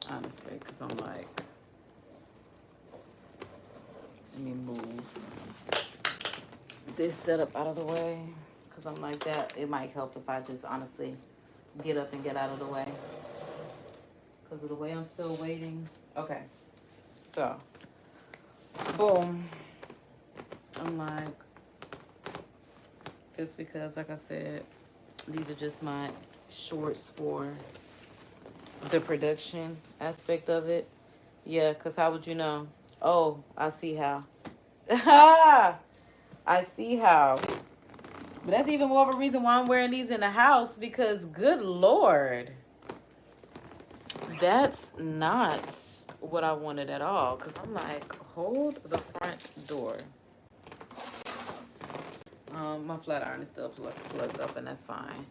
Honestly, because I'm like, let me move this setup out of the way. Because I'm like that, it might help if I just honestly get up and get out of the way. Because of the way I'm still waiting. Okay. So, boom. I'm like, just because, like I said, these are just my shorts for the production aspect of it. Yeah, because how would you know? Oh, I see how. I see how. But that's even more of a reason why I'm wearing these in the house, because good Lord, that's not what I wanted at all. Because I'm like, hold the front door. My flat iron is still plugged up, and that's fine.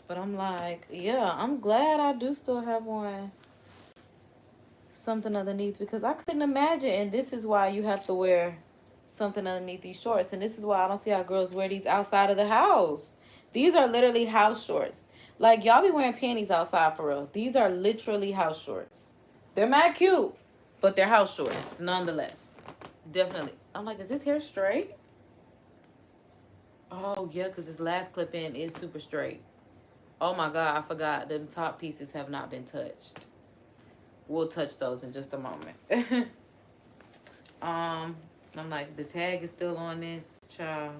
But I'm like, yeah, I'm glad I do still have on something underneath, because I couldn't imagine. And this is why you have to wear something underneath these shorts. And this is why I don't see how girls wear these outside of the house. These are literally house shorts. Like, y'all be wearing panties outside for real. These are literally house shorts. They're mad cute, but they're house shorts nonetheless. Definitely. I'm like, is this hair straight? Oh, yeah, because this last clip in is super straight. Oh, my God, I forgot. The top pieces have not been touched. We'll touch those in just a moment. I'm like, the tag is still on this, child.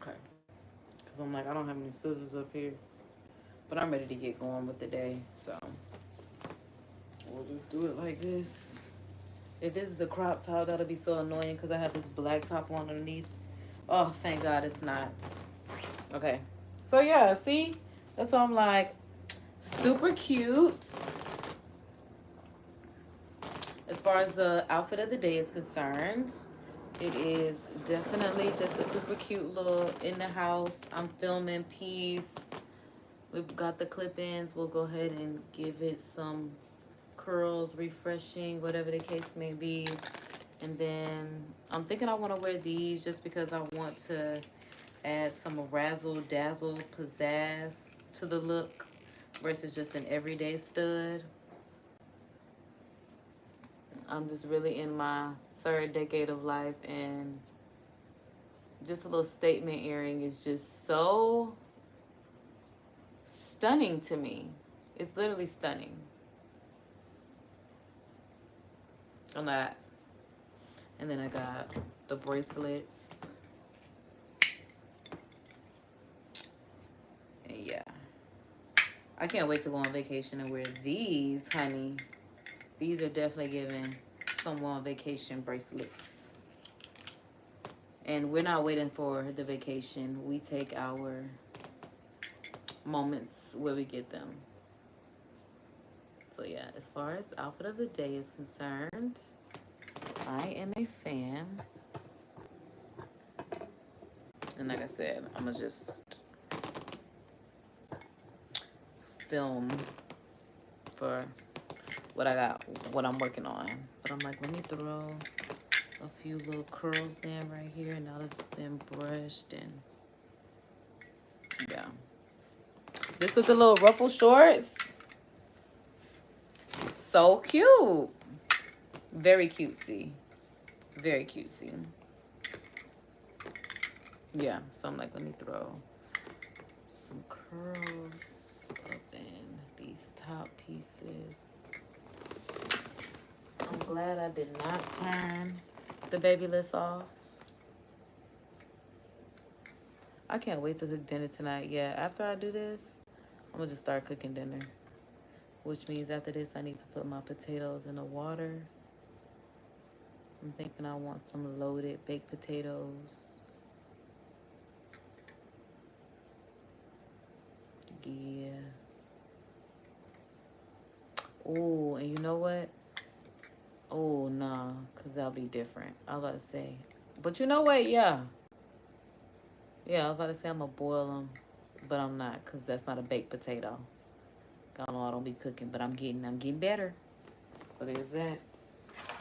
Okay. Because I'm like, I don't have any scissors up here. But I'm ready to get going with the day, so we'll just do it like this. If this is the crop top, that'll be so annoying because I have this black top on underneath. Oh, thank God it's not. Okay. So, yeah, see? That's why I'm like, super cute. As far as the outfit of the day is concerned, it is definitely just a super cute look in the house. I'm filming piece. We've got the clip-ins. We'll go ahead and give it some curls, refreshing, whatever the case may be. And then I'm thinking I want to wear these just because I want to add some razzle dazzle pizzazz to the look versus just an everyday stud. I'm just really in my third decade of life, and just a little statement earring is just so stunning to me. It's literally stunning. On that. And then I got the bracelets. And yeah. I can't wait to go on vacation and wear these, honey. These are definitely giving someone vacation bracelets. And we're not waiting for the vacation. We take our moments where we get them. So yeah, as far as the outfit of the day is concerned, I am a fan. And like I said, I'm gonna just film for what I got, what I'm working on. But I'm like, let me throw a few little curls in right here, and now that it's been brushed. And yeah, this with the little ruffle shorts, so cute, very cutesy, very cutesy. Yeah, so I'm like, let me throw some curls up in these top pieces. I'm glad I did not turn the Babyliss off. I can't wait to cook dinner tonight. Yeah, after I do this, I'm gonna just start cooking dinner. Which means after this, I need to put my potatoes in the water. I'm thinking I want some loaded baked potatoes. Yeah. Oh, and you know what? Oh, nah, because that'll be different. I was about to say. But you know what? Yeah. Yeah, I was about to say I'm going to boil them, but I'm not, because that's not a baked potato. I know I don't be cooking, but I'm getting better. So there's that.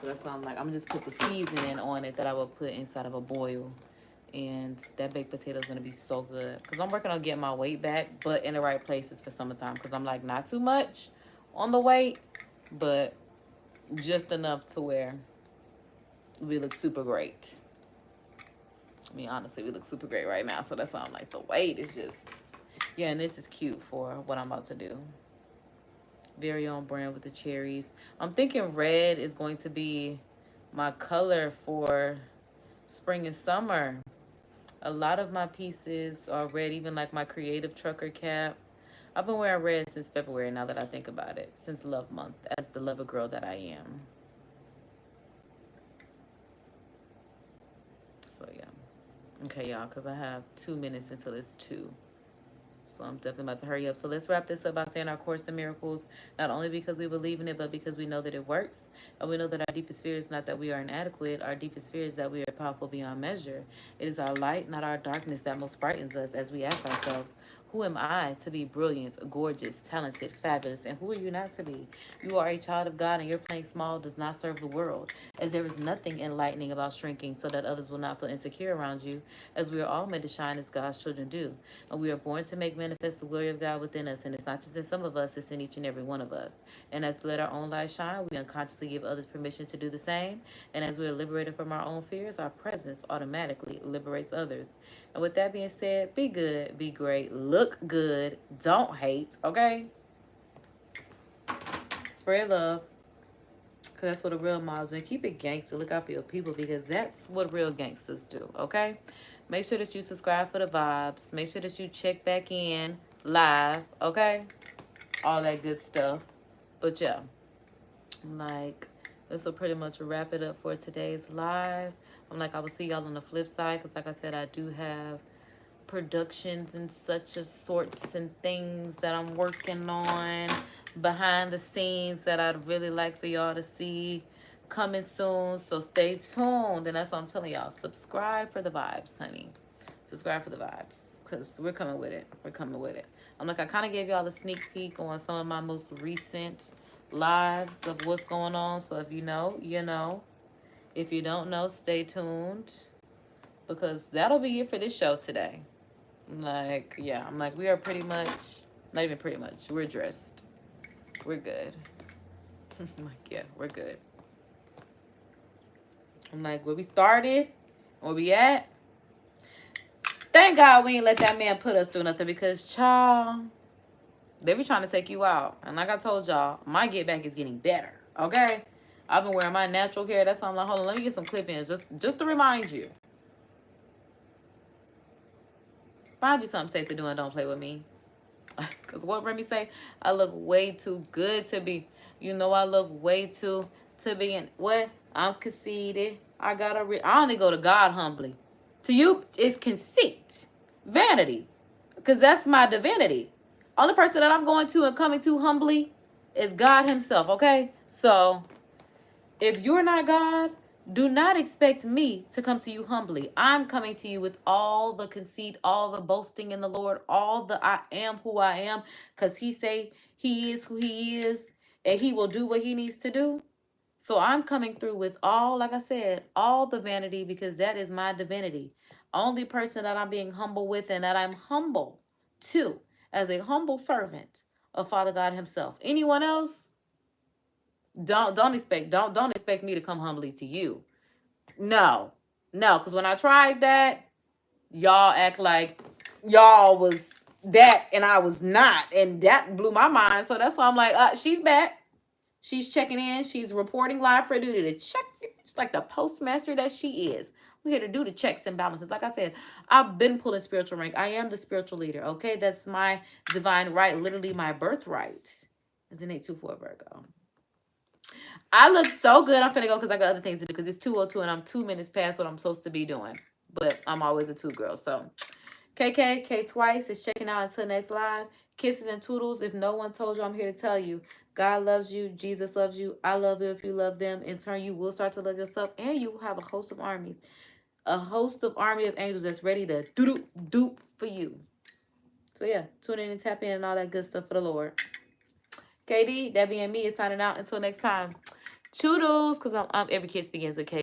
So that's why I'm like, I'm going to just put the seasoning on it that I would put inside of a boil. And that baked potato is going to be so good. Because I'm working on getting my weight back, but in the right places for summertime. Because I'm like, not too much on the weight, but just enough to where we look super great. I mean, honestly, we look super great right now. So that's why I'm like, the weight is just... Yeah, and this is cute for what I'm about to do. Very on brand with the cherries. I'm thinking red is going to be my color for spring and summer. A lot of my pieces are red, even like my creative trucker cap. I've been wearing red since February, now that I think about it, since Love Month, as the lover girl that I am. So yeah. Okay, y'all, because I have 2 minutes until it's 2. So I'm definitely about to hurry up. So let's wrap this up by saying our Course in Miracles, not only because we believe in it, but because we know that it works. And we know that our deepest fear is not that we are inadequate. Our deepest fear is that we are powerful beyond measure. It is our light, not our darkness, that most frightens us as we ask ourselves, who am I to be brilliant, gorgeous, talented, fabulous, and who are you not to be? You are a child of God, and your playing small does not serve the world, as there is nothing enlightening about shrinking so that others will not feel insecure around you, as we are all meant to shine as God's children do. And we are born to make manifest the glory of God within us, and it's not just in some of us, it's in each and every one of us. And as we let our own light shine, we unconsciously give others permission to do the same. And as we are liberated from our own fears, our presence automatically liberates others. And with that being said, be good, be great, look good, don't hate, okay? Spread love, because that's what a real model is. And keep it gangster. Look out for your people, because that's what real gangsters do, okay? Make sure that you subscribe for the vibes. Make sure that you check back in live, okay? All that good stuff. But yeah, like, this will pretty much wrap it up for today's live. I'm like, I will see y'all on the flip side, because like I said, I do have productions and such of sorts and things that I'm working on behind the scenes that I'd really like for y'all to see coming soon. So stay tuned. And that's what I'm telling y'all. Subscribe for the vibes, honey. Subscribe for the vibes, because we're coming with it. We're coming with it. I'm like, I kind of gave y'all a sneak peek on some of my most recent lives of what's going on. So if you know, you know. If you don't know, stay tuned, because that'll be it for this show today. Like, yeah, I'm like, we are pretty much, not even pretty much, we're dressed. We're good. I'm like, yeah, we're good. I'm like, where we started, where we at. Thank God we ain't let that man put us through nothing, because, child, they be trying to take you out. And like I told y'all, my get back is getting better, okay? I've been wearing my natural hair. That's why I'm like, hold on, let me get some clip-ins just to remind you. Find you something safe to do and don't play with me. Because what Remy say? I look way too good to be, you know, I look way too to be in, what? I'm conceited. I only go to God humbly. To you, it's conceit, vanity, because that's my divinity. Only person that I'm going to and coming to humbly is God himself, okay? So if you're not God, do not expect me to come to you humbly. I'm coming to you with all the conceit, all the boasting in the Lord, all the I am who I am, because he say he is who he is, and he will do what he needs to do. So I'm coming through with all, like I said, all the vanity, because that is my divinity. Only person that I'm being humble with, and that I'm humble to, as a humble servant of Father God himself. Anyone else? Don't expect me to come humbly to you. No, because when I tried that, y'all act like y'all was that and I was not, and that blew my mind. So that's why I'm like, she's back. She's checking in. She's reporting live for duty to check. She's like the postmaster that she is. We're here to do the checks and balances. Like I said, I've been pulling spiritual rank. I am the spiritual leader. Okay, that's my divine right, literally my birthright. It's an 824 Virgo. I look so good. I'm finna go because I got other things to do, because it's 2:02 and I'm 2 minutes past what I'm supposed to be doing. But I'm always a 2 girl. So K twice is checking out until next live. Kisses and toodles. If no one told you, I'm here to tell you. God loves you. Jesus loves you. I love you if you love them. In turn, you will start to love yourself, and you will have a host of armies. A host of army of angels that's ready to doop for you. So yeah, tune in and tap in and all that good stuff for the Lord. KD, that being me, is signing out. Until next time. Toodles, because every kiss begins with K.